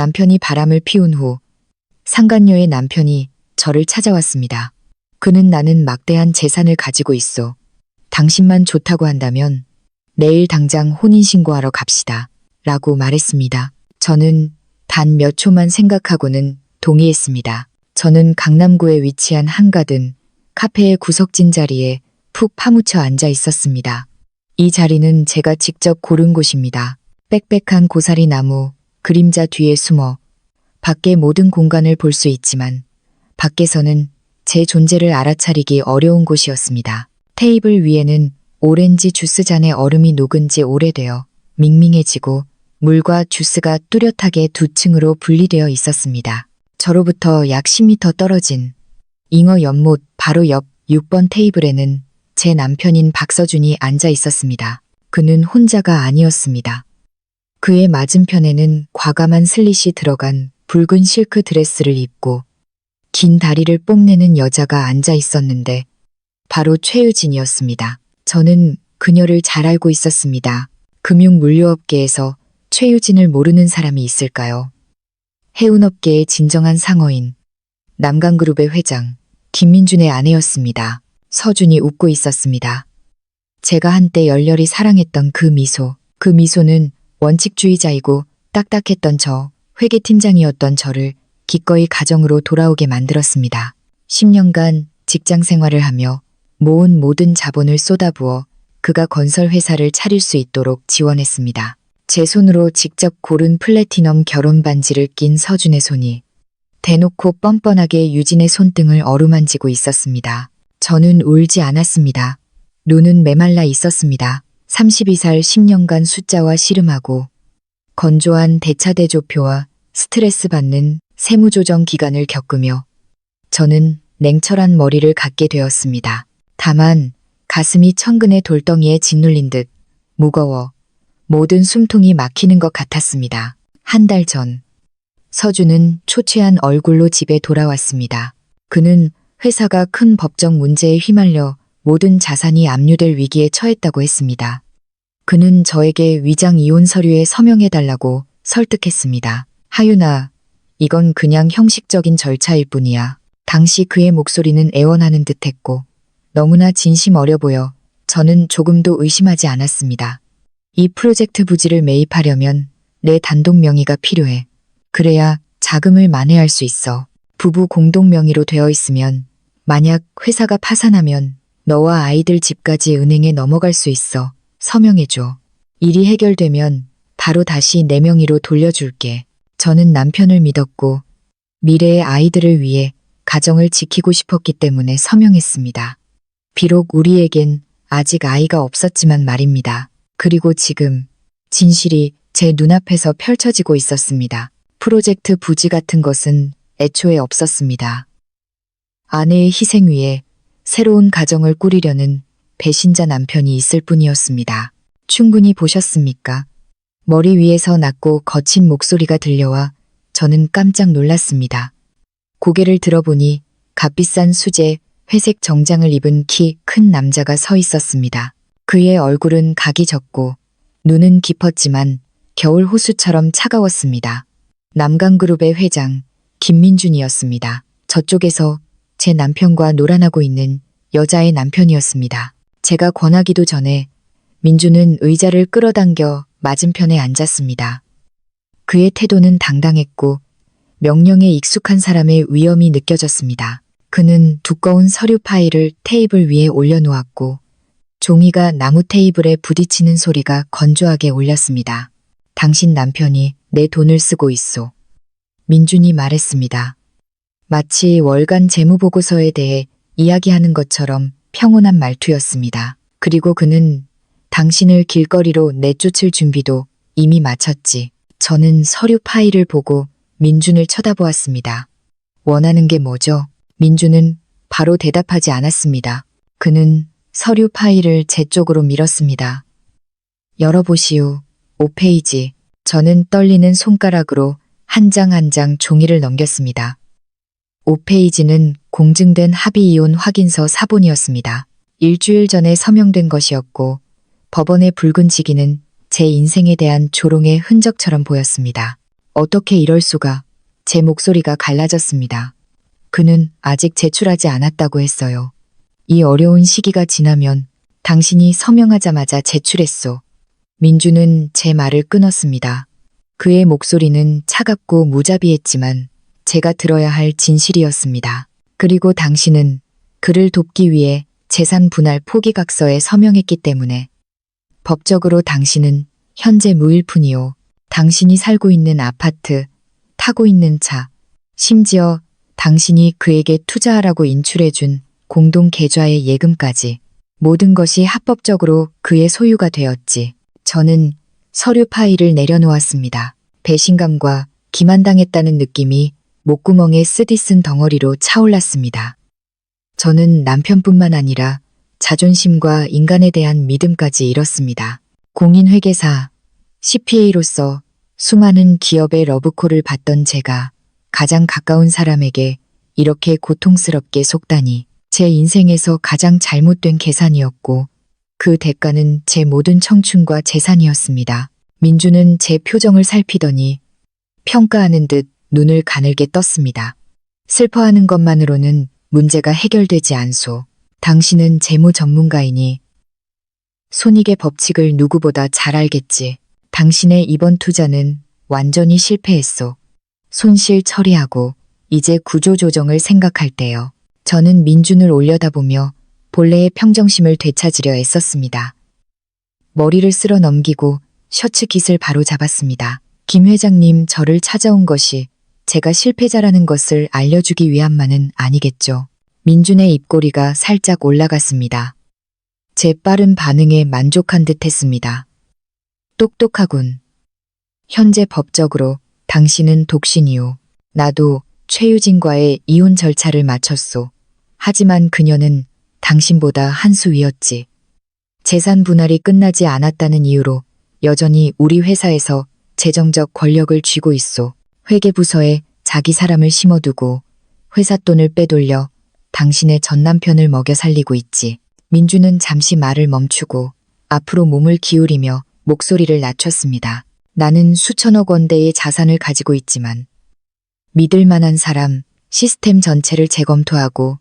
남편이 바람을 피운 후 상간녀의 남편이 저를 찾아왔습니다. 그는 나는 막대한 재산을 가지고 있어. 당신만 좋다고 한다면 내일 당장 혼인신고하러 갑시다. 라고 말했습니다. 저는 단 몇 초만 생각하고는 동의했습니다. 저는 강남구에 위치한 한가든 카페의 구석진 자리에 푹 파묻혀 앉아 있었습니다. 이 자리는 제가 직접 고른 곳입니다. 빽빽한 고사리 나무, 그림자 뒤에 숨어 밖의 모든 공간을 볼 수 있지만 밖에서는 제 존재를 알아차리기 어려운 곳이었습니다. 테이블 위에는 오렌지 주스잔에 얼음이 녹은 지 오래되어 밍밍해지고 물과 주스가 뚜렷하게 두 층으로 분리되어 있었습니다. 저로부터 약 10m 떨어진 잉어 연못 바로 옆 6번 테이블에는 제 남편인 박서준이 앉아 있었습니다. 그는 혼자가 아니었습니다. 그의 맞은편에는 과감한 슬릿이 들어간 붉은 실크 드레스를 입고 긴 다리를 뽐내는 여자가 앉아 있었는데 바로 최유진이었습니다. 저는 그녀를 잘 알고 있었습니다. 금융물류업계에서 최유진을 모르는 사람이 있을까요? 해운업계의 진정한 상어인 남강그룹의 회장 김민준의 아내였습니다. 서준이 웃고 있었습니다. 제가 한때 열렬히 사랑했던 그 미소는 원칙주의자이고 딱딱했던 회계팀장이었던 저를 기꺼이 가정으로 돌아오게 만들었습니다. 10년간 직장 생활을 하며 모은 모든 자본을 쏟아부어 그가 건설회사를 차릴 수 있도록 지원했습니다. 제 손으로 직접 고른 플래티넘 결혼 반지를 낀 서준의 손이 대놓고 뻔뻔하게 유진의 손등을 어루만지고 있었습니다. 저는 울지 않았습니다. 눈은 메말라 있었습니다. 32살 10년간 숫자와 씨름하고 건조한 대차대조표와 스트레스 받는 세무조정 기간을 겪으며 저는 냉철한 머리를 갖게 되었습니다. 다만 가슴이 천근의 돌덩이에 짓눌린 듯 무거워 모든 숨통이 막히는 것 같았습니다. 한 달 전 서준은 초췌한 얼굴로 집에 돌아왔습니다. 그는 회사가 큰 법적 문제에 휘말려 모든 자산이 압류될 위기에 처했다고 했습니다. 그는 저에게 위장 이혼 서류에 서명해달라고 설득했습니다. 하윤아, 이건 그냥 형식적인 절차일 뿐이야. 당시 그의 목소리는 애원하는 듯했고 너무나 진심 어려 보여 저는 조금도 의심하지 않았습니다. 이 프로젝트 부지를 매입하려면 내 단독 명의가 필요해. 그래야 자금을 만회할 수 있어. 부부 공동 명의로 되어 있으면 만약 회사가 파산하면 너와 아이들 집까지 은행에 넘어갈 수 있어. 서명해줘. 일이 해결되면 바로 다시 내 명의로 돌려줄게. 저는 남편을 믿었고 미래의 아이들을 위해 가정을 지키고 싶었기 때문에 서명했습니다. 비록 우리에겐 아직 아이가 없었지만 말입니다. 그리고 지금 진실이 제 눈앞에서 펼쳐지고 있었습니다. 프로젝트 부지 같은 것은 애초에 없었습니다. 아내의 희생 위에 새로운 가정을 꾸리려는 배신자 남편이 있을 뿐이었습니다. 충분히 보셨습니까? 머리 위에서 낮고 거친 목소리가 들려와 저는 깜짝 놀랐습니다. 고개를 들어보니 값비싼 수제 회색 정장을 입은 키 큰 남자가 서 있었습니다. 그의 얼굴은 각이 졌고 눈은 깊었지만 겨울 호수처럼 차가웠습니다. 남강그룹의 회장 김민준이었습니다. 저쪽에서 제 남편과 놀아나고 있는 여자의 남편이었습니다. 제가 권하기도 전에 민준은 의자를 끌어당겨 맞은편에 앉았습니다. 그의 태도는 당당했고 명령에 익숙한 사람의 위엄이 느껴졌습니다. 그는 두꺼운 서류 파일을 테이블 위에 올려놓았고 종이가 나무 테이블에 부딪히는 소리가 건조하게 울렸습니다. 당신 남편이 내 돈을 쓰고 있소. 민준이 말했습니다. 마치 월간 재무보고서에 대해 이야기하는 것처럼 평온한 말투였습니다. 그리고 그는 당신을 길거리로 내쫓을 준비도 이미 마쳤지. 저는 서류 파일을 보고 민준을 쳐다보았습니다. 원하는 게 뭐죠? 민준은 바로 대답하지 않았습니다. 그는 서류 파일을 제 쪽으로 밀었습니다. 열어보시오. 5페이지. 저는 떨리는 손가락으로 한 장 한 장 종이를 넘겼습니다. 5페이지는 공증된 합의이혼 확인서 사본이었습니다. 일주일 전에 서명된 것이었고 법원의 붉은 지기는 제 인생에 대한 조롱의 흔적처럼 보였습니다. 어떻게 이럴 수가. 제 목소리가 갈라졌습니다. 그는 아직 제출하지 않았다고 했어요. 이 어려운 시기가 지나면 당신이 서명하자마자 제출했소. 민주는 제 말을 끊었습니다. 그의 목소리는 차갑고 무자비했지만 제가 들어야 할 진실이었습니다. 그리고 당신은 그를 돕기 위해 재산 분할 포기각서에 서명했기 때문에 법적으로 당신은 현재 무일푼이요. 당신이 살고 있는 아파트, 타고 있는 차, 심지어 당신이 그에게 투자하라고 인출해준 공동 계좌의 예금까지 모든 것이 합법적으로 그의 소유가 되었지. 저는 서류 파일을 내려놓았습니다. 배신감과 기만당했다는 느낌이 목구멍에 쓰디쓴 덩어리로 차올랐습니다. 저는 남편뿐만 아니라 자존심과 인간에 대한 믿음까지 잃었습니다. 공인회계사, CPA로서 수많은 기업의 러브콜을 받던 제가 가장 가까운 사람에게 이렇게 고통스럽게 속다니 제 인생에서 가장 잘못된 계산이었고 그 대가는 제 모든 청춘과 재산이었습니다. 민주는 제 표정을 살피더니 평가하는 듯 눈을 가늘게 떴습니다. 슬퍼하는 것만으로는 문제가 해결되지 않소. 당신은 재무 전문가이니 손익의 법칙을 누구보다 잘 알겠지. 당신의 이번 투자는 완전히 실패했소. 손실 처리하고 이제 구조조정을 생각할 때요. 저는 민준을 올려다보며 본래의 평정심을 되찾으려 애썼습니다. 머리를 쓸어 넘기고 셔츠 깃을 바로 잡았습니다. 김 회장님, 저를 찾아온 것이 제가 실패자라는 것을 알려주기 위함만은 아니겠죠. 민준의 입꼬리가 살짝 올라갔습니다. 제 빠른 반응에 만족한 듯 했습니다. 똑똑하군. 현재 법적으로 당신은 독신이요. 나도 최유진과의 이혼 절차를 마쳤소. 하지만 그녀는 당신보다 한 수 위였지. 재산 분할이 끝나지 않았다는 이유로 여전히 우리 회사에서 재정적 권력을 쥐고 있소. 회계부서에 자기 사람을 심어두고 회사 돈을 빼돌려 당신의 전 남편을 먹여 살리고 있지. 민주는 잠시 말을 멈추고 앞으로 몸을 기울이며 목소리를 낮췄습니다. 나는 수천억 원대의 자산을 가지고 있지만 믿을 만한 사람, 시스템 전체를 재검토하고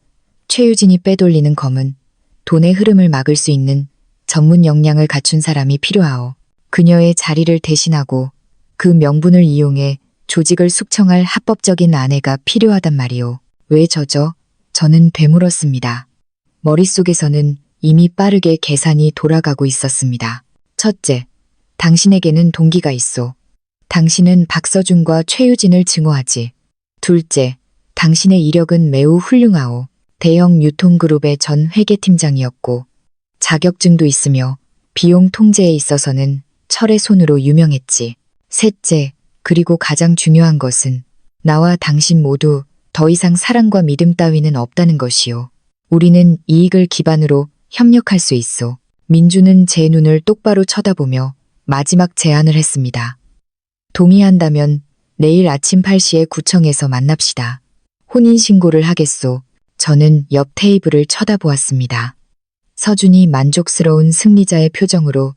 최유진이 빼돌리는 검은 돈의 흐름을 막을 수 있는 전문 역량을 갖춘 사람이 필요하오. 그녀의 자리를 대신하고 그 명분을 이용해 조직을 숙청할 합법적인 아내가 필요하단 말이오. 왜 저죠? 저는 되물었습니다. 머릿속에서는 이미 빠르게 계산이 돌아가고 있었습니다. 첫째, 당신에게는 동기가 있소. 당신은 박서준과 최유진을 증오하지. 둘째, 당신의 이력은 매우 훌륭하오. 대형 유통그룹의 전 회계팀장이었고 자격증도 있으며 비용 통제에 있어서는 철의 손으로 유명했지. 셋째, 그리고 가장 중요한 것은 나와 당신 모두 더 이상 사랑과 믿음 따위는 없다는 것이오. 우리는 이익을 기반으로 협력할 수 있어. 민주는 제 눈을 똑바로 쳐다보며 마지막 제안을 했습니다. 동의한다면 내일 아침 8시에 구청에서 만납시다. 혼인신고를 하겠소. 저는 옆 테이블을 쳐다보았습니다. 서준이 만족스러운 승리자의 표정으로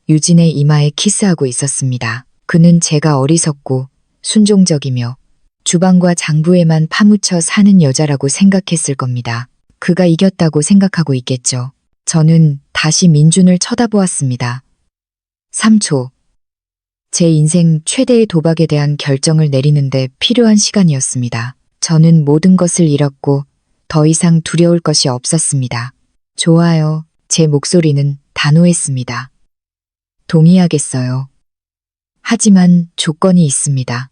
유진의 이마에 키스하고 있었습니다. 그는 제가 어리석고 순종적이며 주방과 장부에만 파묻혀 사는 여자라고 생각했을 겁니다. 그가 이겼다고 생각하고 있겠죠. 저는 다시 민준을 쳐다보았습니다. 3초. 제 인생 최대의 도박에 대한 결정을 내리는데 필요한 시간이었습니다. 저는 모든 것을 잃었고 더 이상 두려울 것이 없었습니다. 좋아요. 제 목소리는 단호했습니다. 동의하겠어요. 하지만 조건이 있습니다.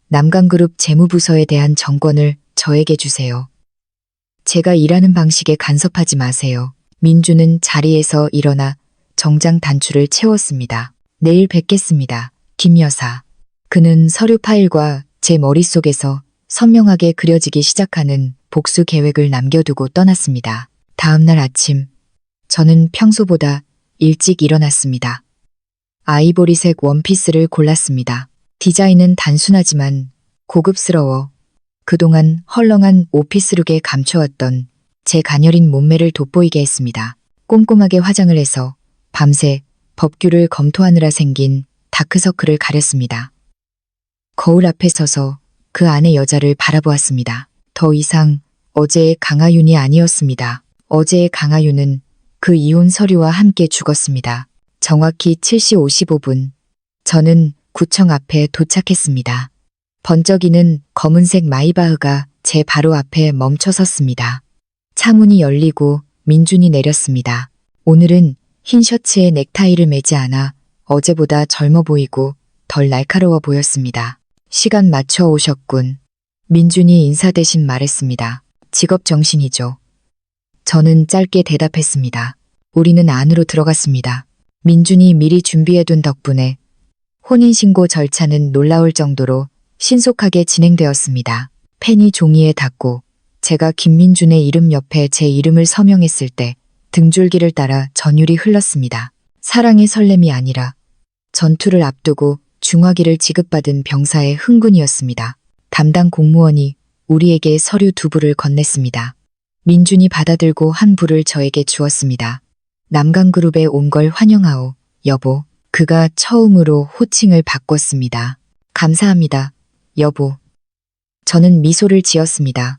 남강그룹 재무부서에 대한 정권을 저에게 주세요. 제가 일하는 방식에 간섭하지 마세요. 민주는 자리에서 일어나 정장 단추를 채웠습니다. 내일 뵙겠습니다. 김 여사. 그는 서류 파일과 제 머릿속에서 선명하게 그려지기 시작하는 복수 계획을 남겨두고 떠났습니다. 다음 날 아침, 저는 평소보다 일찍 일어났습니다. 아이보리색 원피스를 골랐습니다. 디자인은 단순하지만 고급스러워 그동안 헐렁한 오피스룩에 감춰왔던 제 가녀린 몸매를 돋보이게 했습니다. 꼼꼼하게 화장을 해서 밤새 법규를 검토하느라 생긴 다크서클을 가렸습니다. 거울 앞에 서서 그 안의 여자를 바라보았습니다. 더 이상 어제의 강하윤이 아니었습니다. 어제의 강하윤은 그 이혼 서류와 함께 죽었습니다. 정확히 7시 55분, 저는 구청 앞에 도착했습니다. 번쩍이는 검은색 마이바흐가 제 바로 앞에 멈춰 섰습니다. 차문이 열리고 민준이 내렸습니다. 오늘은 흰 셔츠에 넥타이를 매지 않아 어제보다 젊어 보이고 덜 날카로워 보였습니다. 시간 맞춰 오셨군. 민준이 인사 대신 말했습니다. 직업 정신이죠. 저는 짧게 대답했습니다. 우리는 안으로 들어갔습니다. 민준이 미리 준비해둔 덕분에 혼인신고 절차는 놀라울 정도로 신속하게 진행되었습니다. 펜이 종이에 닿고 제가 김민준의 이름 옆에 제 이름을 서명했을 때 등줄기를 따라 전율이 흘렀습니다. 사랑의 설렘이 아니라 전투를 앞두고 중화기를 지급받은 병사의 흥분이었습니다. 담당 공무원이 우리에게 서류 2부를 건넸습니다. 민준이 받아들고 한 부를 저에게 주었습니다. 남강그룹에 온 걸 환영하오, 여보. 그가 처음으로 호칭을 바꿨습니다. 감사합니다, 여보. 저는 미소를 지었습니다.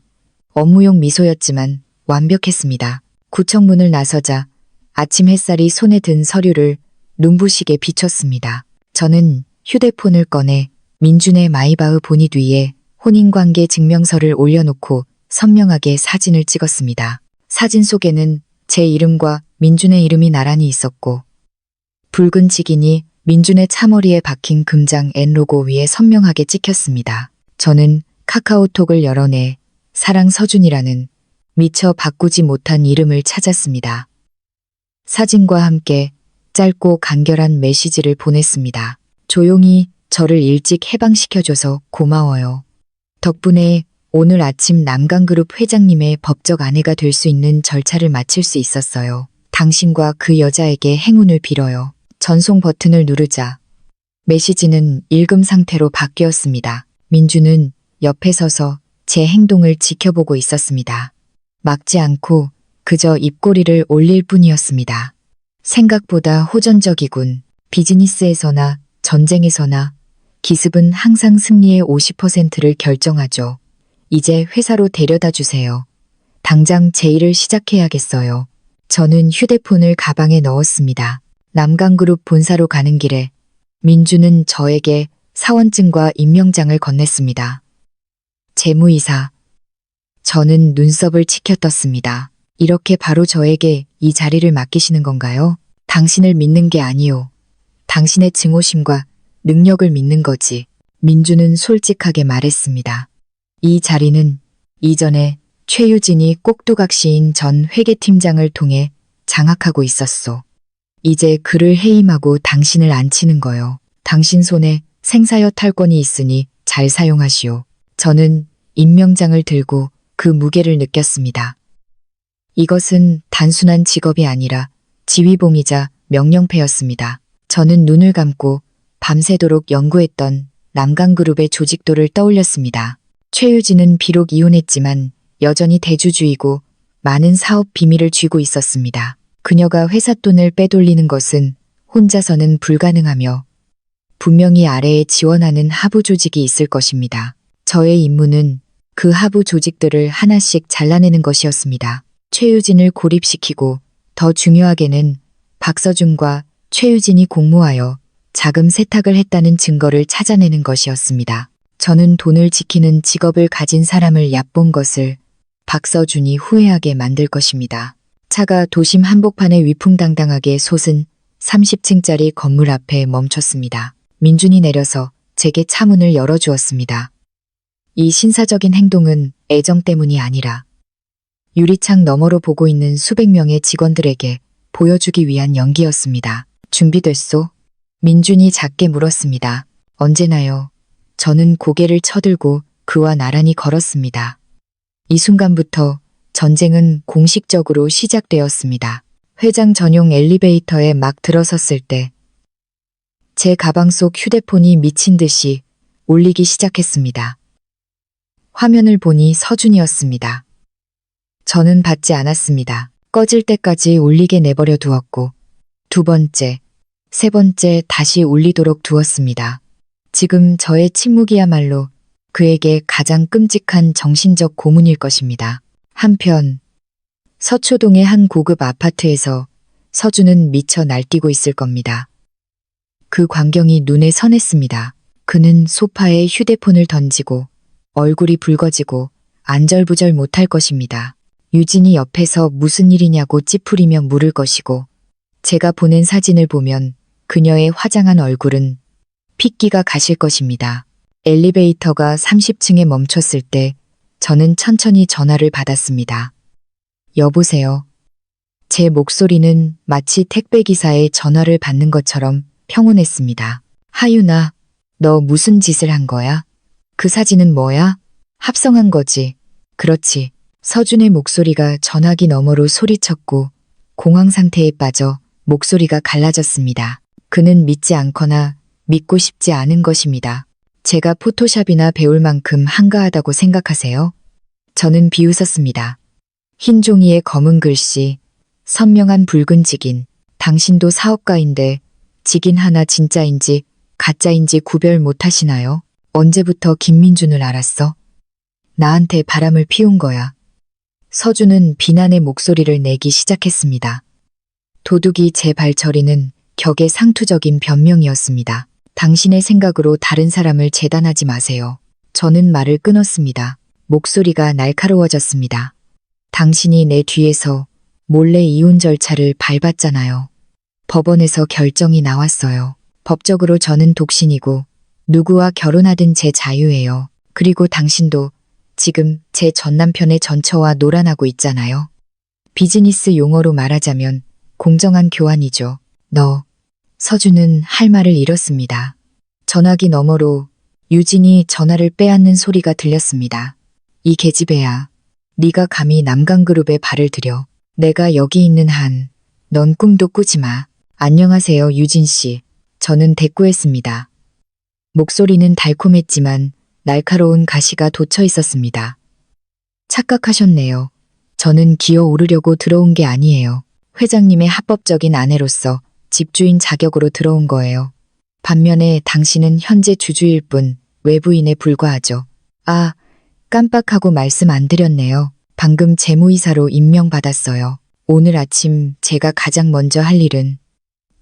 업무용 미소였지만 완벽했습니다. 구청 문을 나서자 아침 햇살이 손에 든 서류를 눈부시게 비췄습니다. 저는 휴대폰을 꺼내 민준의 마이바흐 보닛 위에 혼인관계 증명서를 올려놓고 선명하게 사진을 찍었습니다. 사진 속에는 제 이름과 민준의 이름이 나란히 있었고 붉은 직인이 민준의 차머리에 박힌 금장 N 로고 위에 선명하게 찍혔습니다. 저는 카카오톡을 열어내 사랑 서준이라는 미처 바꾸지 못한 이름을 찾았습니다. 사진과 함께 짧고 간결한 메시지를 보냈습니다. 조용히 저를 일찍 해방시켜줘서 고마워요. 덕분에 오늘 아침 남강그룹 회장님의 법적 아내가 될 수 있는 절차를 마칠 수 있었어요. 당신과 그 여자에게 행운을 빌어요. 전송 버튼을 누르자 메시지는 읽음 상태로 바뀌었습니다. 민준은 옆에 서서 제 행동을 지켜보고 있었습니다. 막지 않고 그저 입꼬리를 올릴 뿐이었습니다. 생각보다 호전적이군. 비즈니스에서나 전쟁에서나 기습은 항상 승리의 50%를 결정하죠. 이제 회사로 데려다 주세요. 당장 제 일을 시작해야겠어요. 저는 휴대폰을 가방에 넣었습니다. 남강그룹 본사로 가는 길에 민준은 저에게 사원증과 임명장을 건넸습니다. 재무이사. 저는 눈썹을 치켜떴습니다. 이렇게 바로 저에게 이 자리를 맡기시는 건가요? 당신을 믿는 게 아니오. 당신의 증오심과 능력을 믿는 거지. 민준은 솔직하게 말했습니다. 이 자리는 이전에 최유진이 꼭두각시인 전 회계팀장을 통해 장악하고 있었소. 이제 그를 해임하고 당신을 앉히는 거요. 당신 손에 생사여 탈권이 있으니 잘 사용하시오. 저는 임명장을 들고 그 무게를 느꼈습니다. 이것은 단순한 직업이 아니라 지휘봉이자 명령패였습니다. 저는 눈을 감고 밤새도록 연구했던 남강그룹의 조직도를 떠올렸습니다. 최유진은 비록 이혼했지만 여전히 대주주이고 많은 사업 비밀을 쥐고 있었습니다. 그녀가 회사 돈을 빼돌리는 것은 혼자서는 불가능하며 분명히 아래에 지원하는 하부 조직이 있을 것입니다. 저의 임무는 그 하부 조직들을 하나씩 잘라내는 것이었습니다. 최유진을 고립시키고 더 중요하게는 박서준과 최유진이 공모하여 자금 세탁을 했다는 증거를 찾아내는 것이었습니다. 저는 돈을 지키는 직업을 가진 사람을 얕본 것을 박서준이 후회하게 만들 것입니다. 차가 도심 한복판에 위풍당당하게 솟은 30층짜리 건물 앞에 멈췄습니다. 민준이 내려서 제게 차문을 열어주었습니다. 이 신사적인 행동은 애정 때문이 아니라 유리창 너머로 보고 있는 수백 명의 직원들에게 보여주기 위한 연기였습니다. 준비됐소? 민준이 작게 물었습니다. 언제나요? 저는 고개를 쳐들고 그와 나란히 걸었습니다. 이 순간부터 전쟁은 공식적으로 시작되었습니다. 회장 전용 엘리베이터에 막 들어섰을 때 제 가방 속 휴대폰이 미친 듯이 울리기 시작했습니다. 화면을 보니 서준이었습니다. 저는 받지 않았습니다. 꺼질 때까지 울리게 내버려 두었고 두 번째, 세 번째 다시 울리도록 두었습니다. 지금 저의 침묵이야말로 그에게 가장 끔찍한 정신적 고문일 것입니다. 한편 서초동의 한 고급 아파트에서 서준은 미쳐 날뛰고 있을 겁니다. 그 광경이 눈에 선했습니다. 그는 소파에 휴대폰을 던지고 얼굴이 붉어지고 안절부절 못할 것입니다. 유진이 옆에서 무슨 일이냐고 찌푸리며 물을 것이고 제가 보낸 사진을 보면 그녀의 화장한 얼굴은 핏기가 가실 것입니다. 엘리베이터가 30층에 멈췄을 때 저는 천천히 전화를 받았습니다. 여보세요. 제 목소리는 마치 택배기사의 전화를 받는 것처럼 평온했습니다. 하윤아, 너 무슨 짓을 한 거야? 그 사진은 뭐야? 합성한 거지. 그렇지. 서준의 목소리가 전화기 너머로 소리쳤고 공황 상태에 빠져 목소리가 갈라졌습니다. 그는 믿지 않거나 믿고 싶지 않은 것입니다. 제가 포토샵이나 배울 만큼 한가하다고 생각하세요? 저는 비웃었습니다. 흰 종이에 검은 글씨, 선명한 붉은 직인. 당신도 사업가인데 직인 하나 진짜인지 가짜인지 구별 못하시나요? 언제부터 김민준을 알았어? 나한테 바람을 피운 거야. 서준은 비난의 목소리를 내기 시작했습니다. 도둑이 제 발처리는 격의 상투적인 변명이었습니다. 당신의 생각으로 다른 사람을 재단하지 마세요. 저는 말을 끊었습니다. 목소리가 날카로워졌습니다. 당신이 내 뒤에서 몰래 이혼 절차를 밟았잖아요. 법원에서 결정이 나왔어요. 법적으로 저는 독신이고 누구와 결혼하든 제 자유예요. 그리고 당신도 지금 제 전남편의 전처와 놀아나고 있잖아요. 비즈니스 용어로 말하자면 공정한 교환이죠. 서준은 할 말을 잃었습니다. 전화기 너머로 유진이 전화를 빼앗는 소리가 들렸습니다. 이 계집애야. 네가 감히 남강그룹에 발을 들여. 내가 여기 있는 한 넌 꿈도 꾸지 마. 안녕하세요, 유진 씨. 저는 대꾸했습니다. 목소리는 달콤했지만 날카로운 가시가 돋쳐 있었습니다. 착각하셨네요. 저는 기어오르려고 들어온 게 아니에요. 회장님의 합법적인 아내로서 집주인 자격으로 들어온 거예요. 반면에 당신은 현재 주주일 뿐 외부인에 불과하죠. 아, 깜빡하고 말씀 안 드렸네요. 방금 재무이사로 임명받았어요. 오늘 아침 제가 가장 먼저 할 일은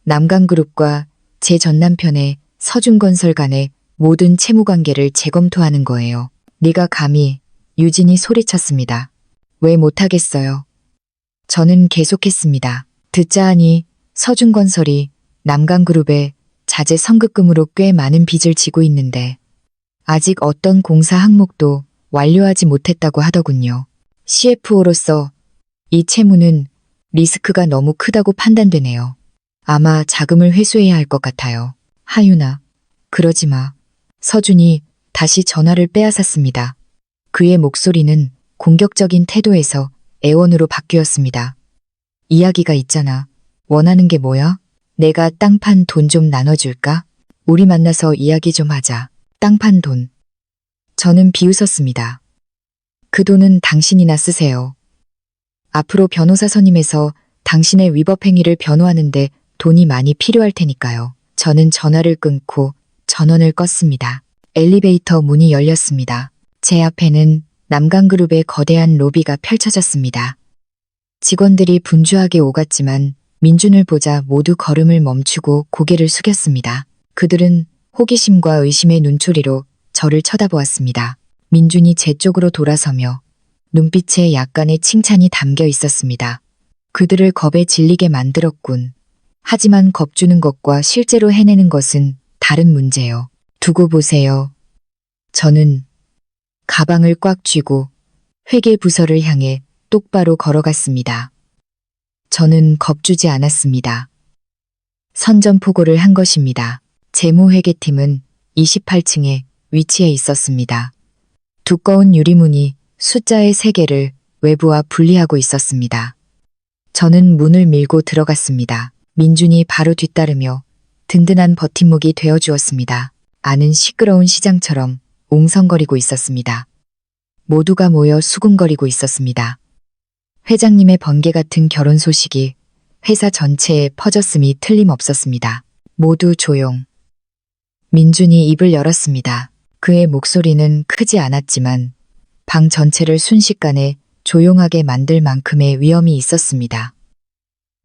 남강그룹과 제 전남편의 서준건설 간의 모든 채무관계를 재검토하는 거예요. 네가 감히. 유진이 소리쳤습니다. 왜 못하겠어요? 저는 계속했습니다. 듣자 하니 서준건설이 남강그룹에 자재 선급금으로 꽤 많은 빚을 지고 있는데 아직 어떤 공사 항목도 완료하지 못했다고 하더군요. CFO로서 이 채무는 리스크가 너무 크다고 판단되네요. 아마 자금을 회수해야 할 것 같아요. 하윤아, 그러지 마. 서준이 다시 전화를 빼앗았습니다. 그의 목소리는 공격적인 태도에서 애원으로 바뀌었습니다. 이야기가 있잖아. 원하는 게 뭐야? 내가 땅판 돈 좀 나눠줄까? 우리 만나서 이야기 좀 하자. 땅판 돈. 저는 비웃었습니다. 그 돈은 당신이나 쓰세요. 앞으로 변호사 선임해서 당신의 위법 행위를 변호하는데 돈이 많이 필요할 테니까요. 저는 전화를 끊고 전원을 껐습니다. 엘리베이터 문이 열렸습니다. 제 앞에는 남강그룹의 거대한 로비가 펼쳐졌습니다. 직원들이 분주하게 오갔지만 민준을 보자 모두 걸음을 멈추고 고개를 숙였습니다. 그들은 호기심과 의심의 눈초리로 저를 쳐다보았습니다. 민준이 제 쪽으로 돌아서며 눈빛에 약간의 칭찬이 담겨 있었습니다. 그들을 겁에 질리게 만들었군. 하지만 겁주는 것과 실제로 해내는 것은 다른 문제요. 두고 보세요. 저는 가방을 꽉 쥐고 회계부서를 향해 똑바로 걸어갔습니다. 저는 겁주지 않았습니다. 선전포고를 한 것입니다. 재무회계팀은 28층에 위치해 있었습니다. 두꺼운 유리문이 숫자의 3개를 외부와 분리하고 있었습니다. 저는 문을 밀고 들어갔습니다. 민준이 바로 뒤따르며 든든한 버팀목이 되어주었습니다. 안은 시끄러운 시장처럼 옹성거리고 있었습니다. 모두가 모여 수군거리고 있었습니다. 회장님의 번개 같은 결혼 소식이 회사 전체에 퍼졌음이 틀림없었습니다. 모두 조용. 민준이 입을 열었습니다. 그의 목소리는 크지 않았지만 방 전체를 순식간에 조용하게 만들 만큼의 위험이 있었습니다.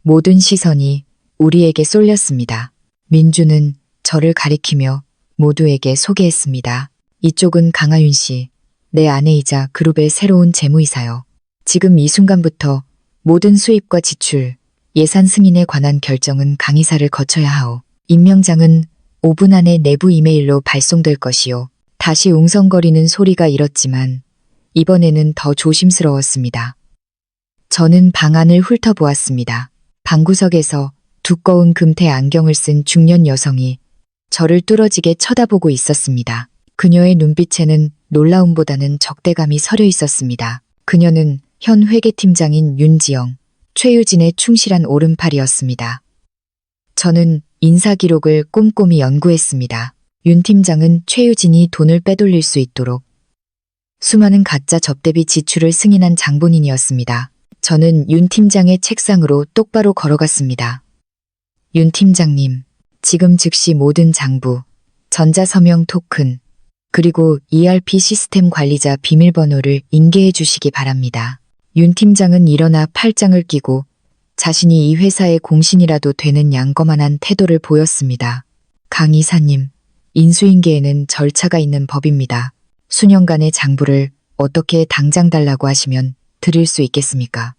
모든 시선이 우리에게 쏠렸습니다. 민준은 저를 가리키며 모두에게 소개했습니다. 이쪽은 강하윤 씨, 내 아내이자 그룹의 새로운 재무이사요. 지금 이 순간부터 모든 수입과 지출, 예산 승인에 관한 결정은 강 이사를 거쳐야 하오. 임명장은 5분 안에 내부 이메일로 발송될 것이요. 다시 웅성거리는 소리가 일었지만 이번에는 더 조심스러웠습니다. 저는 방안을 훑어보았습니다. 방구석에서 두꺼운 금태 안경을 쓴 중년 여성이 저를 뚫어지게 쳐다보고 있었습니다. 그녀의 눈빛에는 놀라움보다는 적대감이 서려 있었습니다. 그녀는 현 회계팀장인 윤지영, 최유진의 충실한 오른팔이었습니다. 저는 인사 기록을 꼼꼼히 연구했습니다. 윤 팀장은 최유진이 돈을 빼돌릴 수 있도록 수많은 가짜 접대비 지출을 승인한 장본인이었습니다. 저는 윤 팀장의 책상으로 똑바로 걸어갔습니다. 윤 팀장님, 지금 즉시 모든 장부, 전자서명 토큰, 그리고 ERP 시스템 관리자 비밀번호를 인계해 주시기 바랍니다. 윤 팀장은 일어나 팔짱을 끼고 자신이 이 회사의 공신이라도 되는 양거만한 태도를 보였습니다. 강 이사님, 인수인계에는 절차가 있는 법입니다. 수년간의 장부를 어떻게 당장 달라고 하시면 드릴 수 있겠습니까?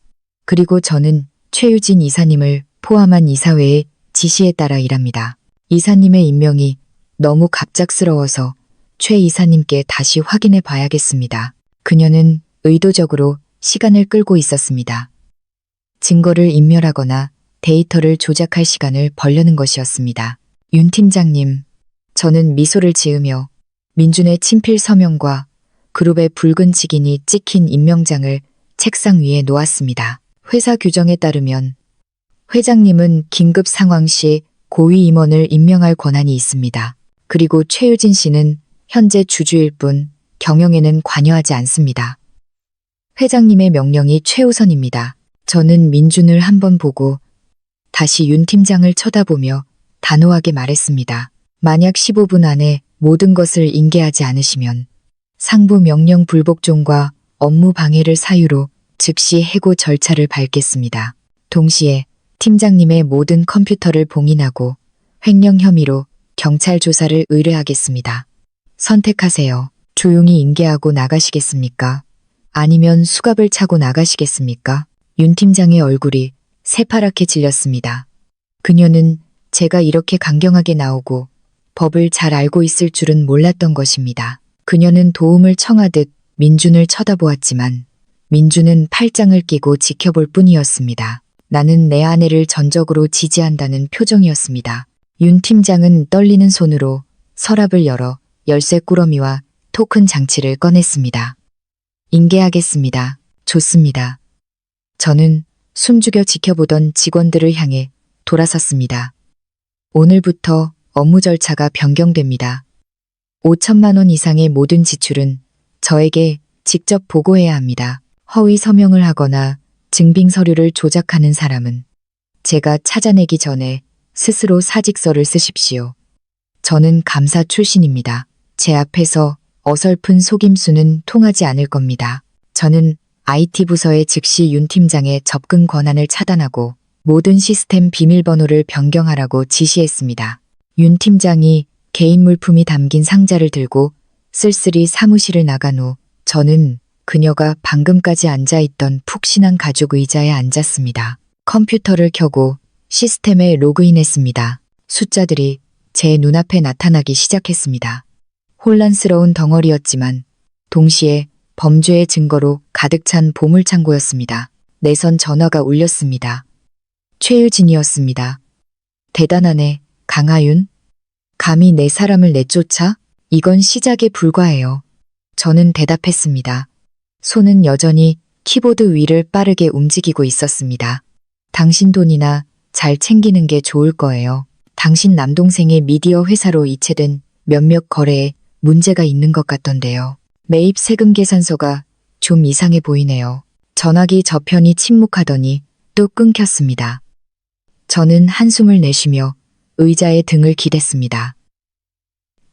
그리고 저는 최유진 이사님을 포함한 이사회의 지시에 따라 일합니다. 이사님의 임명이 너무 갑작스러워서 최 이사님께 다시 확인해 봐야겠습니다. 그녀는 의도적으로 시간을 끌고 있었습니다. 증거를 인멸하거나 데이터를 조작할 시간을 벌려는 것이었습니다. 윤 팀장님, 저는 미소를 지으며 민준의 친필 서명과 그룹의 붉은 직인이 찍힌 임명장을 책상 위에 놓았습니다. 회사 규정에 따르면 회장님은 긴급 상황 시 고위 임원을 임명할 권한이 있습니다. 그리고 최유진 씨는 현재 주주일 뿐 경영에는 관여하지 않습니다. 회장님의 명령이 최우선입니다. 저는 민준을 한번 보고 다시 윤 팀장을 쳐다보며 단호하게 말했습니다. 만약 15분 안에 모든 것을 인계하지 않으시면 상부 명령 불복종과 업무 방해를 사유로 즉시 해고 절차를 밟겠습니다. 동시에 팀장님의 모든 컴퓨터를 봉인하고 횡령 혐의로 경찰 조사를 의뢰하겠습니다. 선택하세요. 조용히 인계하고 나가시겠습니까? 아니면 수갑을 차고 나가시겠습니까? 윤 팀장의 얼굴이 새파랗게 질렸습니다. 그녀는 제가 이렇게 강경하게 나오고 법을 잘 알고 있을 줄은 몰랐던 것입니다. 그녀는 도움을 청하듯 민준을 쳐다보았지만 민준은 팔짱을 끼고 지켜볼 뿐이었습니다. 나는 내 아내를 전적으로 지지한다는 표정이었습니다. 윤 팀장은 떨리는 손으로 서랍을 열어 열쇠 꾸러미와 토큰 장치를 꺼냈습니다. 인계하겠습니다. 좋습니다. 저는 숨죽여 지켜보던 직원들을 향해 돌아섰습니다. 오늘부터 업무 절차가 변경됩니다. 5천만 원 이상의 모든 지출은 저에게 직접 보고해야 합니다. 허위 서명을 하거나 증빙 서류를 조작하는 사람은 제가 찾아내기 전에 스스로 사직서를 쓰십시오. 저는 감사 출신입니다. 제 앞에서 어설픈 속임수는 통하지 않을 겁니다. 저는 IT 부서에 즉시 윤 팀장의 접근 권한을 차단하고 모든 시스템 비밀번호를 변경하라고 지시했습니다. 윤 팀장이 개인 물품이 담긴 상자를 들고 쓸쓸히 사무실을 나간 후 저는 그녀가 방금까지 앉아있던 푹신한 가죽 의자에 앉았습니다. 컴퓨터를 켜고 시스템에 로그인했습니다. 숫자들이 제 눈앞에 나타나기 시작했습니다. 혼란스러운 덩어리였지만 동시에 범죄의 증거로 가득 찬 보물창고였습니다. 내선 전화가 울렸습니다. 최유진이었습니다. 대단하네, 강하윤. 감히 내 사람을 내쫓아? 이건 시작에 불과해요. 저는 대답했습니다. 손은 여전히 키보드 위를 빠르게 움직이고 있었습니다. 당신 돈이나 잘 챙기는 게 좋을 거예요. 당신 남동생의 미디어 회사로 이체된 몇몇 거래에 문제가 있는 것 같던데요. 매입 세금 계산서가 좀 이상해 보이네요. 전화기 저편이 침묵하더니 또 끊겼습니다. 저는 한숨을 내쉬며 의자에 등을 기댔습니다.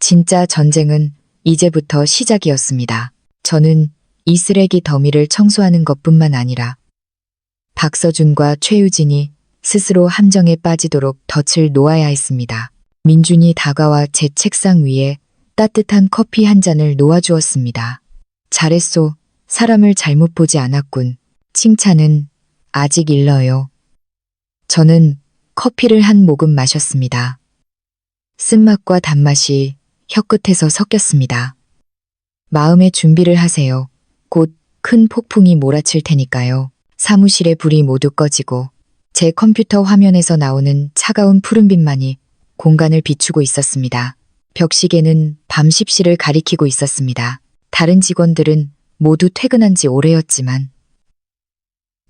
진짜 전쟁은 이제부터 시작이었습니다. 저는 이 쓰레기 더미를 청소하는 것뿐만 아니라 박서준과 최유진이 스스로 함정에 빠지도록 덫을 놓아야 했습니다. 민준이 다가와 제 책상 위에 따뜻한 커피 한 잔을 놓아주었습니다. 잘했소. 사람을 잘못 보지 않았군. 칭찬은 아직 일러요. 저는 커피를 한 모금 마셨습니다. 쓴맛과 단맛이 혀끝에서 섞였습니다. 마음의 준비를 하세요. 곧 큰 폭풍이 몰아칠 테니까요. 사무실의 불이 모두 꺼지고 제 컴퓨터 화면에서 나오는 차가운 푸른빛만이 공간을 비추고 있었습니다. 벽시계는 밤 10시를 가리키고 있었습니다. 다른 직원들은 모두 퇴근한 지 오래였지만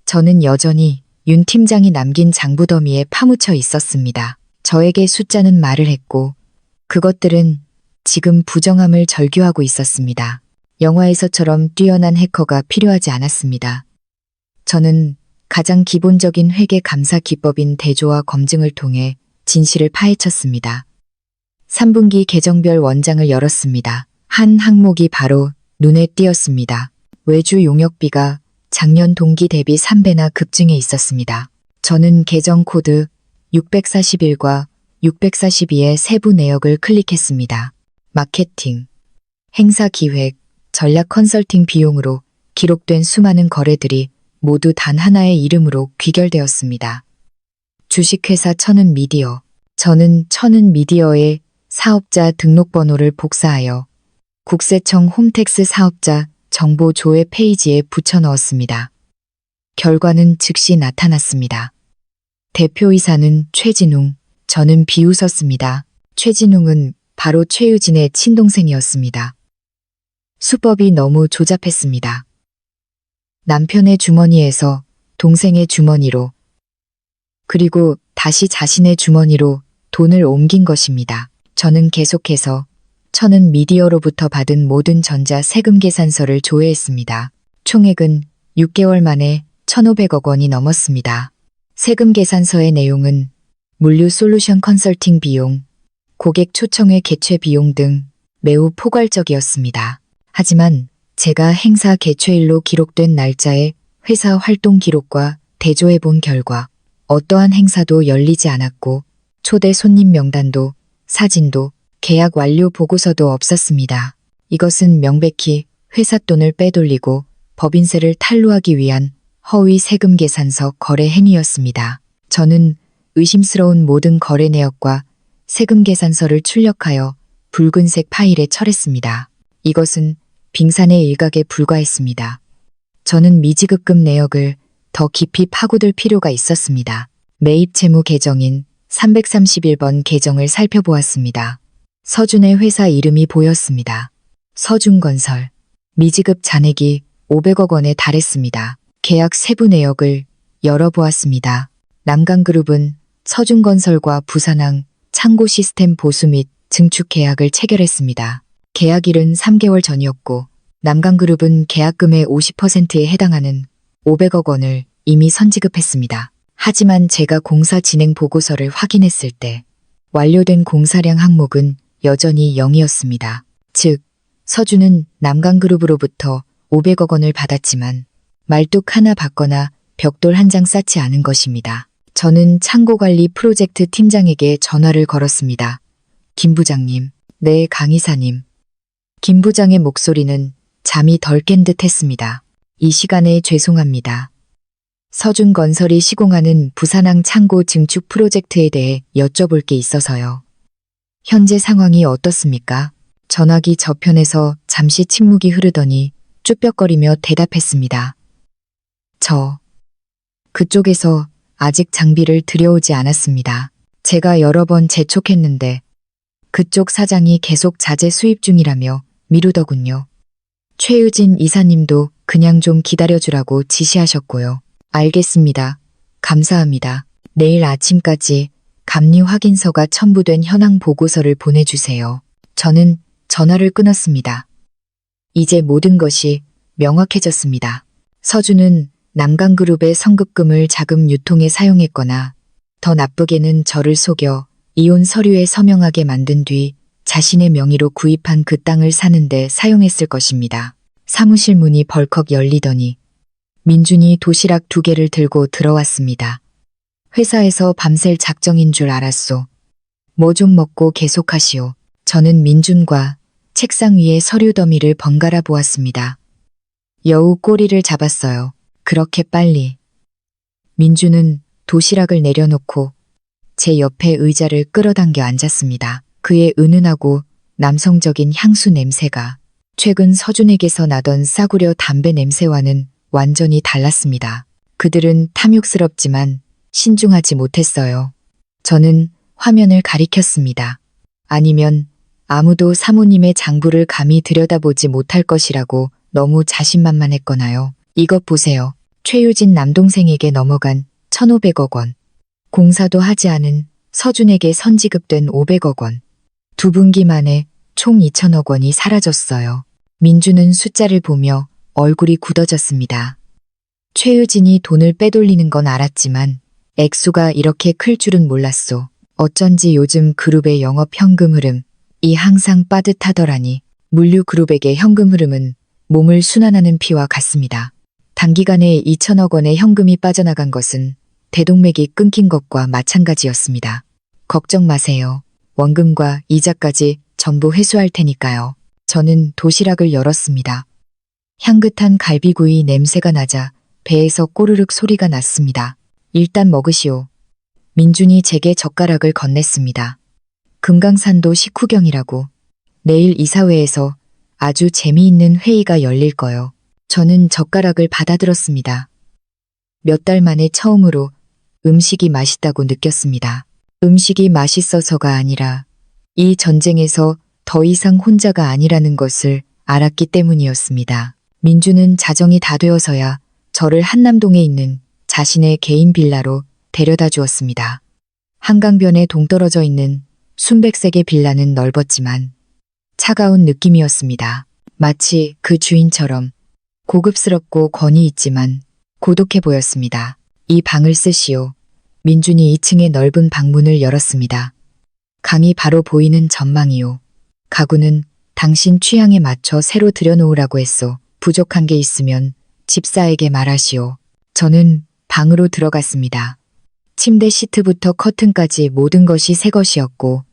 저는 여전히 윤 팀장이 남긴 장부더미에 파묻혀 있었습니다. 저에게 숫자는 말을 했고 그것들은 지금 부정함을 절규하고 있었습니다. 영화에서처럼 뛰어난 해커가 필요하지 않았습니다. 저는 가장 기본적인 회계 감사 기법인 대조와 검증을 통해 진실을 파헤쳤습니다. 3분기 계정별 원장을 열었습니다. 한 항목이 바로 눈에 띄었습니다. 외주 용역비가 작년 동기 대비 3배나 급증해 있었습니다. 저는 계정 코드 641과 642의 세부 내역을 클릭했습니다. 마케팅, 행사 기획, 전략 컨설팅 비용으로 기록된 수많은 거래들이 모두 단 하나의 이름으로 귀결되었습니다. 주식회사 천은미디어. 저는 천은미디어의 사업자 등록번호를 복사하여 국세청 홈택스 사업자 정보 조회 페이지에 붙여넣었습니다. 결과는 즉시 나타났습니다. 대표이사는 최진웅, 저는 비웃었습니다. 최진웅은 바로 최유진의 친동생이었습니다. 수법이 너무 조잡했습니다. 남편의 주머니에서 동생의 주머니로 그리고 다시 자신의 주머니로 돈을 옮긴 것입니다. 저는 계속해서 천은미디어로부터 받은 모든 전자 세금 계산서를 조회했습니다. 총액은 6개월 만에 1,500억 원이 넘었습니다. 세금 계산서의 내용은 물류 솔루션 컨설팅 비용, 고객 초청회 개최 비용 등 매우 포괄적이었습니다. 하지만 제가 행사 개최일로 기록된 날짜에 회사 활동 기록과 대조해 본 결과 어떠한 행사도 열리지 않았고 초대 손님 명단도 사진도 계약 완료 보고서도 없었습니다. 이것은 명백히 회사 돈을 빼돌리고 법인세를 탈루하기 위한 허위 세금 계산서 거래 행위였습니다. 저는 의심스러운 모든 거래 내역과 세금 계산서를 출력하여 붉은색 파일에 철했습니다. 이것은 빙산의 일각에 불과했습니다. 저는 미지급금 내역을 더 깊이 파고들 필요가 있었습니다. 매입 채무 계정인 331번 계정을 살펴보았습니다. 서준의 회사 이름이 보였습니다. 서준건설. 미지급 잔액이 500억 원에 달했습니다. 계약 세부 내역을 열어보았습니다. 남강그룹은 서준건설과 부산항 창고 시스템 보수 및 증축 계약을 체결했습니다. 계약일은 3개월 전이었고 남강그룹은 계약금의 50%에 해당하는 500억 원을 이미 선지급했습니다. 하지만 제가 공사 진행 보고서를 확인했을 때 완료된 공사량 항목은 여전히 0이었습니다. 즉, 서준은 남강그룹으로부터 500억 원을 받았지만 말뚝 하나 받거나 벽돌 한 장 쌓지 않은 것입니다. 저는 창고관리 프로젝트 팀장에게 전화를 걸었습니다. 김 부장님. 네, 강 이사님. 김 부장의 목소리는 잠이 덜 깬 듯 했습니다. 이 시간에 죄송합니다. 서준건설이 시공하는 부산항 창고 증축 프로젝트에 대해 여쭤볼 게 있어서요. 현재 상황이 어떻습니까? 전화기 저편에서 잠시 침묵이 흐르더니 쭈뼛거리며 대답했습니다. 그쪽에서 아직 장비를 들여오지 않았습니다. 제가 여러 번 재촉했는데 그쪽 사장이 계속 자재 수입 중이라며 미루더군요. 최유진 이사님도 그냥 좀 기다려주라고 지시하셨고요. 알겠습니다. 감사합니다. 내일 아침까지 감리 확인서가 첨부된 현황 보고서를 보내주세요. 저는 전화를 끊었습니다. 이제 모든 것이 명확해졌습니다. 서준은 남강그룹의 성급금을 자금 유통에 사용했거나 더 나쁘게는 저를 속여 이혼 서류에 서명하게 만든 뒤 자신의 명의로 구입한 그 땅을 사는데 사용했을 것입니다. 사무실 문이 벌컥 열리더니 민준이 도시락 2개를 들고 들어왔습니다. 회사에서 밤샐 작정인 줄 알았소. 뭐 좀 먹고 계속하시오. 저는 민준과 책상 위에 서류 더미를 번갈아 보았습니다. 여우 꼬리를 잡았어요. 그렇게 빨리. 민준은 도시락을 내려놓고 제 옆에 의자를 끌어당겨 앉았습니다. 그의 은은하고 남성적인 향수 냄새가 최근 서준에게서 나던 싸구려 담배 냄새와는 완전히 달랐습니다. 그들은 탐욕스럽지만 신중하지 못했어요. 저는 화면을 가리켰습니다. 아니면 아무도 사모님의 장부를 감히 들여다보지 못할 것이라고 너무 자신만만했거나요. 이것 보세요. 최유진 남동생에게 넘어간 1,500억 원. 공사도 하지 않은 서준에게 선지급된 500억 원. 2분기 만에 총 2,000억 원이 사라졌어요. 민주는 숫자를 보며 얼굴이 굳어졌습니다. 최유진이 돈을 빼돌리는 건 알았지만 액수가 이렇게 클 줄은 몰랐소. 어쩐지 요즘 그룹의 영업 현금 흐름이 항상 빠듯하더라니. 물류 그룹에게 현금 흐름은 몸을 순환하는 피와 같습니다. 단기간에 2,000억 원의 현금이 빠져나간 것은 대동맥이 끊긴 것과 마찬가지였습니다. 걱정 마세요. 원금과 이자까지 전부 회수할 테니까요. 저는 도시락을 열었습니다. 향긋한 갈비구이 냄새가 나자 배에서 꼬르륵 소리가 났습니다. 일단 먹으시오. 민준이 제게 젓가락을 건넸습니다. 금강산도 식후경이라고. 내일 이사회에서 아주 재미있는 회의가 열릴 거요. 저는 젓가락을 받아들었습니다. 몇 달 만에 처음으로 음식이 맛있다고 느꼈습니다. 음식이 맛있어서가 아니라 이 전쟁에서 더 이상 혼자가 아니라는 것을 알았기 때문이었습니다. 민주는 자정이 다 되어서야 저를 한남동에 있는 자신의 개인 빌라로 데려다 주었습니다. 한강변에 동떨어져 있는 순백색의 빌라는 넓었지만 차가운 느낌이었습니다. 마치 그 주인처럼 고급스럽고 권위 있지만 고독해 보였습니다. 이 방을 쓰시오. 민준이 2층의 넓은 방문을 열었습니다. 강이 바로 보이는 전망이요. 가구는 당신 취향에 맞춰 새로 들여놓으라고 했소. 부족한 게 있으면 집사에게 말하시오. 저는 방으로 들어갔습니다. 침대 시트부터 커튼까지 모든 것이 새 것이었고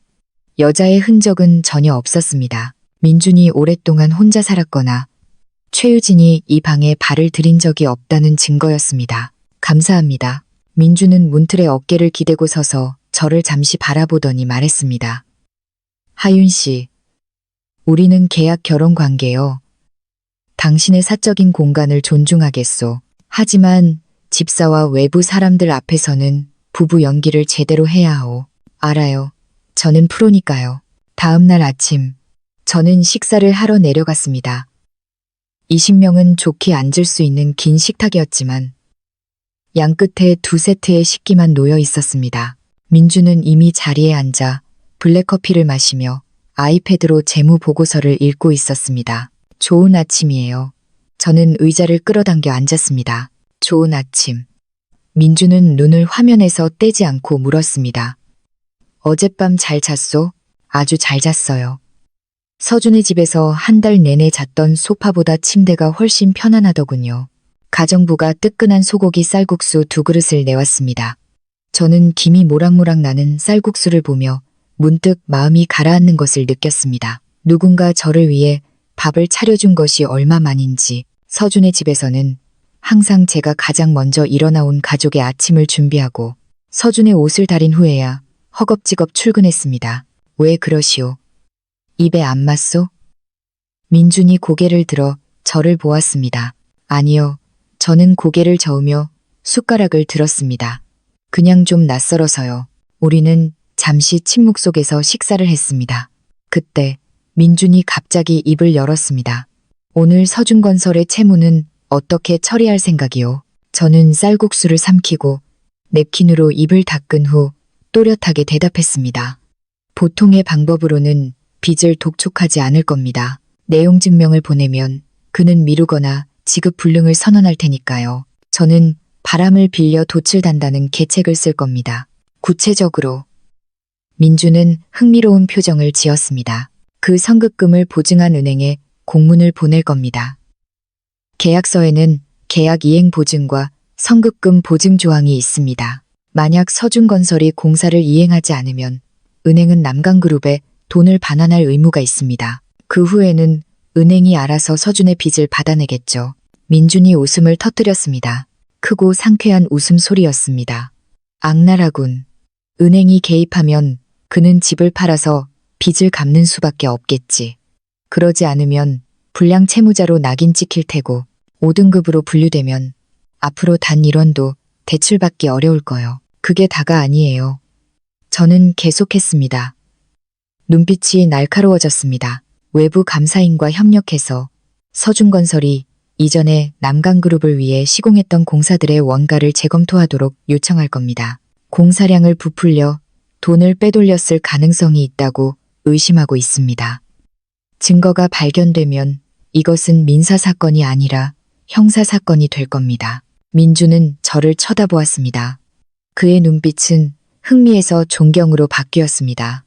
여자의 흔적은 전혀 없었습니다. 민준이 오랫동안 혼자 살았거나 최유진이 이 방에 발을 들인 적이 없다는 증거였습니다. 감사합니다. 민준은 문틀에 어깨를 기대고 서서 저를 잠시 바라보더니 말했습니다. 하윤 씨, 우리는 계약 결혼 관계요. 당신의 사적인 공간을 존중하겠소. 하지만 집사와 외부 사람들 앞에서는 부부 연기를 제대로 해야 하오. 알아요. 저는 프로니까요. 다음 날 아침, 저는 식사를 하러 내려갔습니다. 20명은 좋게 앉을 수 있는 긴 식탁이었지만 양끝에 2세트의 식기만 놓여 있었습니다. 민주는 이미 자리에 앉아 블랙커피를 마시며 아이패드로 재무 보고서를 읽고 있었습니다. 좋은 아침이에요. 저는 의자를 끌어당겨 앉았습니다. 좋은 아침. 민주는 눈을 화면에서 떼지 않고 물었습니다. 어젯밤 잘 잤소? 아주 잘 잤어요. 서준의 집에서 한 달 내내 잤던 소파보다 침대가 훨씬 편안하더군요. 가정부가 뜨끈한 소고기 쌀국수 2그릇을 내왔습니다. 저는 김이 모락모락 나는 쌀국수를 보며 문득 마음이 가라앉는 것을 느꼈습니다. 누군가 저를 위해 밥을 차려준 것이 얼마만인지. 서준의 집에서는 항상 제가 가장 먼저 일어나 온 가족의 아침을 준비하고 서준의 옷을 다린 후에야 허겁지겁 출근했습니다. 왜 그러시오? 입에 안 맞소? 민준이 고개를 들어 저를 보았습니다. 아니요. 저는 고개를 저으며 숟가락을 들었습니다. 그냥 좀 낯설어서요. 우리는 잠시 침묵 속에서 식사를 했습니다. 그때 민준이 갑자기 입을 열었습니다. 오늘 서준건설의 채무는 어떻게 처리할 생각이요? 저는 쌀국수를 삼키고 냅킨으로 입을 닦은 후 또렷하게 대답했습니다. 보통의 방법으로는 빚을 독촉하지 않을 겁니다. 내용 증명을 보내면 그는 미루거나 지급 불능을 선언할 테니까요. 저는 바람을 빌려 돛을 단다는 계책을 쓸 겁니다. 구체적으로. 민주는 흥미로운 표정을 지었습니다. 그 선급금을 보증한 은행에 공문을 보낼 겁니다. 계약서에는 계약 이행 보증과 선급금 보증 조항이 있습니다. 만약 서준건설이 공사를 이행하지 않으면 은행은 남강그룹에 돈을 반환할 의무가 있습니다. 그 후에는 은행이 알아서 서준의 빚을 받아내겠죠. 민준이 웃음을 터뜨렸습니다. 크고 상쾌한 웃음소리였습니다. 악랄하군. 은행이 개입하면 그는 집을 팔아서 빚을 갚는 수밖에 없겠지. 그러지 않으면 불량 채무자로 낙인 찍힐 테고 5등급으로 분류되면 앞으로 단 1원도 대출받기 어려울 거요. 그게 다가 아니에요. 저는 계속했습니다. 눈빛이 날카로워졌습니다. 외부 감사인과 협력해서 서준건설이 이전에 남강그룹을 위해 시공했던 공사들의 원가를 재검토하도록 요청할 겁니다. 공사량을 부풀려 돈을 빼돌렸을 가능성이 있다고 의심하고 있습니다. 증거가 발견되면 이것은 민사사건이 아니라 형사사건이 될 겁니다. 민주는 저를 쳐다보았습니다. 그의 눈빛은 흥미에서 존경으로 바뀌었습니다.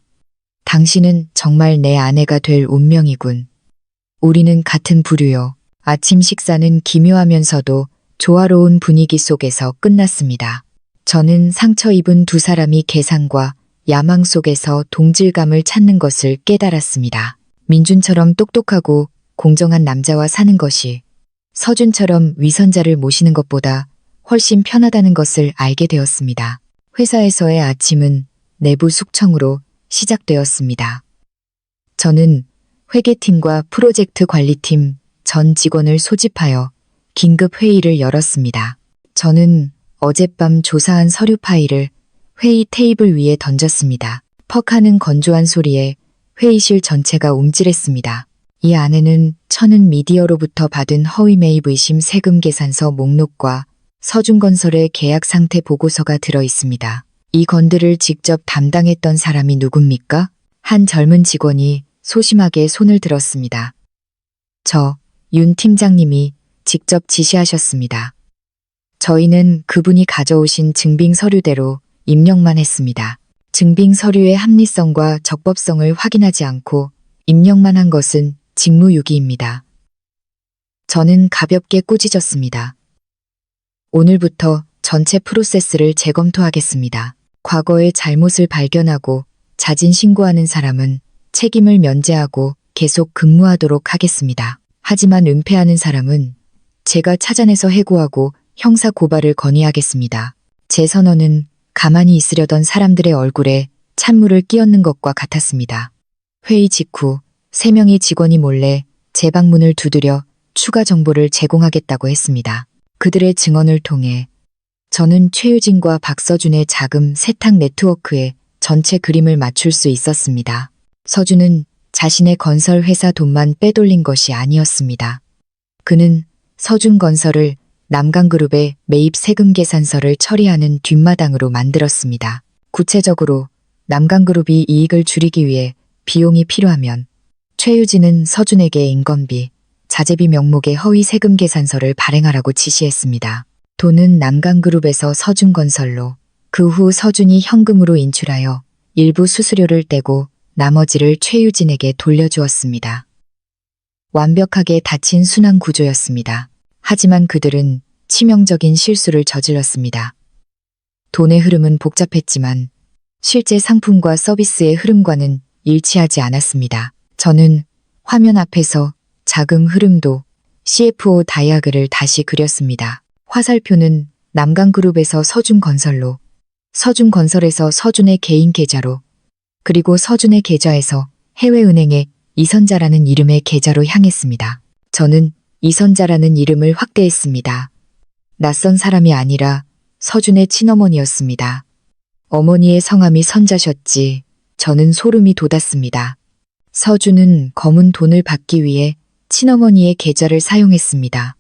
당신은 정말 내 아내가 될 운명이군. 우리는 같은 부류요. 아침 식사는 기묘하면서도 조화로운 분위기 속에서 끝났습니다. 저는 상처 입은 두 사람이 계산과 야망 속에서 동질감을 찾는 것을 깨달았습니다. 민준처럼 똑똑하고 공정한 남자와 사는 것이 서준처럼 위선자를 모시는 것보다 훨씬 편하다는 것을 알게 되었습니다. 회사에서의 아침은 내부 숙청으로 시작되었습니다. 저는 회계팀과 프로젝트 관리팀 전 직원을 소집하여 긴급 회의를 열었습니다. 저는 어젯밤 조사한 서류 파일을 회의 테이블 위에 던졌습니다. 퍽하는 건조한 소리에 회의실 전체가 움찔했습니다. 이 안에는 천은 미디어로부터 받은 허위 매입 의심 세금 계산서 목록과 서준건설의 계약 상태 보고서가 들어 있습니다. 이 건들을 직접 담당했던 사람이 누굽니까? 한 젊은 직원이 소심하게 손을 들었습니다. 윤 팀장님이 직접 지시하셨습니다. 저희는 그분이 가져오신 증빙 서류대로 입력만 했습니다. 증빙 서류의 합리성과 적법성을 확인하지 않고 입력만 한 것은 직무유기입니다. 저는 가볍게 꾸짖었습니다. 오늘부터 전체 프로세스를 재검토하겠습니다. 과거의 잘못을 발견하고 자진 신고하는 사람은 책임을 면제하고 계속 근무하도록 하겠습니다. 하지만 은폐하는 사람은 제가 찾아내서 해고하고 형사 고발을 건의하겠습니다. 제 선언은 가만히 있으려던 사람들의 얼굴에 찬물을 끼얹는 것과 같았습니다. 회의 직후 3명의 직원이 몰래 제 방문을 두드려 추가 정보를 제공하겠다고 했습니다. 그들의 증언을 통해 저는 최유진과 박서준의 자금 세탁 네트워크에 전체 그림을 맞출 수 있었습니다. 서준은 자신의 건설 회사 돈만 빼돌린 것이 아니었습니다. 그는 서준건설을 남강그룹의 매입 세금 계산서를 처리하는 뒷마당으로 만들었습니다. 구체적으로 남강그룹이 이익을 줄이기 위해 비용이 필요하면 최유진은 서준에게 인건비, 자재비 명목의 허위 세금 계산서를 발행하라고 지시했습니다. 돈은 남강그룹에서 서준건설로, 그 후 서준이 현금으로 인출하여 일부 수수료를 떼고 나머지를 최유진에게 돌려주었습니다. 완벽하게 닫힌 순환 구조였습니다. 하지만 그들은 치명적인 실수를 저질렀습니다. 돈의 흐름은 복잡했지만 실제 상품과 서비스의 흐름과는 일치하지 않았습니다. 저는 화면 앞에서 자금 흐름도 CFO 다이아그를 다시 그렸습니다. 화살표는 남강그룹에서 서준건설로, 서준건설에서 서준의 개인 계좌로, 그리고 서준의 계좌에서 해외은행의 이선자라는 이름의 계좌로 향했습니다. 저는 이선자라는 이름을 확대했습니다. 낯선 사람이 아니라 서준의 친어머니였습니다. 어머니의 성함이 선자셨지. 저는 소름이 돋았습니다. 서준은 검은 돈을 받기 위해 친어머니의 계좌를 사용했습니다.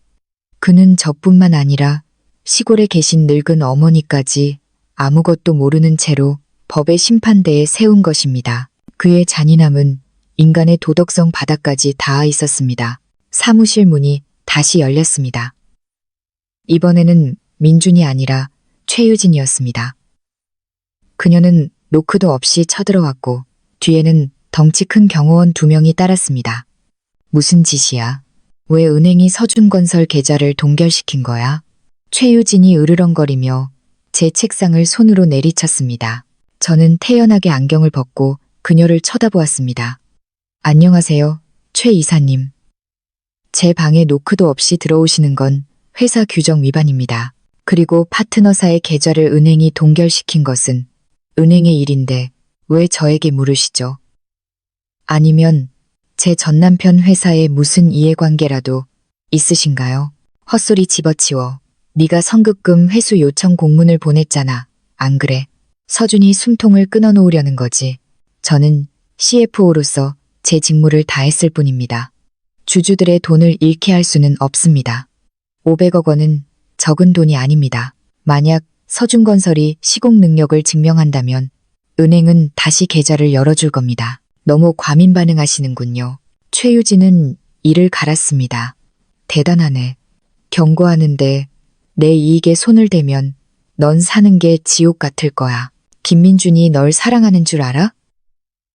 그는 저뿐만 아니라 시골에 계신 늙은 어머니까지 아무것도 모르는 채로 법의 심판대에 세운 것입니다. 그의 잔인함은 인간의 도덕성 바닥까지 닿아 있었습니다. 사무실 문이 다시 열렸습니다. 이번에는 민준이 아니라 최유진이었습니다. 그녀는 노크도 없이 쳐들어왔고 뒤에는 덩치 큰 경호원 2명이 따랐습니다. 무슨 짓이야? 왜 은행이 서준건설 계좌를 동결시킨 거야? 최유진이 으르렁거리며 제 책상을 손으로 내리쳤습니다. 저는 태연하게 안경을 벗고 그녀를 쳐다보았습니다. 안녕하세요, 최 이사님. 제 방에 노크도 없이 들어오시는 건 회사 규정 위반입니다. 그리고 파트너사의 계좌를 은행이 동결시킨 것은 은행의 일인데 왜 저에게 물으시죠? 아니면 제 전남편 회사에 무슨 이해관계라도 있으신가요? 헛소리 집어치워. 네가 성급금 회수 요청 공문을 보냈잖아. 안 그래? 서준이 숨통을 끊어놓으려는 거지. 저는 CFO로서 제 직무를 다했을 뿐입니다. 주주들의 돈을 잃게 할 수는 없습니다. 500억 원은 적은 돈이 아닙니다. 만약 서준건설이 시공 능력을 증명한다면 은행은 다시 계좌를 열어줄 겁니다. 너무 과민 반응하시는군요. 최유진은 이를 갈았습니다. 대단하네. 경고하는데 내 이익에 손을 대면 넌 사는 게 지옥 같을 거야. 김민준이 널 사랑하는 줄 알아?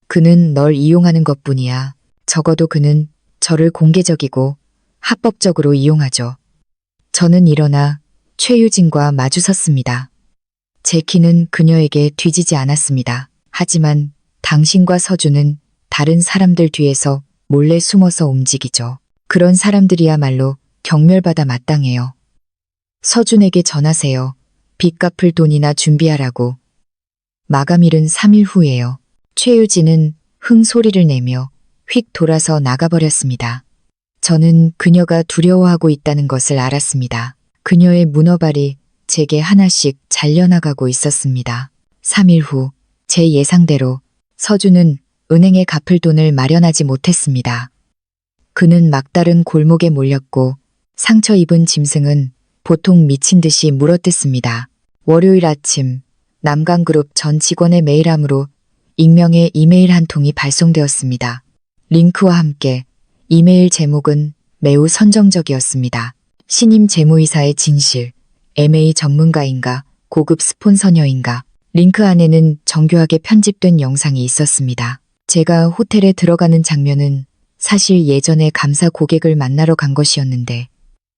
그는 널 이용하는 것뿐이야. 적어도 그는 저를 공개적이고 합법적으로 이용하죠. 저는 일어나 최유진과 마주섰습니다. 제 키는 그녀에게 뒤지지 않았습니다. 하지만 당신과 서준은 다른 사람들 뒤에서 몰래 숨어서 움직이죠. 그런 사람들이야말로 경멸받아 마땅해요. 서준에게 전하세요. 빚 갚을 돈이나 준비하라고. 마감일은 3일 후예요. 최유진은 흥 소리를 내며 휙 돌아서 나가버렸습니다. 저는 그녀가 두려워하고 있다는 것을 알았습니다. 그녀의 문어발이 제게 하나씩 잘려나가고 있었습니다. 3일 후 제 예상대로 서준은 은행에 갚을 돈을 마련하지 못했습니다. 그는 막다른 골목에 몰렸고 상처 입은 짐승은 보통 미친 듯이 물어뜯습니다. 월요일 아침 남강그룹 전 직원의 메일함으로 익명의 이메일 한 통이 발송되었습니다. 링크와 함께 이메일 제목은 매우 선정적이었습니다. 신임 재무이사의 진실, M&A 전문가인가, 고급 스폰서녀인가. 링크 안에는 정교하게 편집된 영상이 있었습니다. 제가 호텔에 들어가는 장면은 사실 예전에 감사 고객을 만나러 간 것이었는데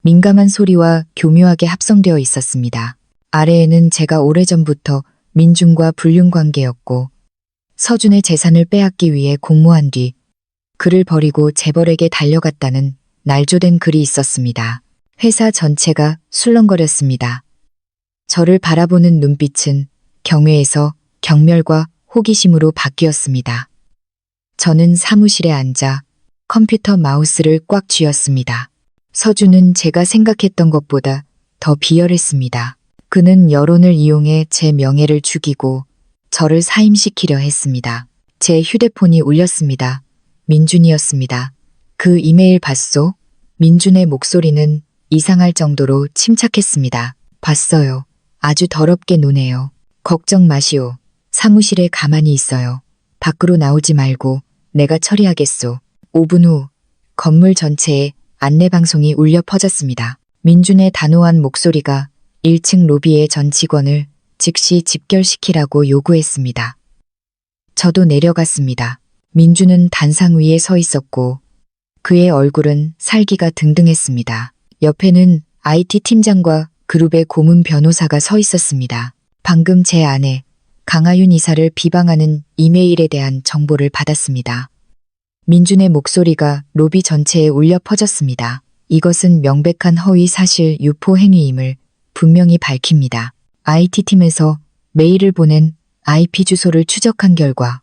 민감한 소리와 교묘하게 합성되어 있었습니다. 아래에는 제가 오래전부터 민준과 불륜 관계였고 서준의 재산을 빼앗기 위해 공모한 뒤 그를 버리고 재벌에게 달려갔다는 날조된 글이 있었습니다. 회사 전체가 술렁거렸습니다. 저를 바라보는 눈빛은 경외에서 경멸과 호기심으로 바뀌었습니다. 저는 사무실에 앉아 컴퓨터 마우스를 꽉 쥐었습니다. 서준은 제가 생각했던 것보다 더 비열했습니다. 그는 여론을 이용해 제 명예를 죽이고 저를 사임시키려 했습니다. 제 휴대폰이 울렸습니다. 민준이었습니다. 그 이메일 봤소? 민준의 목소리는 이상할 정도로 침착했습니다. 봤어요. 아주 더럽게 노네요. 걱정 마시오. 사무실에 가만히 있어요. 밖으로 나오지 말고 내가 처리하겠소. 5분 후 건물 전체에 안내방송이 울려 퍼졌습니다. 민준의 단호한 목소리가 1층 로비의 전 직원을 즉시 집결시키라고 요구했습니다. 저도 내려갔습니다. 민준은 단상 위에 서 있었고 그의 얼굴은 살기가 등등했습니다. 옆에는 IT 팀장과 그룹의 고문 변호사가 서 있었습니다. 방금 제 아내 강하윤 이사를 비방하는 이메일에 대한 정보를 받았습니다. 민준의 목소리가 로비 전체에 울려 퍼졌습니다. 이것은 명백한 허위 사실 유포 행위임을 분명히 밝힙니다. IT팀에서 메일을 보낸 IP 주소를 추적한 결과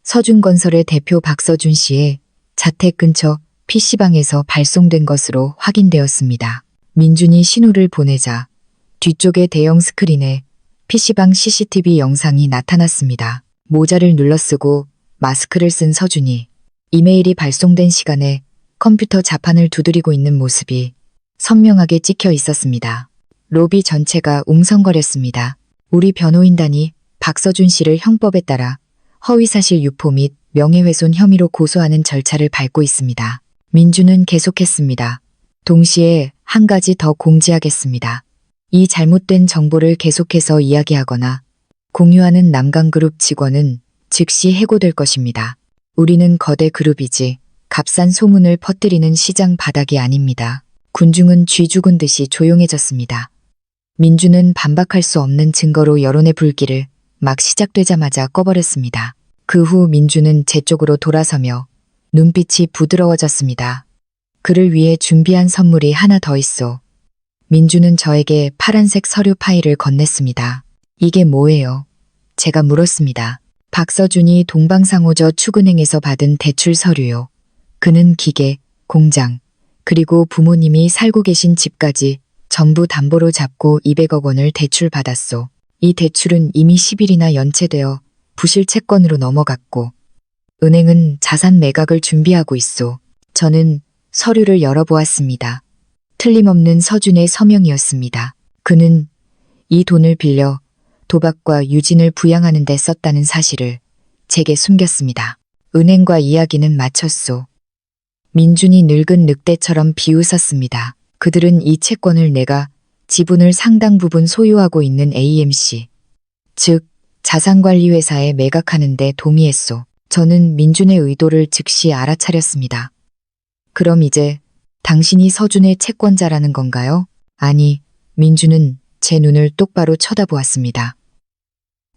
서준건설의 대표 박서준 씨의 자택 근처 PC방에서 발송된 것으로 확인되었습니다. 민준이 신호를 보내자 뒤쪽의 대형 스크린에 PC방 CCTV 영상이 나타났습니다. 모자를 눌러쓰고 마스크를 쓴 서준이 이메일이 발송된 시간에 컴퓨터 자판을 두드리고 있는 모습이 선명하게 찍혀 있었습니다. 로비 전체가 웅성거렸습니다. 우리 변호인단이 박서준 씨를 형법에 따라 허위사실 유포 및 명예훼손 혐의로 고소하는 절차를 밟고 있습니다. 민준은 계속했습니다. 동시에 한 가지 더 공지하겠습니다. 이 잘못된 정보를 계속해서 이야기하거나 공유하는 남강그룹 직원은 즉시 해고될 것입니다. 우리는 거대 그룹이지 값싼 소문을 퍼뜨리는 시장 바닥이 아닙니다. 군중은 쥐 죽은 듯이 조용해졌습니다. 민주는 반박할 수 없는 증거로 여론의 불길을 막 시작되자마자 꺼버렸습니다. 그 후 민주는 제 쪽으로 돌아서며 눈빛이 부드러워졌습니다. 그를 위해 준비한 선물이 하나 더 있어. 민주는 저에게 파란색 서류 파일을 건넸습니다. 이게 뭐예요? 제가 물었습니다. 박서준이 동방상호저축은행에서 받은 대출 서류요. 그는 기계, 공장, 그리고 부모님이 살고 계신 집까지 전부 담보로 잡고 200억 원을 대출받았소. 이 대출은 이미 10일이나 연체되어 부실 채권으로 넘어갔고 은행은 자산 매각을 준비하고 있소. 저는 서류를 열어보았습니다. 틀림없는 서준의 서명이었습니다. 그는 이 돈을 빌려 도박과 유진을 부양하는 데 썼다는 사실을 제게 숨겼습니다. 은행과 이야기는 마쳤소. 민준이 늙은 늑대처럼 비웃었습니다. 그들은 이 채권을 내가 지분을 상당 부분 소유하고 있는 AMC, 즉 자산관리회사에 매각하는 데 동의했소. 저는 민준의 의도를 즉시 알아차렸습니다. 그럼 이제 당신이 서준의 채권자라는 건가요? 아니, 민준은 제 눈을 똑바로 쳐다보았습니다.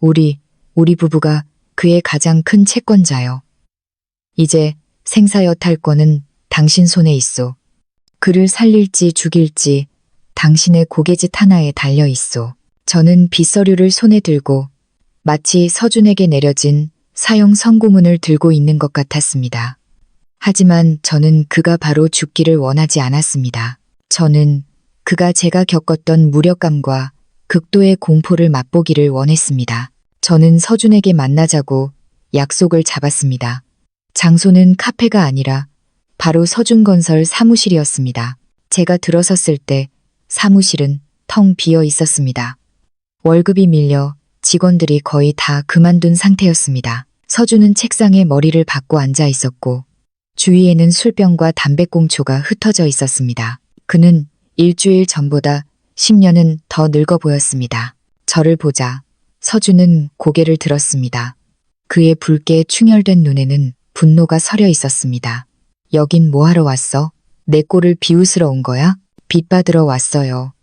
우리 부부가 그의 가장 큰 채권자요. 이제 생사여탈권은 당신 손에 있소. 그를 살릴지 죽일지 당신의 고개짓 하나에 달려 있소. 저는 빗서류를 손에 들고 마치 서준에게 내려진 사형 선고문을 들고 있는 것 같았습니다. 하지만 저는 그가 바로 죽기를 원하지 않았습니다. 저는 그가 제가 겪었던 무력감과 극도의 공포를 맛보기를 원했습니다. 저는 서준에게 만나자고 약속을 잡았습니다. 장소는 카페가 아니라 바로 서준건설 사무실이었습니다. 제가 들어섰을 때 사무실은 텅 비어 있었습니다. 월급이 밀려 직원들이 거의 다 그만둔 상태였습니다. 서준은 책상에 머리를 박고 앉아 있었고 주위에는 술병과 담배꽁초가 흩어져 있었습니다. 그는 일주일 전보다 10년은 더 늙어 보였습니다. 저를 보자 서준은 고개를 들었습니다. 그의 붉게 충혈된 눈에는 분노가 서려 있었습니다. 여긴 뭐하러 왔어? 내 꼴을 비웃으러 온 거야? 빚 받으러 왔어요.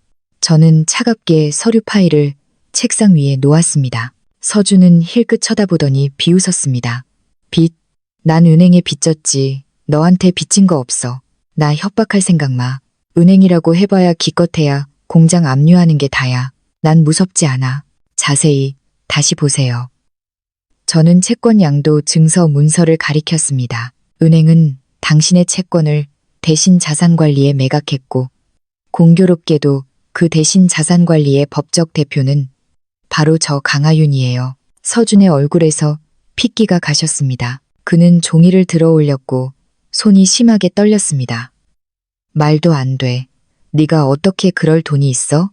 저는 차갑게 서류 파일을 책상 위에 놓았습니다. 서준은 힐끗 쳐다보더니 비웃었습니다. 빚? 난 은행에 빚졌지. 너한테 빚진 거 없어. 나 협박할 생각 마. 은행이라고 해봐야 기껏해야 공장 압류하는 게 다야. 난 무섭지 않아. 자세히 다시 보세요. 저는 채권 양도 증서 문서를 가리켰습니다. 은행은 당신의 채권을 대신 자산관리에 매각했고 공교롭게도 그 대신 자산관리의 법적 대표는 바로 저 강하윤이에요. 서준의 얼굴에서 핏기가 가셨습니다. 그는 종이를 들어 올렸고 손이 심하게 떨렸습니다. 말도 안 돼. 네가 어떻게 그럴 돈이 있어?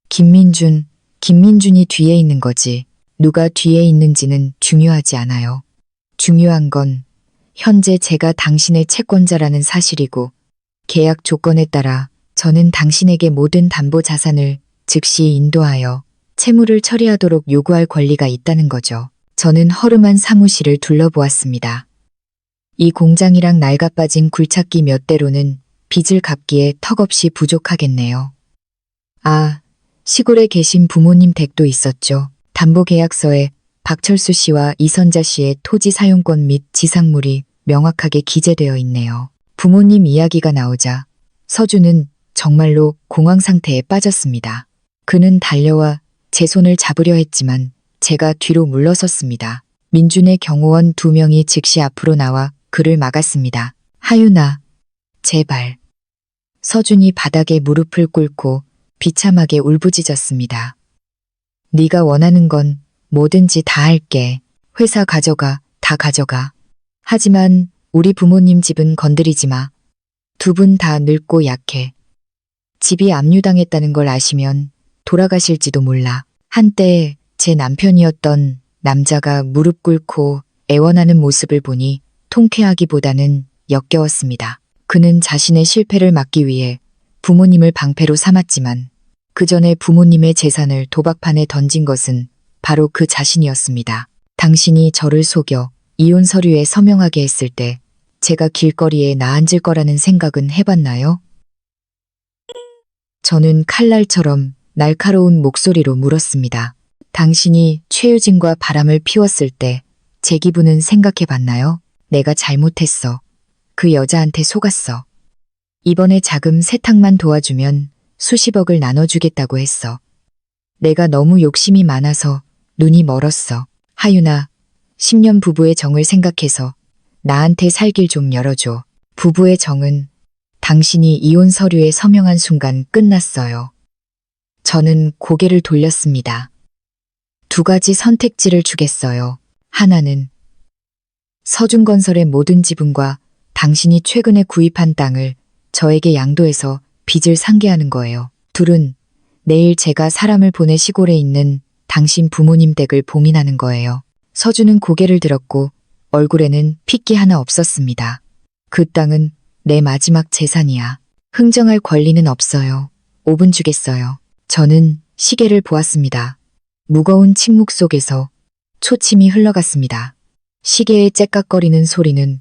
김민준이 뒤에 있는 거지. 누가 뒤에 있는지는 중요하지 않아요. 중요한 건 현재 제가 당신의 채권자라는 사실이고 계약 조건에 따라 저는 당신에게 모든 담보 자산을 즉시 인도하여 채무를 처리하도록 요구할 권리가 있다는 거죠. 저는 허름한 사무실을 둘러보았습니다. 이 공장이랑 낡아빠진 굴착기 몇 대로는 빚을 갚기에 턱없이 부족하겠네요. 아, 시골에 계신 부모님 댁도 있었죠. 담보계약서에 박철수 씨와 이선자 씨의 토지 사용권 및 지상물이 명확하게 기재되어 있네요. 부모님 이야기가 나오자 서준은 정말로 공황 상태에 빠졌습니다. 그는 달려와 제 손을 잡으려 했지만 제가 뒤로 물러섰습니다. 민준의 경호원 2명이 즉시 앞으로 나와 그를 막았습니다. 하윤아, 제발. 서준이 바닥에 무릎을 꿇고 비참하게 울부짖었습니다. 네가 원하는 건 뭐든지 다 할게. 회사 가져가, 다 가져가. 하지만 우리 부모님 집은 건드리지 마. 2분 다 늙고 약해. 집이 압류당했다는 걸 아시면 돌아가실지도 몰라. 한때 제 남편이었던 남자가 무릎 꿇고 애원하는 모습을 보니 통쾌하기보다는 역겨웠습니다. 그는 자신의 실패를 막기 위해 부모님을 방패로 삼았지만 그 전에 부모님의 재산을 도박판에 던진 것은 바로 그 자신이었습니다. 당신이 저를 속여 이혼 서류에 서명하게 했을 때 제가 길거리에 나앉을 거라는 생각은 해봤나요? 저는 칼날처럼 날카로운 목소리로 물었습니다. 당신이 최유진과 바람을 피웠을 때 제 기분은 생각해 봤나요? 내가 잘못했어. 그 여자한테 속았어. 이번에 자금 세탁만 도와주면 수십억을 나눠주겠다고 했어. 내가 너무 욕심이 많아서 눈이 멀었어. 하윤아, 10년 부부의 정을 생각해서 나한테 살 길 좀 열어줘. 부부의 정은 당신이 이혼 서류에 서명한 순간 끝났어요. 저는 고개를 돌렸습니다. 두 가지 선택지를 주겠어요. 하나는 서준건설의 모든 지분과 당신이 최근에 구입한 땅을 저에게 양도해서 빚을 상계하는 거예요. 둘은 내일 제가 사람을 보내 시골에 있는 당신 부모님 댁을 봉인하는 거예요. 서준은 고개를 들었고 얼굴에는 핏기 하나 없었습니다. 그 땅은 내 마지막 재산이야. 흥정할 권리는 없어요. 5분 주겠어요. 저는 시계를 보았습니다. 무거운 침묵 속에서 초침이 흘러갔습니다. 시계의 째깍거리는 소리는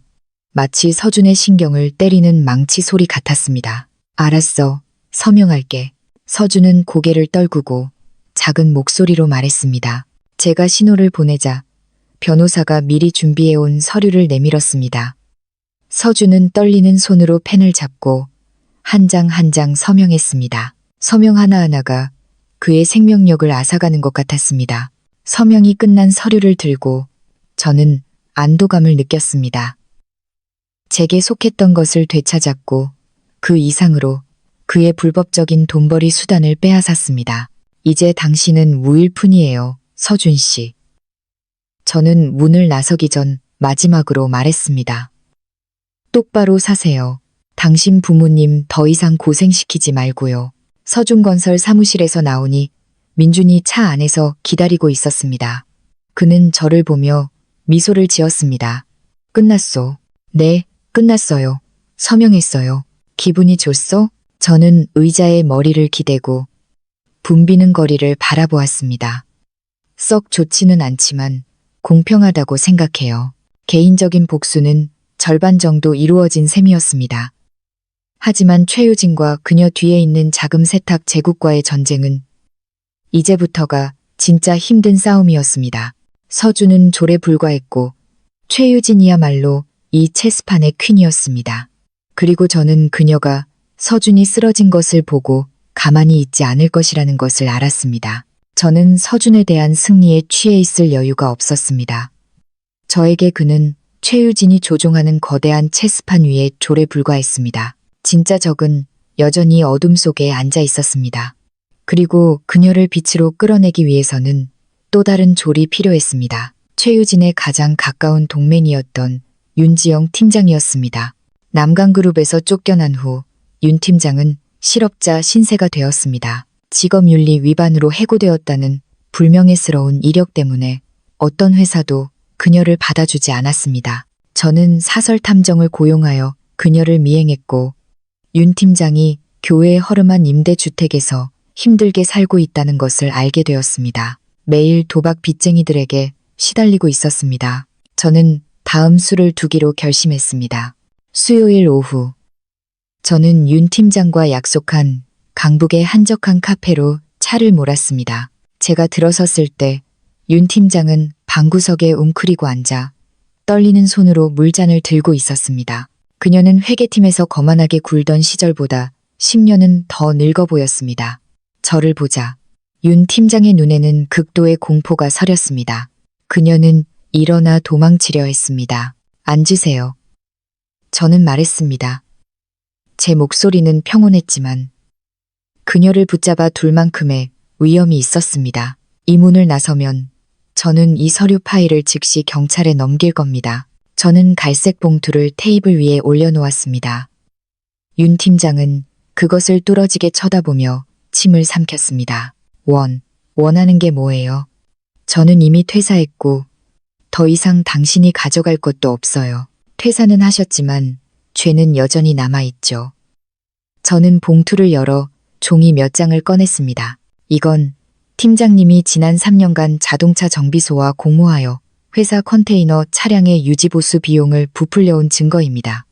마치 서준의 신경을 때리는 망치 소리 같았습니다. 알았어. 서명할게. 서준은 고개를 떨구고 작은 목소리로 말했습니다. 제가 신호를 보내자 변호사가 미리 준비해온 서류를 내밀었습니다. 서준은 떨리는 손으로 펜을 잡고 한 장 한 장 서명했습니다. 서명 하나하나가 그의 생명력을 앗아가는 것 같았습니다. 서명이 끝난 서류를 들고 저는 안도감을 느꼈습니다. 제게 속했던 것을 되찾았고 그 이상으로 그의 불법적인 돈벌이 수단을 빼앗았습니다. 이제 당신은 무일 뿐이에요, 서준 씨. 저는 문을 나서기 전 마지막으로 말했습니다. 똑바로 사세요. 당신 부모님 더 이상 고생시키지 말고요. 서준건설 사무실에서 나오니 민준이 차 안에서 기다리고 있었습니다. 그는 저를 보며 미소를 지었습니다. 끝났소. 네, 끝났어요. 서명했어요. 기분이 좋소? 저는 의자에 머리를 기대고 붐비는 거리를 바라보았습니다. 썩 좋지는 않지만 공평하다고 생각해요. 개인적인 복수는 절반 정도 이루어진 셈이었습니다. 하지만 최유진과 그녀 뒤에 있는 자금 세탁 제국과의 전쟁은 이제부터가 진짜 힘든 싸움이었습니다. 서준은 졸에 불과했고 최유진이야말로 이 체스판의 퀸이었습니다. 그리고 저는 그녀가 서준이 쓰러진 것을 보고 가만히 있지 않을 것이라는 것을 알았습니다. 저는 서준에 대한 승리에 취해 있을 여유가 없었습니다. 저에게 그는 최유진이 조종하는 거대한 체스판 위에 졸에 불과했습니다. 진짜 적은 여전히 어둠 속에 앉아 있었습니다. 그리고 그녀를 빛으로 끌어내기 위해서는 또 다른 졸이 필요했습니다. 최유진의 가장 가까운 동맹이었던 윤지영 팀장이었습니다. 남강그룹에서 쫓겨난 후 윤 팀장은 실업자 신세가 되었습니다. 직업윤리 위반으로 해고되었다는 불명예스러운 이력 때문에 어떤 회사도 그녀를 받아주지 않았습니다. 저는 사설 탐정을 고용하여 그녀를 미행했고 윤 팀장이 교회에 허름한 임대주택에서 힘들게 살고 있다는 것을 알게 되었습니다. 매일 도박 빚쟁이들에게 시달리고 있었습니다. 저는 다음 수를 두기로 결심했습니다. 수요일 오후 저는 윤 팀장과 약속한 강북의 한적한 카페로 차를 몰았습니다. 제가 들어섰을 때 윤 팀장은 방구석에 웅크리고 앉아 떨리는 손으로 물잔을 들고 있었습니다. 그녀는 회계팀에서 거만하게 굴던 시절보다 10년은 더 늙어 보였습니다. 저를 보자 윤 팀장의 눈에는 극도의 공포가 서렸습니다. 그녀는 일어나 도망치려 했습니다. 앉으세요. 저는 말했습니다. 제 목소리는 평온했지만 그녀를 붙잡아 둘 만큼의 위험이 있었습니다. 이 문을 나서면 저는 이 서류 파일을 즉시 경찰에 넘길 겁니다. 저는 갈색 봉투를 테이블 위에 올려놓았습니다. 윤 팀장은 그것을 뚫어지게 쳐다보며 침을 삼켰습니다. 원하는 게 뭐예요? 저는 이미 퇴사했고 더 이상 당신이 가져갈 것도 없어요. 퇴사는 하셨지만 죄는 여전히 남아있죠. 저는 봉투를 열어 종이 몇 장을 꺼냈습니다. 이건 팀장님이 지난 3년간 자동차 정비소와 공모하여 회사 컨테이너 차량의 유지보수 비용을 부풀려온 증거입니다.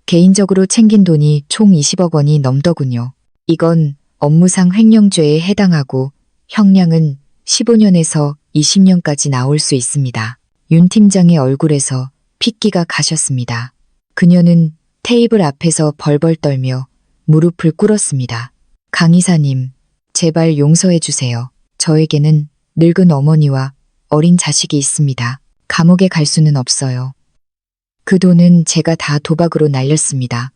개인적으로 챙긴 돈이 총 20억 원이 넘더군요. 이건 업무상 횡령죄에 해당하고 형량은 15년에서 20년까지 나올 수 있습니다. 윤 팀장의 얼굴에서 핏기가 가셨습니다. 그녀는 테이블 앞에서 벌벌 떨며 무릎을 꿇었습니다. 강 이사님, 제발 용서해 주세요. 저에게는 늙은 어머니와 어린 자식이 있습니다. 감옥에 갈 수는 없어요. 그 돈은 제가 다 도박으로 날렸습니다.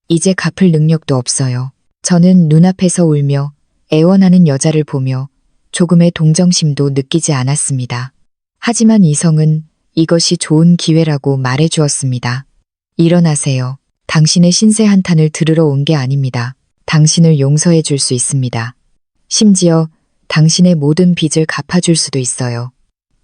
이제 갚을 능력도 없어요. 저는 눈앞에서 울며 애원하는 여자를 보며 조금의 동정심도 느끼지 않았습니다. 하지만 이성은 이것이 좋은 기회라고 말해 주었습니다. 일어나세요. 당신의 신세 한탄을 들으러 온 게 아닙니다. 당신을 용서해 줄 수 있습니다. 심지어 당신의 모든 빚을 갚아줄 수도 있어요.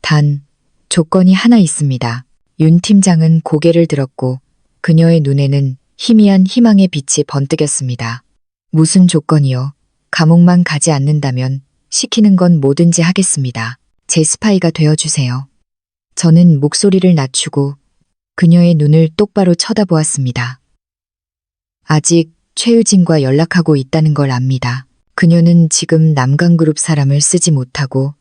단, 조건이 하나 있습니다. 윤 팀장은 고개를 들었고 그녀의 눈에는 희미한 희망의 빛이 번뜩였습니다. 무슨 조건이요? 감옥만 가지 않는다면 시키는 건 뭐든지 하겠습니다. 제 스파이가 되어주세요. 저는 목소리를 낮추고 그녀의 눈을 똑바로 쳐다보았습니다. 아직 최유진과 연락하고 있다는 걸 압니다. 그녀는 지금 남강그룹 사람을 쓰지 못하고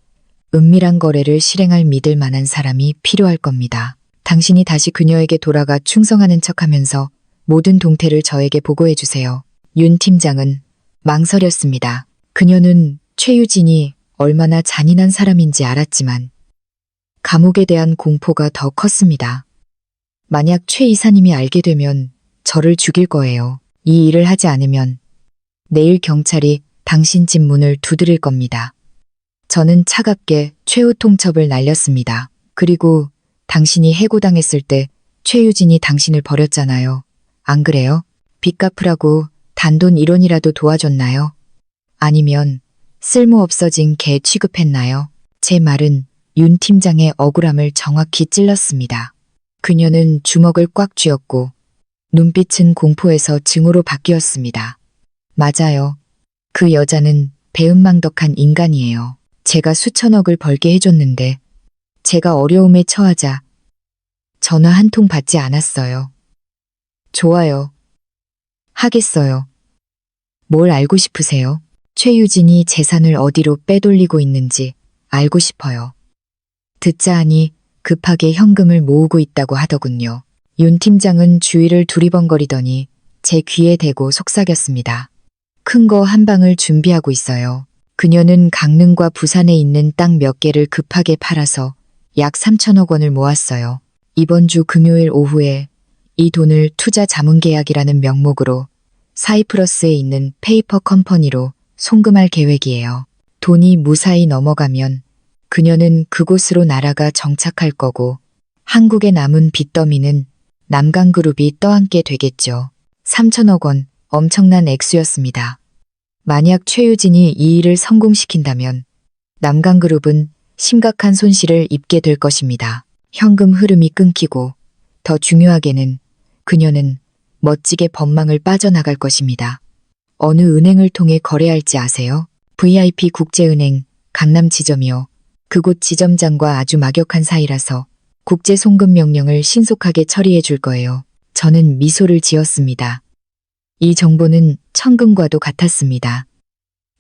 은밀한 거래를 실행할 믿을 만한 사람이 필요할 겁니다. 당신이 다시 그녀에게 돌아가 충성하는 척하면서 모든 동태를 저에게 보고해 주세요. 윤 팀장은 망설였습니다. 그녀는 최유진이 얼마나 잔인한 사람인지 알았지만 감옥에 대한 공포가 더 컸습니다. 만약 최 이사님이 알게 되면 저를 죽일 거예요. 이 일을 하지 않으면 내일 경찰이 당신 집 문을 두드릴 겁니다. 저는 차갑게 최후 통첩을 날렸습니다. 그리고 당신이 해고당했을 때 최유진이 당신을 버렸잖아요. 안 그래요? 빚 갚으라고 단돈 1원이라도 도와줬나요? 아니면 쓸모없어진 개 취급했나요? 제 말은 윤 팀장의 억울함을 정확히 찔렀습니다. 그녀는 주먹을 꽉 쥐었고 눈빛은 공포에서 증오로 바뀌었습니다. 맞아요. 그 여자는 배은망덕한 인간이에요. 제가 수천억을 벌게 해줬는데 제가 어려움에 처하자 전화 한 통 받지 않았어요. 좋아요. 하겠어요. 뭘 알고 싶으세요? 최유진이 재산을 어디로 빼돌리고 있는지 알고 싶어요. 듣자 하니 급하게 현금을 모으고 있다고 하더군요. 윤 팀장은 주위를 두리번거리더니 제 귀에 대고 속삭였습니다. 큰 거 한 방을 준비하고 있어요. 그녀는 강릉과 부산에 있는 땅 몇 개를 급하게 팔아서 약 3천억 원을 모았어요. 이번 주 금요일 오후에 이 돈을 투자 자문 계약이라는 명목으로 사이프러스에 있는 페이퍼 컴퍼니로 송금할 계획이에요. 돈이 무사히 넘어가면 그녀는 그곳으로 날아가 정착할 거고 한국에 남은 빚더미는 남강그룹이 떠안게 되겠죠. 3천억 원, 엄청난 액수였습니다. 만약 최유진이 이 일을 성공시킨다면 남강그룹은 심각한 손실을 입게 될 것입니다. 현금 흐름이 끊기고 더 중요하게는 그녀는 멋지게 법망을 빠져나갈 것입니다. 어느 은행을 통해 거래할지 아세요? VIP 국제은행 강남 지점이요. 그곳 지점장과 아주 막역한 사이라서 국제 송금 명령을 신속하게 처리해 줄 거예요. 저는 미소를 지었습니다. 이 정보는 천금과도 같았습니다.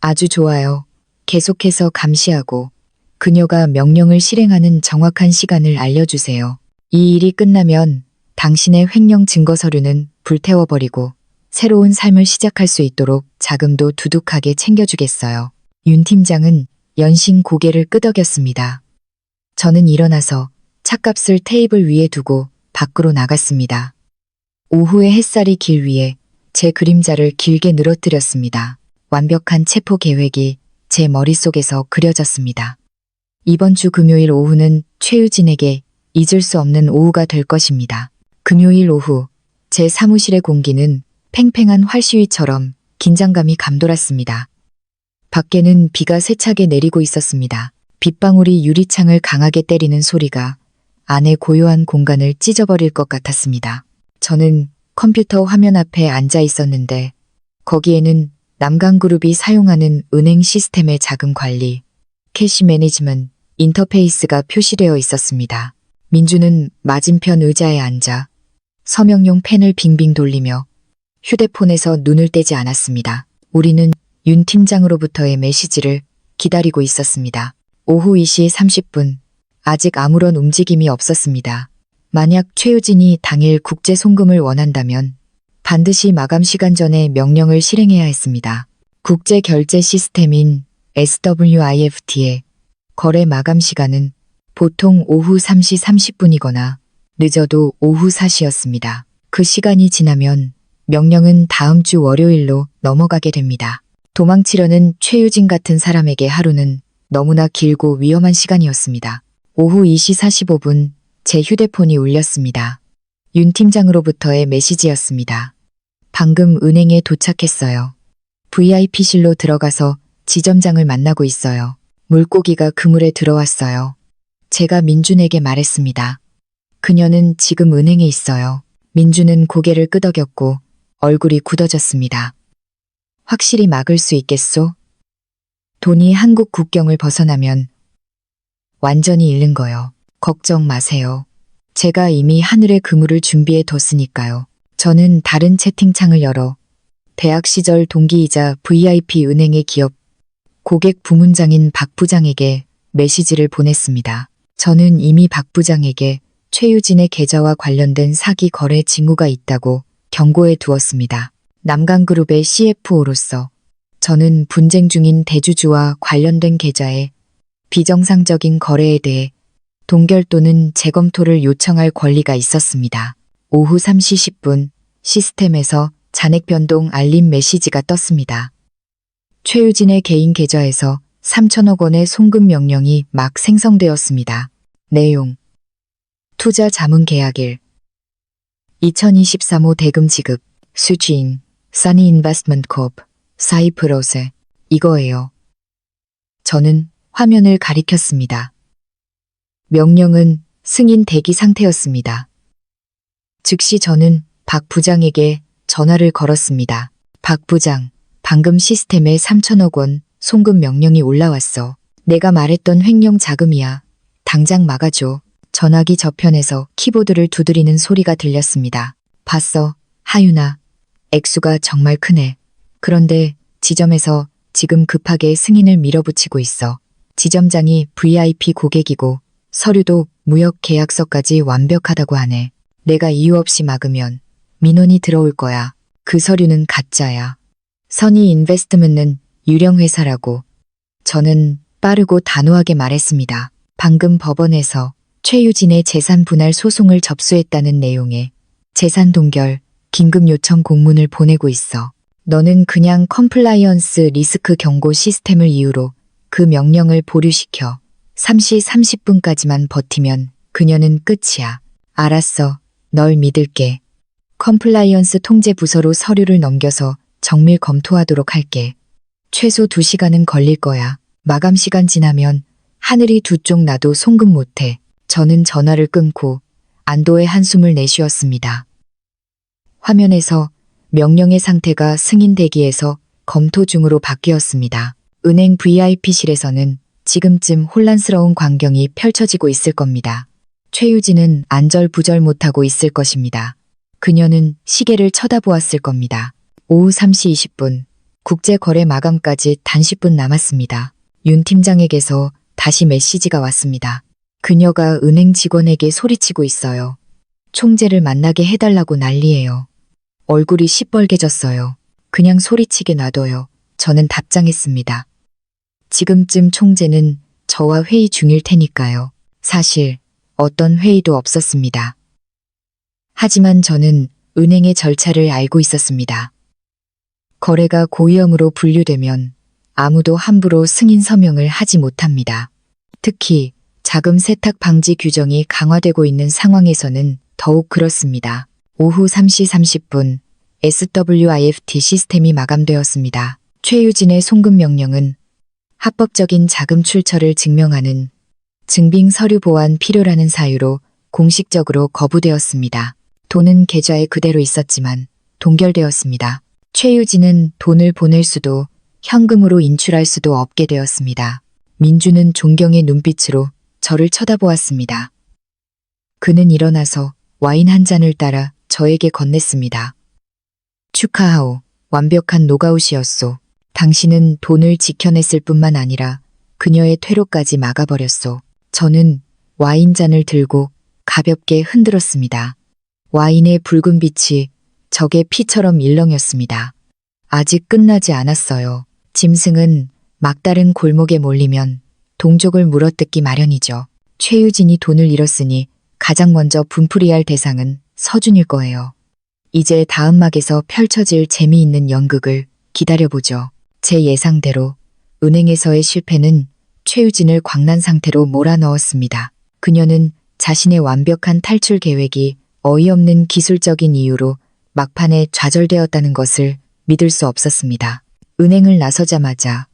아주 좋아요. 계속해서 감시하고 그녀가 명령을 실행하는 정확한 시간을 알려주세요. 이 일이 끝나면 당신의 횡령 증거 서류는 불태워버리고 새로운 삶을 시작할 수 있도록 자금도 두둑하게 챙겨주겠어요. 윤 팀장은 연신 고개를 끄덕였습니다. 저는 일어나서 찻값을 테이블 위에 두고 밖으로 나갔습니다. 오후의 햇살이 길 위에 제 그림자를 길게 늘어뜨렸습니다. 완벽한 체포 계획이 제 머릿속에서 그려졌습니다. 이번 주 금요일 오후는 최유진에게 잊을 수 없는 오후가 될 것입니다. 금요일 오후 제 사무실의 공기는 팽팽한 활시위처럼 긴장감이 감돌았습니다. 밖에는 비가 세차게 내리고 있었습니다. 빗방울이 유리창을 강하게 때리는 소리가 안의 고요한 공간을 찢어버릴 것 같았습니다. 저는 컴퓨터 화면 앞에 앉아 있었는데 거기에는 남강그룹이 사용하는 은행 시스템의 자금 관리, 캐시 매니지먼트, 인터페이스가 표시되어 있었습니다. 민주는 맞은편 의자에 앉아 서명용 펜을 빙빙 돌리며 휴대폰에서 눈을 떼지 않았습니다. 우리는 윤 팀장으로부터의 메시지를 기다리고 있었습니다. 오후 2시 30분. 아직 아무런 움직임이 없었습니다. 만약 최유진이 당일 국제 송금을 원한다면 반드시 마감 시간 전에 명령을 실행해야 했습니다. 국제 결제 시스템인 SWIFT의 거래 마감 시간은 보통 오후 3시 30분이거나 늦어도 오후 4시였습니다. 그 시간이 지나면 명령은 다음 주 월요일로 넘어가게 됩니다. 도망치려는 최유진 같은 사람에게 하루는 너무나 길고 위험한 시간이었습니다. 오후 2시 45분 제 휴대폰이 울렸습니다. 윤 팀장으로부터의 메시지였습니다. 방금 은행에 도착했어요. VIP실로 들어가서 지점장을 만나고 있어요. 물고기가 그물에 들어왔어요. 제가 민준에게 말했습니다. 그녀는 지금 은행에 있어요. 민준은 고개를 끄덕였고 얼굴이 굳어졌습니다. 확실히 막을 수 있겠소? 돈이 한국 국경을 벗어나면 완전히 잃는 거요. 걱정 마세요. 제가 이미 하늘의 그물을 준비해 뒀으니까요. 저는 다른 채팅창을 열어 대학 시절 동기이자 VIP 은행의 기업 고객 부문장인 박 부장에게 메시지를 보냈습니다. 저는 이미 박 부장에게 최유진의 계좌와 관련된 사기 거래 징후가 있다고 경고해 두었습니다. 남강그룹의 CFO로서 저는 분쟁 중인 대주주와 관련된 계좌의 비정상적인 거래에 대해 동결 또는 재검토를 요청할 권리가 있었습니다. 오후 3시 10분 시스템에서 잔액 변동 알림 메시지가 떴습니다. 최유진의 개인 계좌에서 3천억 원의 송금 명령이 막 생성되었습니다. 내용 투자 자문 계약일 2023호 대금 지급 수지인 써니 인베스트먼트 콥 사이프러스 이거예요. 저는 화면을 가리켰습니다. 명령은 승인 대기 상태였습니다. 즉시 저는 박 부장에게 전화를 걸었습니다. 박 부장, 방금 시스템에 3천억 원 송금 명령이 올라왔어. 내가 말했던 횡령 자금이야. 당장 막아줘. 전화기 저편에서 키보드를 두드리는 소리가 들렸습니다. 봤어, 하윤아. 액수가 정말 크네. 그런데 지점에서 지금 급하게 승인을 밀어붙이고 있어. 지점장이 VIP 고객이고 서류도 무역 계약서까지 완벽하다고 하네. 내가 이유 없이 막으면 민원이 들어올 거야. 그 서류는 가짜야. 선의 인베스트먼트는 유령 회사라고. 저는 빠르고 단호하게 말했습니다. 방금 법원에서 최유진의 재산 분할 소송을 접수했다는 내용의 재산 동결, 긴급 요청 공문을 보내고 있어. 너는 그냥 컴플라이언스 리스크 경고 시스템을 이유로 그 명령을 보류시켜 3시 30분까지만 버티면 그녀는 끝이야. 알았어. 널 믿을게. 컴플라이언스 통제 부서로 서류를 넘겨서 정밀 검토하도록 할게. 최소 2시간은 걸릴 거야. 마감 시간 지나면 하늘이 두 쪽 나도 송금 못해. 저는 전화를 끊고 안도의 한숨을 내쉬었습니다. 화면에서 명령의 상태가 승인 대기에서 검토 중으로 바뀌었습니다. 은행 VIP실에서는 지금쯤 혼란스러운 광경이 펼쳐지고 있을 겁니다. 최유진은 안절부절 못하고 있을 것입니다. 그녀는 시계를 쳐다보았을 겁니다. 오후 3시 20분, 국제거래 마감까지 단 10분 남았습니다. 윤 팀장에게서 다시 메시지가 왔습니다. 그녀가 은행 직원에게 소리치고 있어요. 총재를 만나게 해달라고 난리예요. 얼굴이 시뻘개졌어요. 그냥 소리치게 놔둬요. 저는 답장했습니다. 지금쯤 총재는 저와 회의 중일 테니까요. 사실 어떤 회의도 없었습니다. 하지만 저는 은행의 절차를 알고 있었습니다. 거래가 고위험으로 분류되면 아무도 함부로 승인 서명을 하지 못합니다. 특히 자금 세탁 방지 규정이 강화되고 있는 상황에서는 더욱 그렇습니다. 오후 3시 30분 SWIFT 시스템이 마감되었습니다. 최유진의 송금 명령은 합법적인 자금 출처를 증명하는 증빙 서류 보완 필요라는 사유로 공식적으로 거부되었습니다. 돈은 계좌에 그대로 있었지만 동결되었습니다. 최유진은 돈을 보낼 수도 현금으로 인출할 수도 없게 되었습니다. 민주는 존경의 눈빛으로 저를 쳐다보았습니다. 그는 일어나서 와인 한 잔을 따라 저에게 건넸습니다. 축하하오. 완벽한 노가웃이었소. 당신은 돈을 지켜냈을 뿐만 아니라 그녀의 퇴로까지 막아버렸소. 저는 와인잔을 들고 가볍게 흔들었습니다. 와인의 붉은 빛이 적의 피처럼 일렁였습니다. 아직 끝나지 않았어요. 짐승은 막다른 골목에 몰리면 동족을 물어뜯기 마련이죠. 최유진이 돈을 잃었으니 가장 먼저 분풀이할 대상은 서준일 거예요. 이제 다음 막에서 펼쳐질 재미있는 연극을 기다려보죠. 제 예상대로 은행에서의 실패는 최유진을 광난 상태로 몰아넣었습니다. 그녀는 자신의 완벽한 탈출 계획이 어이없는 기술적인 이유로 막판에 좌절되었다는 것을 믿을 수 없었습니다. 은행을 나서자마자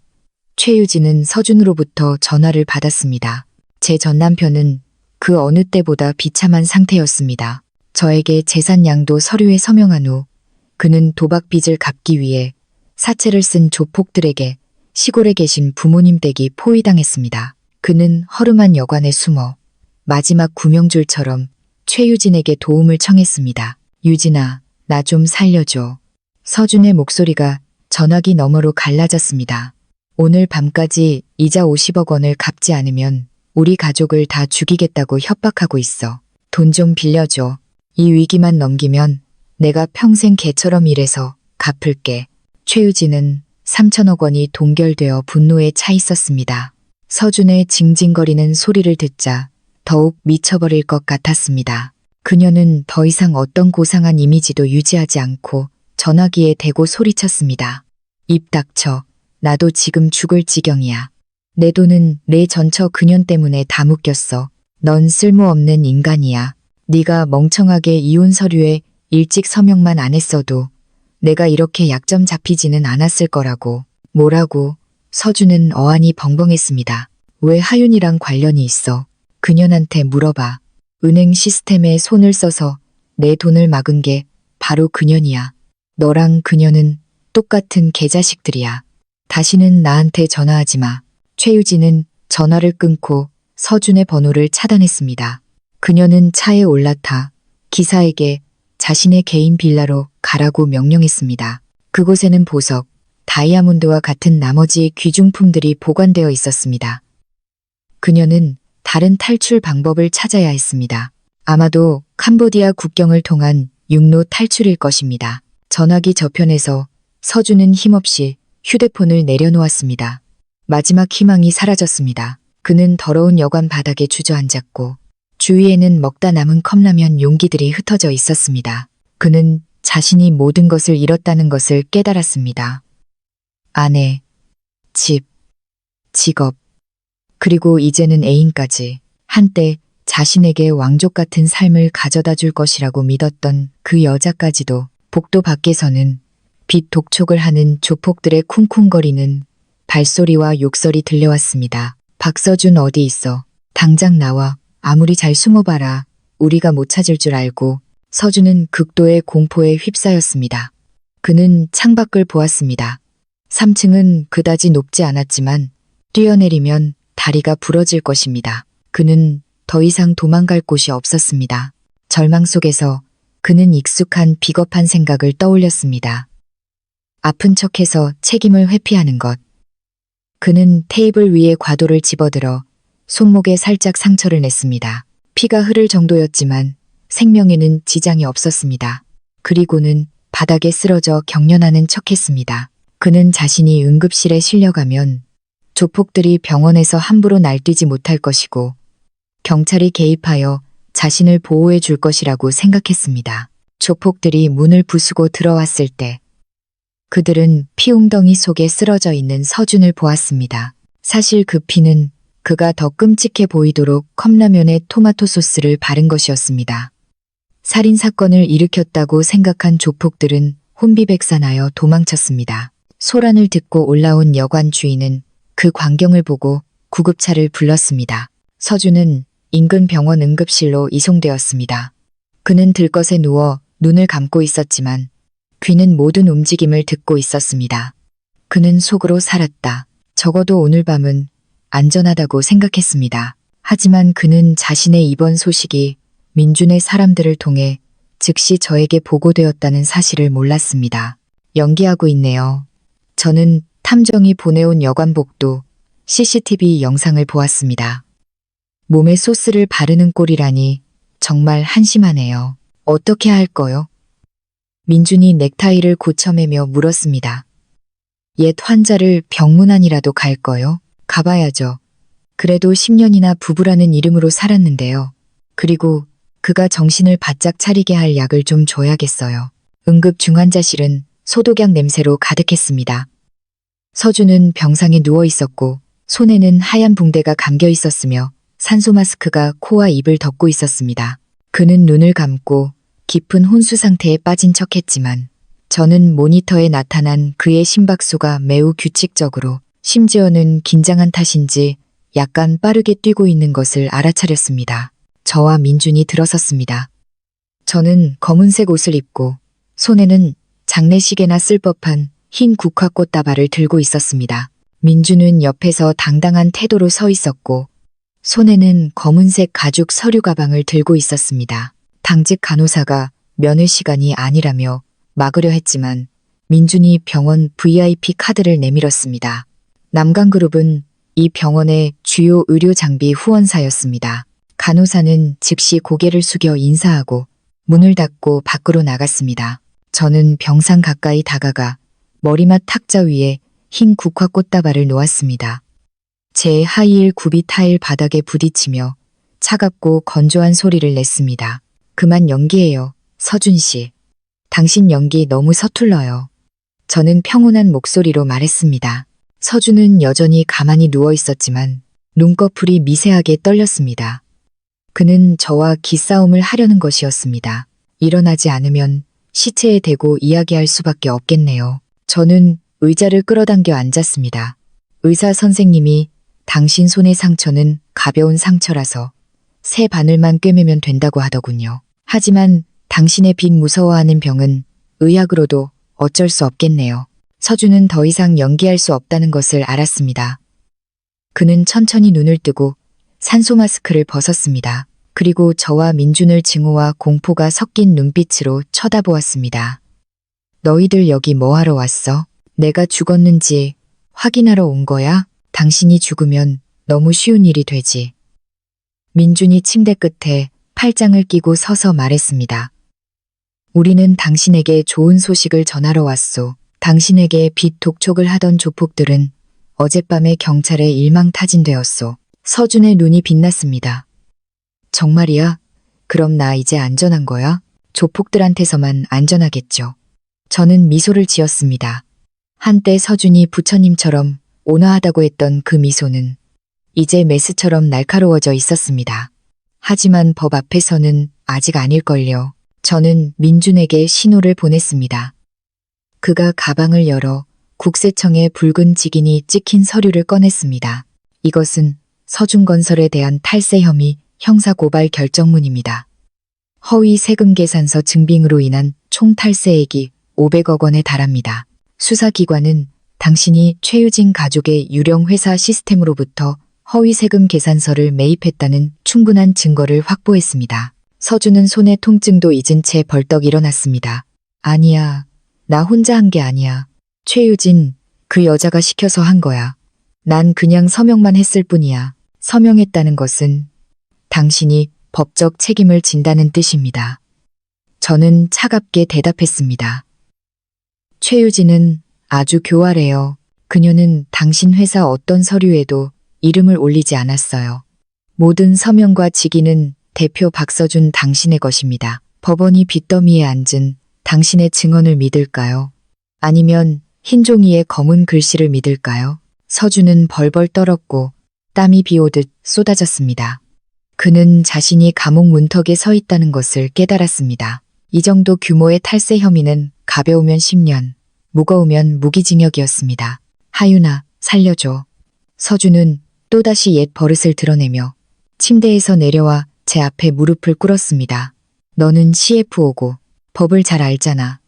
최유진은 서준으로부터 전화를 받았습니다. 제 전남편은 그 어느 때보다 비참한 상태였습니다. 저에게 재산 양도 서류에 서명한 후 그는 도박 빚을 갚기 위해 사채를 쓴 조폭들에게 시골에 계신 부모님 댁이 포위당했습니다. 그는 허름한 여관에 숨어 마지막 구명줄처럼 최유진에게 도움을 청했습니다. 유진아, 나 좀 살려줘. 서준의 목소리가 전화기 너머로 갈라졌습니다. 오늘 밤까지 이자 50억 원을 갚지 않으면 우리 가족을 다 죽이겠다고 협박하고 있어. 돈 좀 빌려줘. 이 위기만 넘기면 내가 평생 개처럼 일해서 갚을게. 최유진은 3천억 원이 동결되어 분노에 차 있었습니다. 서준의 징징거리는 소리를 듣자 더욱 미쳐버릴 것 같았습니다. 그녀는 더 이상 어떤 고상한 이미지도 유지하지 않고 전화기에 대고 소리쳤습니다. 입 닥쳐. 나도 지금 죽을 지경이야. 내 돈은 내 전처 그년 때문에 다 묶였어. 넌 쓸모없는 인간이야. 네가 멍청하게 이혼 서류에 일찍 서명만 안 했어도 내가 이렇게 약점 잡히지는 않았을 거라고. 뭐라고? 서준은 어안이 벙벙했습니다. 왜 하윤이랑 관련이 있어? 그년한테 물어봐. 은행 시스템에 손을 써서 내 돈을 막은 게 바로 그년이야. 너랑 그년은 똑같은 개자식들이야. 다시는 나한테 전화하지 마. 최유진은 전화를 끊고 서준의 번호를 차단했습니다. 그녀는 차에 올라타 기사에게 자신의 개인 빌라로 가라고 명령했습니다. 그곳에는 보석, 다이아몬드와 같은 나머지 귀중품들이 보관되어 있었습니다. 그녀는 다른 탈출 방법을 찾아야 했습니다. 아마도 캄보디아 국경을 통한 육로 탈출일 것입니다. 전화기 저편에서 서준은 힘없이 휴대폰을 내려놓았습니다. 마지막 희망이 사라졌습니다. 그는 더러운 여관 바닥에 주저앉았고 주위에는 먹다 남은 컵라면 용기들이 흩어져 있었습니다. 그는 자신이 모든 것을 잃었다는 것을 깨달았습니다. 아내, 집, 직업, 그리고 이제는 애인까지. 한때 자신에게 왕족 같은 삶을 가져다 줄 것이라고 믿었던 그 여자까지도. 복도 밖에서는 빛 독촉을 하는 조폭들의 쿵쿵거리는 발소리와 욕설이 들려왔습니다. 박서준 어디 있어? 당장 나와. 아무리 잘 숨어봐라. 우리가 못 찾을 줄 알고. 서준은 극도의 공포에 휩싸였습니다. 그는 창밖을 보았습니다. 3층은 그다지 높지 않았지만 뛰어내리면 다리가 부러질 것입니다. 그는 더 이상 도망갈 곳이 없었습니다. 절망 속에서 그는 익숙한 비겁한 생각을 떠올렸습니다. 아픈 척해서 책임을 회피하는 것. 그는 테이블 위에 과도를 집어들어 손목에 살짝 상처를 냈습니다. 피가 흐를 정도였지만 생명에는 지장이 없었습니다. 그리고는 바닥에 쓰러져 경련하는 척했습니다. 그는 자신이 응급실에 실려가면 조폭들이 병원에서 함부로 날뛰지 못할 것이고 경찰이 개입하여 자신을 보호해 줄 것이라고 생각했습니다. 조폭들이 문을 부수고 들어왔을 때 그들은 피웅덩이 속에 쓰러져 있는 서준을 보았습니다. 사실 그 피는 그가 더 끔찍해 보이도록 컵라면에 토마토 소스를 바른 것이었습니다. 살인사건을 일으켰다고 생각한 조폭들은 혼비백산하여 도망쳤습니다. 소란을 듣고 올라온 여관 주인은 그 광경을 보고 구급차를 불렀습니다. 서준은 인근 병원 응급실로 이송되었습니다. 그는 들것에 누워 눈을 감고 있었지만 귀는 모든 움직임을 듣고 있었습니다. 그는 속으로 살았다. 적어도 오늘 밤은 안전하다고 생각했습니다. 하지만 그는 자신의 입원 소식이 민준의 사람들을 통해 즉시 저에게 보고되었다는 사실을 몰랐습니다. 연기하고 있네요. 저는 탐정이 보내온 여관복도 CCTV 영상을 보았습니다. 몸에 소스를 바르는 꼴이라니 정말 한심하네요. 어떻게 할 거요? 민준이 넥타이를 고쳐매며 물었습니다. 옛 환자를 병문안이라도 갈 거요? 가봐야죠. 그래도 10년이나 부부라는 이름으로 살았는데요. 그리고 그가 정신을 바짝 차리게 할 약을 좀 줘야겠어요. 응급 중환자실은 소독약 냄새로 가득했습니다. 서준은 병상에 누워 있었고 손에는 하얀 붕대가 감겨 있었으며 산소 마스크가 코와 입을 덮고 있었습니다. 그는 눈을 감고 깊은 혼수 상태에 빠진 척했지만 저는 모니터에 나타난 그의 심박수가 매우 규칙적으로 심지어는 긴장한 탓인지 약간 빠르게 뛰고 있는 것을 알아차렸습니다. 저와 민준이 들어섰습니다. 저는 검은색 옷을 입고 손에는 장례식에나 쓸 법한 흰 국화꽃 다발을 들고 있었습니다. 민준은 옆에서 당당한 태도로 서 있었고 손에는 검은색 가죽 서류 가방을 들고 있었습니다. 당직 간호사가 면회 시간이 아니라며 막으려 했지만 민준이 병원 VIP 카드를 내밀었습니다. 남강그룹은 이 병원의 주요 의료 장비 후원사였습니다. 간호사는 즉시 고개를 숙여 인사하고 문을 닫고 밖으로 나갔습니다. 저는 병상 가까이 다가가 머리맡 탁자 위에 흰 국화꽃 다발을 놓았습니다. 제 하이힐 굽이 타일 바닥에 부딪히며 차갑고 건조한 소리를 냈습니다. 그만 연기해요, 서준 씨. 당신 연기 너무 서툴러요. 저는 평온한 목소리로 말했습니다. 서준은 여전히 가만히 누워 있었지만 눈꺼풀이 미세하게 떨렸습니다. 그는 저와 기싸움을 하려는 것이었습니다. 일어나지 않으면 시체에 대고 이야기할 수밖에 없겠네요. 저는 의자를 끌어당겨 앉았습니다. 의사 선생님이 당신 손의 상처는 가벼운 상처라서 새 바늘만 꿰매면 된다고 하더군요. 하지만 당신의 빚 무서워하는 병은 의학으로도 어쩔 수 없겠네요. 서준은 더 이상 연기할 수 없다는 것을 알았습니다. 그는 천천히 눈을 뜨고 산소 마스크를 벗었습니다. 그리고 저와 민준을 증오와 공포가 섞인 눈빛으로 쳐다보았습니다. 너희들 여기 뭐하러 왔어? 내가 죽었는지 확인하러 온 거야? 당신이 죽으면 너무 쉬운 일이 되지. 민준이 침대 끝에 팔짱을 끼고 서서 말했습니다. 우리는 당신에게 좋은 소식을 전하러 왔소. 당신에게 빚 독촉을 하던 조폭들은 어젯밤에 경찰에 일망타진되었소. 서준의 눈이 빛났습니다. 정말이야? 그럼 나 이제 안전한 거야? 조폭들한테서만 안전하겠죠. 저는 미소를 지었습니다. 한때 서준이 부처님처럼 온화하다고 했던 그 미소는 이제 메스처럼 날카로워져 있었습니다. 하지만 법 앞에서는 아직 아닐걸요. 저는 민준에게 신호를 보냈습니다. 그가 가방을 열어 국세청의 붉은 직인이 찍힌 서류를 꺼냈습니다. 이것은 서준건설에 대한 탈세 혐의 형사고발 결정문입니다. 허위 세금 계산서 증빙으로 인한 총 탈세액이 500억 원에 달합니다. 수사기관은 당신이 최유진 가족의 유령 회사 시스템으로부터 허위 세금 계산서를 매입했다는 충분한 증거를 확보했습니다. 서준은 손의 통증도 잊은 채 벌떡 일어났습니다. 아니야. 나 혼자 한 게 아니야. 최유진, 그 여자가 시켜서 한 거야. 난 그냥 서명만 했을 뿐이야. 서명했다는 것은 당신이 법적 책임을 진다는 뜻입니다. 저는 차갑게 대답했습니다. 최유진은 아주 교활해요. 그녀는 당신 회사 어떤 서류에도 이름을 올리지 않았어요. 모든 서명과 직인은 대표 박서준 당신의 것입니다. 법원이 빚더미에 앉은 당신의 증언을 믿을까요? 아니면 흰 종이에 검은 글씨를 믿을까요? 서준은 벌벌 떨었고 땀이 비오듯 쏟아졌습니다. 그는 자신이 감옥 문턱에 서 있다는 것을 깨달았습니다. 이 정도 규모의 탈세 혐의는 가벼우면 10년, 무거우면 무기징역이었습니다. 하윤아, 살려줘. 서준은 또다시 옛 버릇을 드러내며 침대에서 내려와 제 앞에 무릎을 꿇었습니다. 너는 CFO고 법을 잘 알잖아.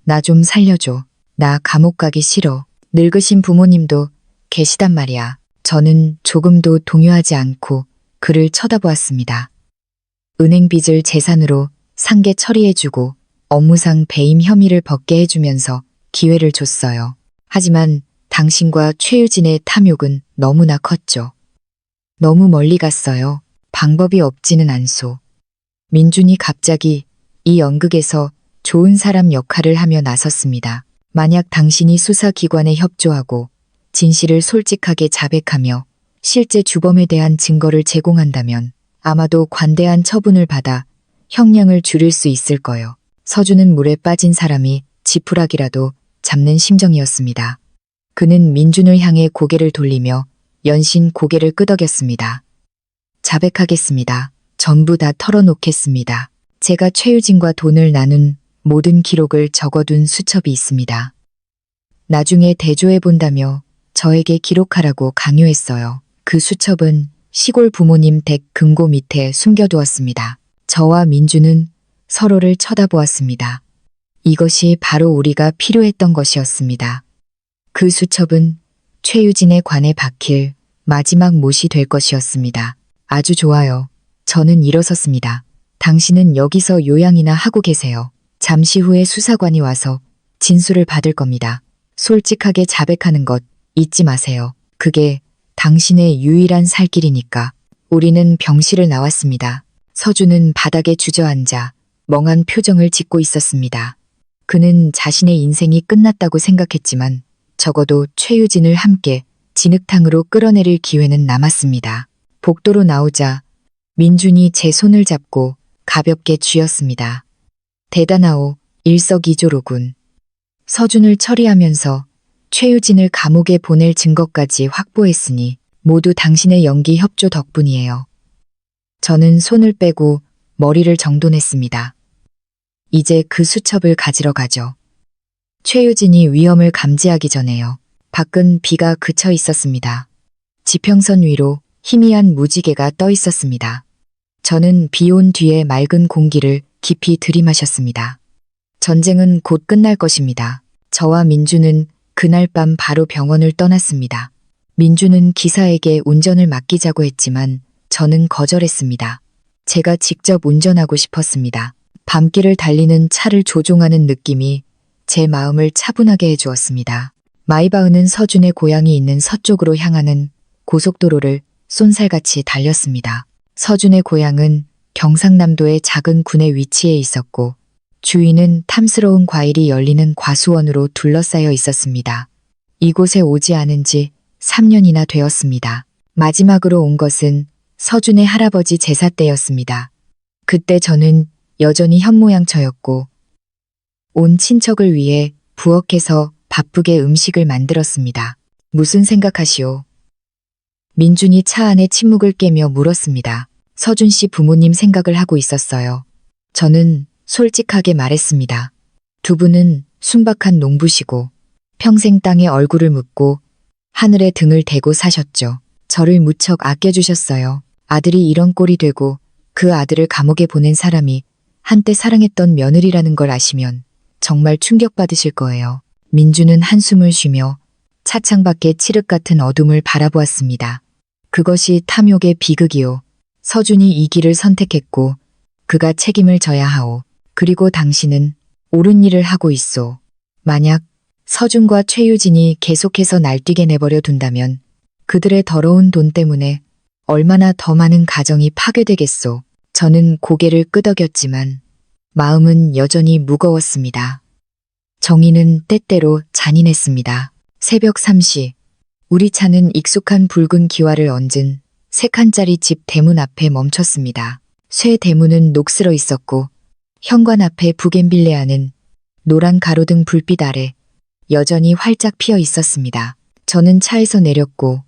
나 좀 살려줘. 나 감옥 가기 싫어. 늙으신 부모님도 계시단 말이야. 저는 조금도 동요하지 않고 그를 쳐다보았습니다. 은행 빚을 재산으로 상계 처리해주고 업무상 배임 혐의를 벗게 해주면서 기회를 줬어요. 하지만 당신과 최유진의 탐욕은 너무나 컸죠. 너무 멀리 갔어요. 방법이 없지는 않소. 민준이 갑자기 이 연극에서 좋은 사람 역할을 하며 나섰습니다. 만약 당신이 수사기관에 협조하고 진실을 솔직하게 자백하며 실제 주범에 대한 증거를 제공한다면 아마도 관대한 처분을 받아 형량을 줄일 수 있을 거요. 서준은 물에 빠진 사람이 지푸라기라도 잡는 심정이었습니다. 그는 민준을 향해 고개를 돌리며 연신 고개를 끄덕였습니다. 자백하겠습니다. 전부 다 털어놓겠습니다. 제가 최유진과 돈을 나눈 모든 기록을 적어둔 수첩이 있습니다. 나중에 대조해본다며 저에게 기록하라고 강요했어요. 그 수첩은 시골 부모님 댁 금고 밑에 숨겨두었습니다. 저와 민주는 서로를 쳐다보았습니다. 이것이 바로 우리가 필요했던 것이었습니다. 그 수첩은 최유진의 관에 박힐 마지막 못이 될 것이었습니다. 아주 좋아요. 저는 일어섰습니다. 당신은 여기서 요양이나 하고 계세요. 잠시 후에 수사관이 와서 진술을 받을 겁니다. 솔직하게 자백하는 것 잊지 마세요. 그게 당신의 유일한 살 길이니까. 우리는 병실을 나왔습니다. 서준은 바닥에 주저앉아 멍한 표정을 짓고 있었습니다. 그는 자신의 인생이 끝났다고 생각했지만 적어도 최유진을 함께 진흙탕으로 끌어내릴 기회는 남았습니다. 복도로 나오자 민준이 제 손을 잡고 가볍게 쥐었습니다. 대단하오, 일석이조로군. 서준을 처리하면서 최유진을 감옥에 보낼 증거까지 확보했으니 모두 당신의 연기 협조 덕분이에요. 저는 손을 빼고 머리를 정돈했습니다. 이제 그 수첩을 가지러 가죠. 최유진이 위험을 감지하기 전에요. 밖은 비가 그쳐 있었습니다. 지평선 위로 희미한 무지개가 떠 있었습니다. 저는 비 온 뒤에 맑은 공기를 깊이 들이마셨습니다. 전쟁은 곧 끝날 것입니다. 저와 민주는 그날 밤 바로 병원을 떠났습니다. 민주는 기사에게 운전을 맡기자고 했지만 저는 거절했습니다. 제가 직접 운전하고 싶었습니다. 밤길을 달리는 차를 조종하는 느낌이 제 마음을 차분하게 해주었습니다. 마이바흐는 서준의 고향이 있는 서쪽으로 향하는 고속도로를 쏜살같이 달렸습니다. 서준의 고향은 경상남도의 작은 군에 위치해 있었고 주위는 탐스러운 과일이 열리는 과수원으로 둘러싸여 있었습니다. 이곳에 오지 않은 지 3년이나 되었습니다. 마지막으로 온 것은 서준의 할아버지 제사 때였습니다. 그때 저는 여전히 현모양처였고 온 친척을 위해 부엌에서 바쁘게 음식을 만들었습니다. 무슨 생각하시오? 민준이 차 안에 침묵을 깨며 물었습니다. 서준 씨 부모님 생각을 하고 있었어요. 저는 솔직하게 말했습니다. 두 분은 순박한 농부시고 평생 땅에 얼굴을 묻고 하늘에 등을 대고 사셨죠. 저를 무척 아껴주셨어요. 아들이 이런 꼴이 되고 그 아들을 감옥에 보낸 사람이 한때 사랑했던 며느리라는 걸 아시면 정말 충격받으실 거예요. 민주는 한숨을 쉬며 차창 밖의 칠흑 같은 어둠을 바라보았습니다. 그것이 탐욕의 비극이요. 서준이 이 길을 선택했고 그가 책임을 져야 하오. 그리고 당신은 옳은 일을 하고 있소. 만약 서준과 최유진이 계속해서 날뛰게 내버려 둔다면 그들의 더러운 돈 때문에 얼마나 더 많은 가정이 파괴되겠소. 저는 고개를 끄덕였지만 마음은 여전히 무거웠습니다. 정의는 때때로 잔인했습니다. 새벽 3시, 우리 차는 익숙한 붉은 기와를 얹은 3칸짜리 집 대문 앞에 멈췄습니다. 쇠 대문은 녹슬어 있었고 현관 앞에 부겐빌레아는 노란 가로등 불빛 아래 여전히 활짝 피어 있었습니다. 저는 차에서 내렸고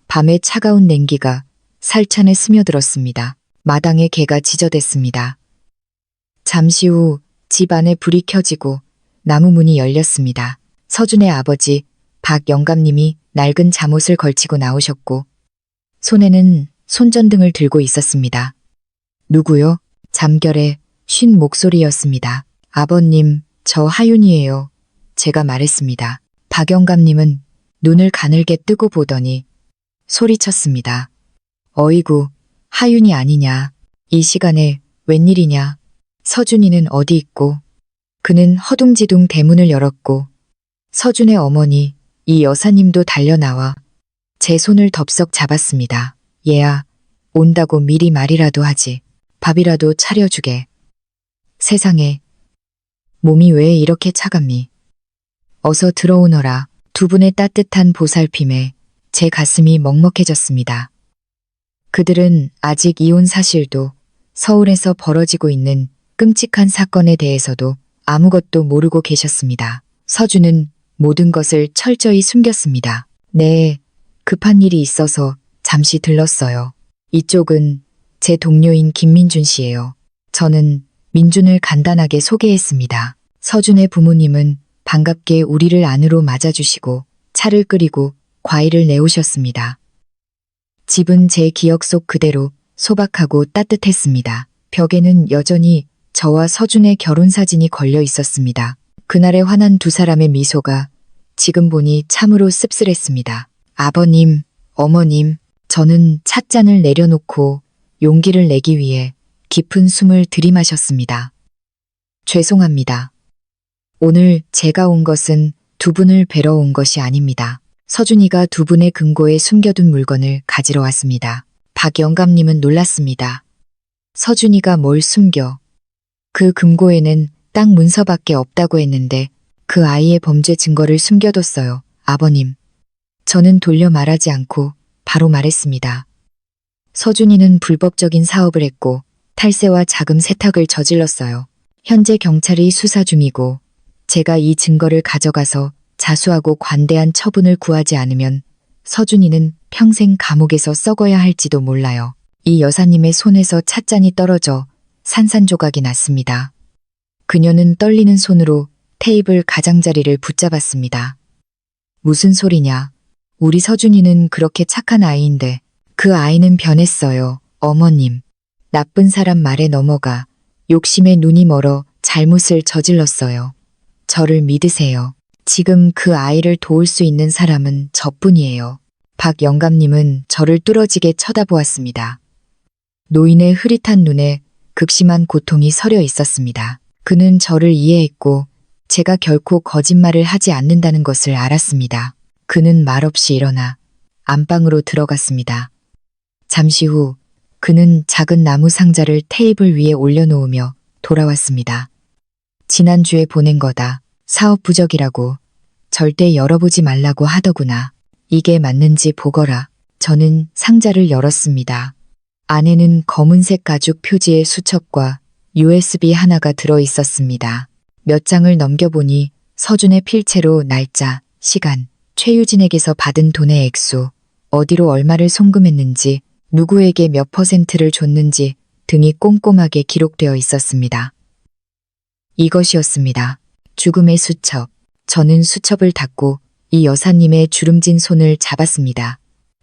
밤의 차가운 냉기가 살찬에 스며들었습니다. 마당에 개가 지저댔습니다. 잠시 후 집 안에 불이 켜지고 나무 문이 열렸습니다. 서준의 아버지 박 영감님이 낡은 잠옷을 걸치고 나오셨고 손에는 손전등을 들고 있었습니다. 누구요? 잠결에 쉰 목소리였습니다. 아버님, 저 하윤이에요. 제가 말했습니다. 박 영감님은 눈을 가늘게 뜨고 보더니 소리쳤습니다. 어이구, 하윤이 아니냐. 이 시간에 웬일이냐. 서준이는 어디 있고. 그는 허둥지둥 대문을 열었고 서준의 어머니 이 여사님도 달려나와 제 손을 덥석 잡았습니다. 얘야, 온다고 미리 말이라도 하지. 밥이라도 차려주게. 세상에, 몸이 왜 이렇게 차갑니? 어서 들어오너라. 두 분의 따뜻한 보살핌에 제 가슴이 먹먹해졌습니다. 그들은 아직 이혼 사실도 서울에서 벌어지고 있는 끔찍한 사건에 대해서도 아무것도 모르고 계셨습니다. 서준은 모든 것을 철저히 숨겼습니다. 네, 급한 일이 있어서 잠시 들렀어요. 이쪽은 제 동료인 김민준 씨예요. 저는 민준을 간단하게 소개했습니다. 서준의 부모님은 반갑게 우리를 안으로 맞아주시고 차를 끓이고 과일을 내오셨습니다. 집은 제 기억 속 그대로 소박하고 따뜻했습니다. 벽에는 여전히 저와 서준의 결혼 사진이 걸려 있었습니다. 그날의 환한 두 사람의 미소가 지금 보니 참으로 씁쓸했습니다. 아버님, 어머님, 저는 찻잔을 내려놓고 용기를 내기 위해 깊은 숨을 들이마셨습니다. 죄송합니다. 오늘 제가 온 것은 두 분을 뵈러 온 것이 아닙니다. 서준이가 두 분의 금고에 숨겨둔 물건을 가지러 왔습니다. 박 영감님은 놀랐습니다. 서준이가 뭘 숨겨? 그 금고에는 땅 문서밖에 없다고 했는데 그 아이의 범죄 증거를 숨겨뒀어요. 아버님. 저는 돌려 말하지 않고 바로 말했습니다. 서준이는 불법적인 사업을 했고 탈세와 자금 세탁을 저질렀어요. 현재 경찰이 수사 중이고 제가 이 증거를 가져가서 자수하고 관대한 처분을 구하지 않으면 서준이는 평생 감옥에서 썩어야 할지도 몰라요. 이 여사님의 손에서 찻잔이 떨어져 산산조각이 났습니다. 그녀는 떨리는 손으로 테이블 가장자리를 붙잡았습니다. 무슨 소리냐? 우리 서준이는 그렇게 착한 아이인데 그 아이는 변했어요. 어머님. 나쁜 사람 말에 넘어가 욕심에 눈이 멀어 잘못을 저질렀어요. 저를 믿으세요. 지금 그 아이를 도울 수 있는 사람은 저뿐이에요. 박 영감님은 저를 뚫어지게 쳐다보았습니다. 노인의 흐릿한 눈에 극심한 고통이 서려 있었습니다. 그는 저를 이해했고 제가 결코 거짓말을 하지 않는다는 것을 알았습니다. 그는 말없이 일어나 안방으로 들어갔습니다. 잠시 후 그는 작은 나무 상자를 테이블 위에 올려놓으며 돌아왔습니다. 지난주에 보낸 거다. 사업 부적이라고. 절대 열어보지 말라고 하더구나. 이게 맞는지 보거라. 저는 상자를 열었습니다. 안에는 검은색 가죽 표지의 수첩과 USB 하나가 들어 있었습니다. 몇 장을 넘겨보니 서준의 필체로 날짜, 시간, 최유진에게서 받은 돈의 액수, 어디로 얼마를 송금했는지, 누구에게 몇 %를 줬는지 등이 꼼꼼하게 기록되어 있었습니다. 이것이었습니다. 죽음의 수첩. 저는 수첩을 닫고 이 여사님의 주름진 손을 잡았습니다.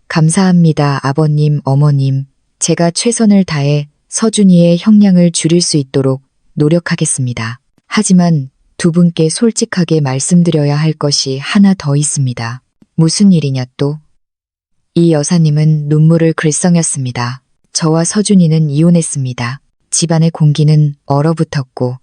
감사합니다, 아버님, 어머님. 제가 최선을 다해 서준이의 형량을 줄일 수 있도록 노력하겠습니다. 하지만 두 분께 솔직하게 말씀드려야 할 것이 하나 더 있습니다. 무슨 일이냐 또? 이 여사님은 눈물을 글썽였습니다. 저와 서준이는 이혼했습니다. 집안의 공기는 얼어붙었고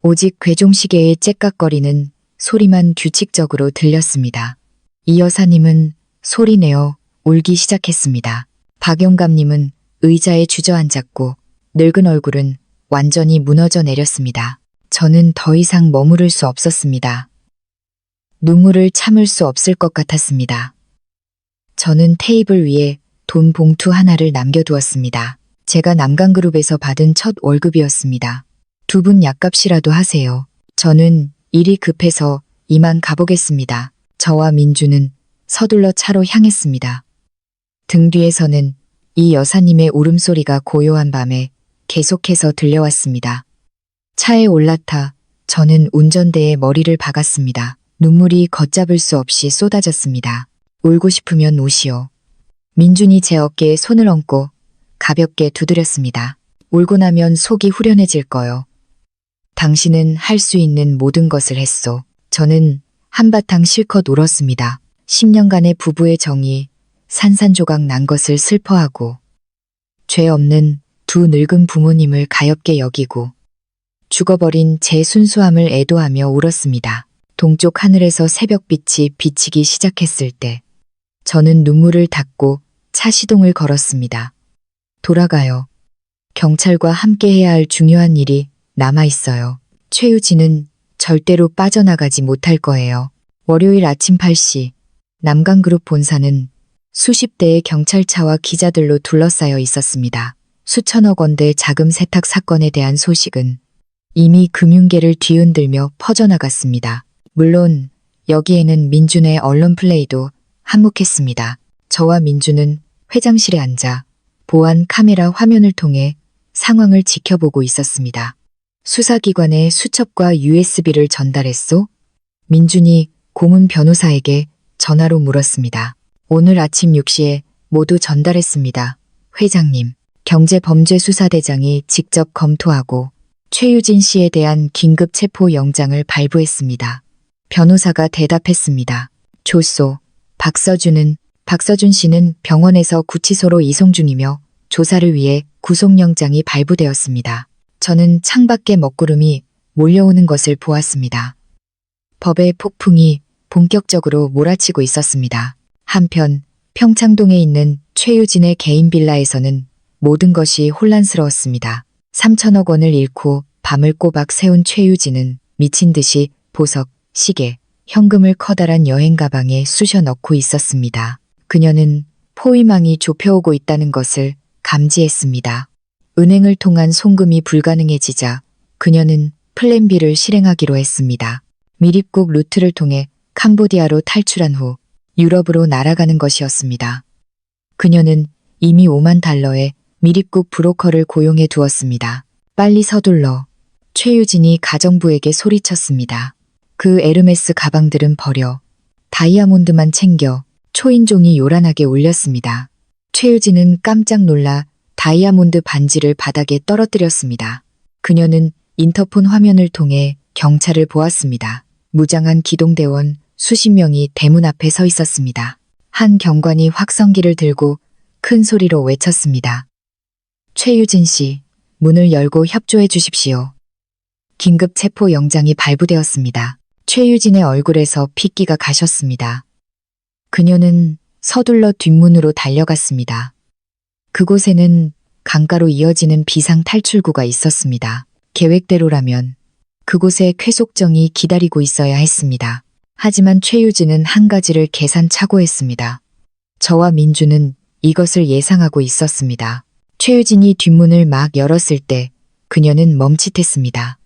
오직 괴종시계의 째깍거리는 소리만 규칙적으로 들렸습니다. 이 여사님은 소리내어 울기 시작했습니다. 박 영감님은 의자에 주저앉았고 늙은 얼굴은 완전히 무너져 내렸습니다. 저는 더 이상 머무를 수 없었습니다. 눈물을 참을 수 없을 것 같았습니다. 저는 테이블 위에 돈 봉투 하나를 남겨두었습니다. 제가 남강그룹에서 받은 첫 월급이었습니다. 두 분 약값이라도 하세요. 저는 일이 급해서 이만 가보겠습니다. 저와 민주는 서둘러 차로 향했습니다. 등 뒤에서는 이 여사님의 울음소리가 고요한 밤에 계속해서 들려왔습니다. 차에 올라타 저는 운전대에 머리를 박았습니다. 눈물이 걷잡을 수 없이 쏟아졌습니다. 울고 싶으면 우시오. 민준이 제 어깨에 손을 얹고 가볍게 두드렸습니다. 울고 나면 속이 후련해질 거요. 당신은 할 수 있는 모든 것을 했소. 저는 한바탕 실컷 울었습니다. 10년간의 부부의 정이 산산조각 난 것을 슬퍼하고 죄 없는 두 늙은 부모님을 가엾게 여기고 죽어버린 제 순수함을 애도하며 울었습니다. 동쪽 하늘에서 새벽빛이 비치기 시작했을 때 저는 눈물을 닦고 차 시동을 걸었습니다. 돌아가요. 경찰과 함께 해야 할 중요한 일이 남아있어요. 최유진은 절대로 빠져나가지 못할 거예요. 월요일 아침 8시 남강그룹 본사는 수십 대의 경찰차와 기자들로 둘러싸여 있었습니다. 수천억 원대 자금 세탁 사건에 대한 소식은 이미 금융계를 뒤흔들며 퍼져나갔습니다. 물론 여기에는 민준의 언론 플레이도 한몫했습니다. 저와 민준은 회장실에 앉아 보안 카메라 화면을 통해 상황을 지켜보고 있었습니다. 수사기관에 수첩과 USB를 전달했소? 민준이 고문 변호사에게 전화로 물었습니다. 오늘 아침 6시에 모두 전달했습니다. 회장님, 경제범죄수사대장이 직접 검토하고 최유진 씨에 대한 긴급 체포 영장을 발부했습니다. 변호사가 대답했습니다. 좋소. 박서준 씨는 병원에서 구치소로 이송 중이며 조사를 위해 구속영장이 발부되었습니다. 저는 창밖에 먹구름이 몰려오는 것을 보았습니다. 법의 폭풍이 본격적으로 몰아치고 있었습니다. 한편 평창동에 있는 최유진의 개인 빌라에서는 모든 것이 혼란스러웠습니다. 3천억 원을 잃고 밤을 꼬박 새운 최유진은 미친 듯이 보석, 시계, 현금을 커다란 여행 가방에 쑤셔 넣고 있었습니다. 그녀는 포위망이 좁혀오고 있다는 것을 감지했습니다. 은행을 통한 송금이 불가능해지자 그녀는 플랜 B를 실행하기로 했습니다. 미립국 루트를 통해 캄보디아로 탈출한 후 유럽으로 날아가는 것이었습니다. 그녀는 이미 5만 달러의 미립국 브로커를 고용해 두었습니다. 빨리 서둘러. 최유진이 가정부에게 소리쳤습니다. 그 에르메스 가방들은 버려. 다이아몬드만 챙겨. 초인종이 요란하게 울렸습니다. 최유진은 깜짝 놀라 다이아몬드 반지를 바닥에 떨어뜨렸습니다. 그녀는 인터폰 화면을 통해 경찰을 보았습니다. 무장한 기동대원 수십 명이 대문 앞에 서 있었습니다. 한 경관이 확성기를 들고 큰 소리로 외쳤습니다. 최유진 씨, 문을 열고 협조해 주십시오. 긴급 체포 영장이 발부되었습니다. 최유진의 얼굴에서 핏기가 가셨습니다. 그녀는 서둘러 뒷문으로 달려갔습니다. 그곳에는 강가로 이어지는 비상 탈출구가 있었습니다. 계획대로라면 그곳에 쾌속정이 기다리고 있어야 했습니다. 하지만 최유진은 한 가지를 계산착오했습니다. 저와 민주는 이것을 예상하고 있었습니다. 최유진이 뒷문을 막 열었을 때 그녀는 멈칫했습니다.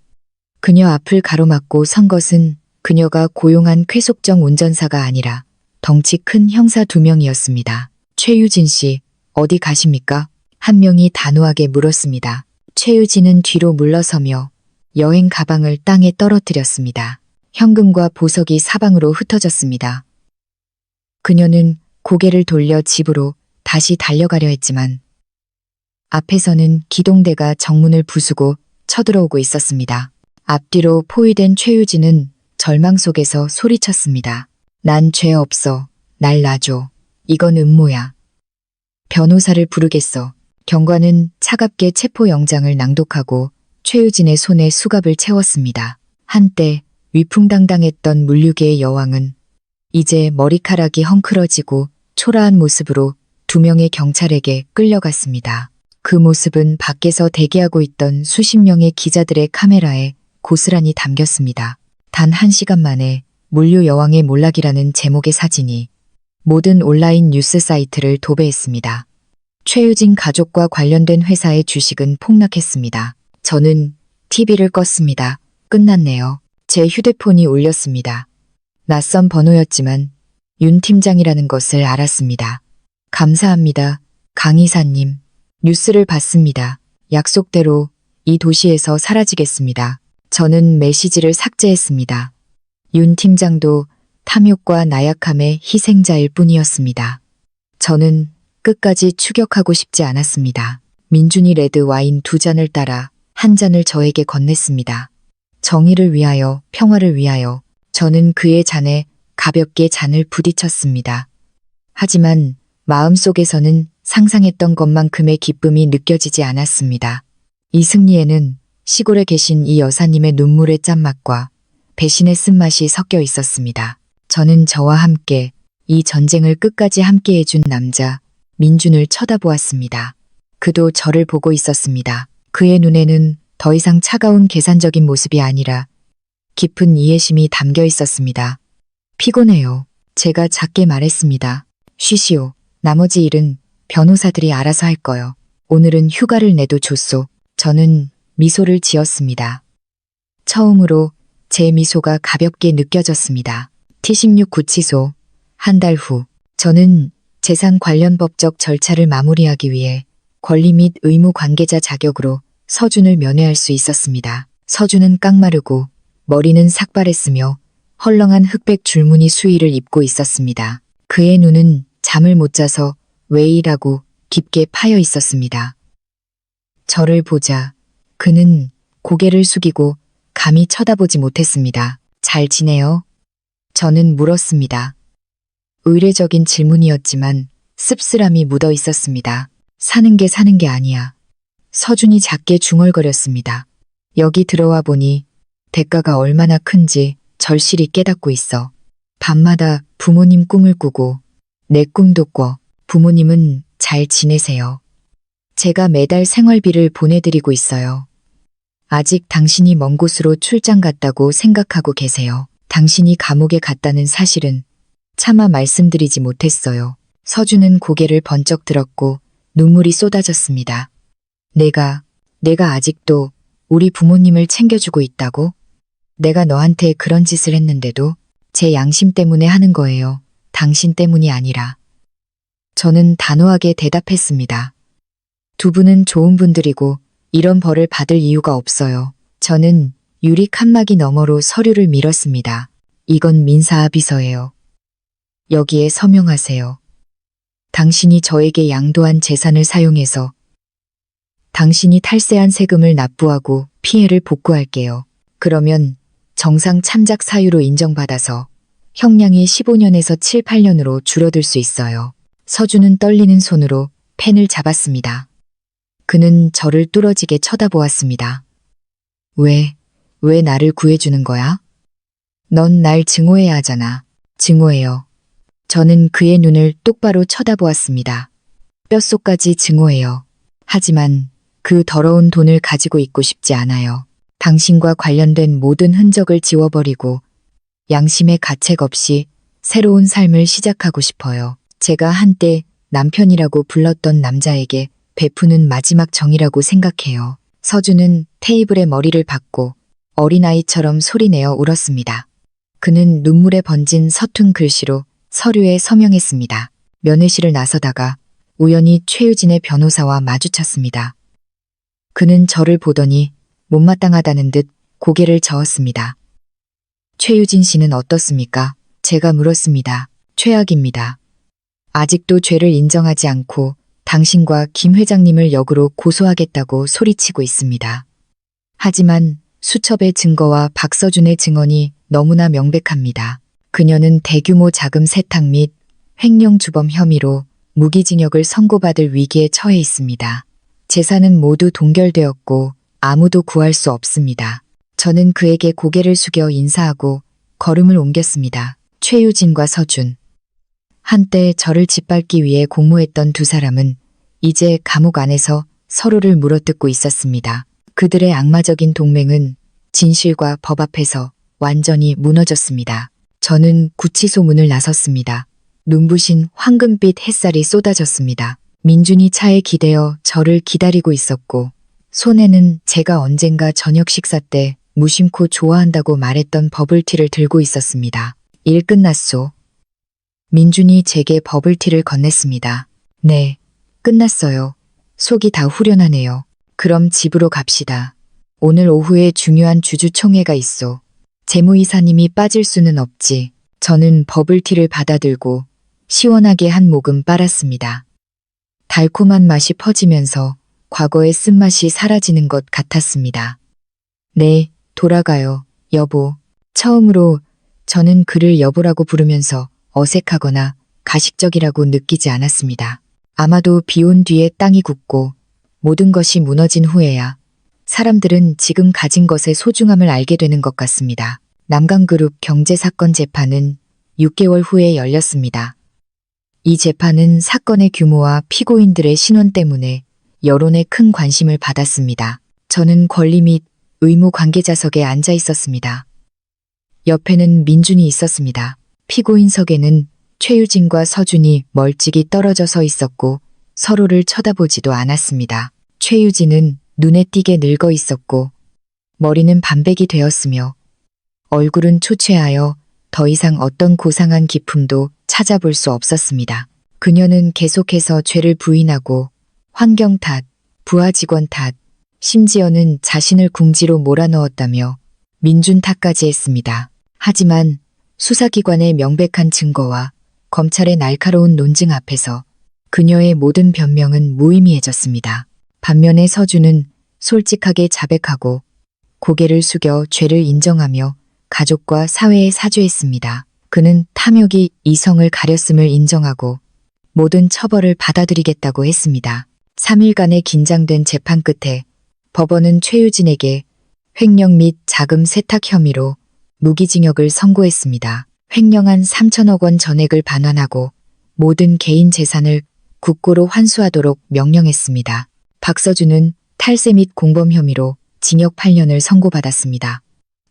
그녀 앞을 가로막고 선 것은 그녀가 고용한 쾌속정 운전사가 아니라 덩치 큰 형사 2명이었습니다. 최유진 씨, 어디 가십니까? 한 명이 단호하게 물었습니다. 최유진은 뒤로 물러서며 여행 가방을 땅에 떨어뜨렸습니다. 현금과 보석이 사방으로 흩어졌습니다. 그녀는 고개를 돌려 집으로 다시 달려가려 했지만 앞에서는 기동대가 정문을 부수고 쳐들어오고 있었습니다. 앞뒤로 포위된 최유진은 절망 속에서 소리쳤습니다. 난 죄 없어. 날 놔줘. 이건 음모야. 변호사를 부르겠어. 경관은 차갑게 체포 영장을 낭독하고 최유진의 손에 수갑을 채웠습니다. 한때 위풍당당했던 물류계의 여왕은 이제 머리카락이 헝클어지고 초라한 모습으로 2명의 경찰에게 끌려갔습니다. 그 모습은 밖에서 대기하고 있던 수십 명의 기자들의 카메라에 고스란히 담겼습니다. 단 1시간 만에 물류 여왕의 몰락이라는 제목의 사진이 모든 온라인 뉴스 사이트를 도배했습니다. 최유진 가족과 관련된 회사의 주식은 폭락했습니다. 저는 TV를 껐습니다. 끝났네요. 제 휴대폰이 울렸습니다. 낯선 번호였지만 윤 팀장이라는 것을 알았습니다. 감사합니다. 강 이사님. 뉴스를 봤습니다. 약속대로 이 도시에서 사라지겠습니다. 저는 메시지를 삭제했습니다. 윤 팀장도 탐욕과 나약함의 희생자일 뿐이었습니다. 저는 끝까지 추격하고 싶지 않았습니다. 민준이 레드 와인 2잔을 따라 한 잔을 저에게 건넸습니다. 정의를 위하여, 평화를 위하여. 저는 그의 잔에 가볍게 잔을 부딪혔습니다. 하지만 마음속에서는 상상했던 것만큼의 기쁨이 느껴지지 않았습니다. 이 승리에는 시골에 계신 이 여사님의 눈물의 짠맛과 배신의 쓴맛이 섞여 있었습니다. 저는 저와 함께 이 전쟁을 끝까지 함께 해준 남자 민준을 쳐다보았습니다. 그도 저를 보고 있었습니다. 그의 눈에는 더 이상 차가운 계산적인 모습이 아니라 깊은 이해심이 담겨 있었습니다. 피곤해요. 제가 작게 말했습니다. 쉬시오. 나머지 일은 변호사들이 알아서 할 거요. 오늘은 휴가를 내도 좋소. 저는 미소를 지었습니다. 처음으로 제 미소가 가볍게 느껴졌습니다. T16 구치소. 한 달 후, 저는 재산 관련 법적 절차를 마무리하기 위해 권리 및 의무 관계자 자격으로 서준을 면회할 수 있었습니다. 서준은 깡마르고 머리는 삭발했으며 헐렁한 흑백 줄무늬 수의를 입고 있었습니다. 그의 눈은 잠을 못 자서 왜이라고 깊게 파여 있었습니다. 저를 보자 그는 고개를 숙이고 감히 쳐다보지 못했습니다. 잘 지내요? 저는 물었습니다. 의례적인 질문이었지만 씁쓸함이 묻어 있었습니다. 사는 게 아니야. 서준이 작게 중얼거렸습니다. 여기 들어와 보니 대가가 얼마나 큰지 절실히 깨닫고 있어. 밤마다 부모님 꿈을 꾸고 내 꿈도 꿔. 부모님은 잘 지내세요. 제가 매달 생활비를 보내드리고 있어요. 아직 당신이 먼 곳으로 출장 갔다고 생각하고 계세요. 당신이 감옥에 갔다는 사실은 차마 말씀드리지 못했어요. 서준은 고개를 번쩍 들었고 눈물이 쏟아졌습니다. 내가 아직도 우리 부모님을 챙겨주고 있다고? 내가 너한테 그런 짓을 했는데도 제 양심 때문에 하는 거예요. 당신 때문이 아니라. 저는 단호하게 대답했습니다. 두 분은 좋은 분들이고 이런 벌을 받을 이유가 없어요. 저는 유리 칸막이 너머로 서류를 밀었습니다. 이건 민사합의서예요. 여기에 서명하세요. 당신이 저에게 양도한 재산을 사용해서 당신이 탈세한 세금을 납부하고 피해를 복구할게요. 그러면 정상 참작 사유로 인정받아서 형량이 15년에서 7, 8년으로 줄어들 수 있어요. 서준은 떨리는 손으로 펜을 잡았습니다. 그는 저를 뚫어지게 쳐다보았습니다. 왜 나를 구해주는 거야? 넌 날 증오해야 하잖아. 증오해요. 저는 그의 눈을 똑바로 쳐다보았습니다. 뼛속까지 증오해요. 하지만 그 더러운 돈을 가지고 있고 싶지 않아요. 당신과 관련된 모든 흔적을 지워버리고 양심의 가책 없이 새로운 삶을 시작하고 싶어요. 제가 한때 남편이라고 불렀던 남자에게 베푸는 마지막 정이라고 생각해요. 서준은 테이블에 머리를 박고 어린아이처럼 소리내어 울었습니다. 그는 눈물에 번진 서툰 글씨로 서류에 서명했습니다. 면회실을 나서다가 우연히 최유진의 변호사와 마주쳤습니다. 그는 저를 보더니 못마땅하다는 듯 고개를 저었습니다. 최유진 씨는 어떻습니까? 제가 물었습니다. 최악입니다. 아직도 죄를 인정하지 않고 당신과 김 회장님을 역으로 고소하겠다고 소리치고 있습니다. 하지만 수첩의 증거와 박서준의 증언이 너무나 명백합니다. 그녀는 대규모 자금 세탁 및 횡령 주범 혐의로 무기징역을 선고받을 위기에 처해 있습니다. 재산은 모두 동결되었고 아무도 구할 수 없습니다. 저는 그에게 고개를 숙여 인사하고 걸음을 옮겼습니다. 최유진과 서준. 한때 저를 짓밟기 위해 공모했던 두 사람은 이제 감옥 안에서 서로를 물어뜯고 있었습니다. 그들의 악마적인 동맹은 진실과 법 앞에서 완전히 무너졌습니다. 저는 구치소 문을 나섰습니다. 눈부신 황금빛 햇살이 쏟아졌습니다. 민준이 차에 기대어 저를 기다리고 있었고 손에는 제가 언젠가 저녁 식사 때 무심코 좋아한다고 말했던 버블티를 들고 있었습니다. 일 끝났소. 민준이 제게 버블티를 건넸습니다. 네, 끝났어요. 속이 다 후련하네요. 그럼 집으로 갑시다. 오늘 오후에 중요한 주주총회가 있어. 재무이사님이 빠질 수는 없지. 저는 버블티를 받아들고 시원하게 한 모금 빨았습니다. 달콤한 맛이 퍼지면서 과거의 쓴맛이 사라지는 것 같았습니다. 네, 돌아가요, 여보. 처음으로 저는 그를 여보라고 부르면서 어색하거나 가식적이라고 느끼지 않았습니다. 아마도 비온 뒤에 땅이 굳고 모든 것이 무너진 후에야 사람들은 지금 가진 것의 소중함을 알게 되는 것 같습니다. 남강그룹 경제사건 재판은 6개월 후에 열렸습니다. 이 재판은 사건의 규모와 피고인들의 신원 때문에 여론의 큰 관심을 받았습니다. 저는 권리 및 의무 관계자석에 앉아 있었습니다. 옆에는 민준이 있었습니다. 피고인석에는 최유진과 서준이 멀찍이 떨어져 서 있었고 서로를 쳐다보지도 않았습니다. 최유진은 눈에 띄게 늙어 있었고 머리는 반백이 되었으며 얼굴은 초췌하여 더 이상 어떤 고상한 기품도 찾아볼 수 없었습니다. 그녀는 계속해서 죄를 부인하고 환경 탓, 부하 직원 탓, 심지어는 자신을 궁지로 몰아넣었다며 민준 탓까지 했습니다. 하지만 수사기관의 명백한 증거와 검찰의 날카로운 논증 앞에서 그녀의 모든 변명은 무의미해졌습니다. 반면에 서준은 솔직하게 자백하고 고개를 숙여 죄를 인정하며 가족과 사회에 사죄했습니다. 그는 탐욕이 이성을 가렸음을 인정하고 모든 처벌을 받아들이겠다고 했습니다. 3일간의 긴장된 재판 끝에 법원은 최유진에게 횡령 및 자금 세탁 혐의로 무기징역을 선고했습니다. 횡령한 3천억 원 전액을 반환하고 모든 개인 재산을 국고로 환수하도록 명령했습니다. 박서준은 탈세 및 공범 혐의로 징역 8년을 선고받았습니다.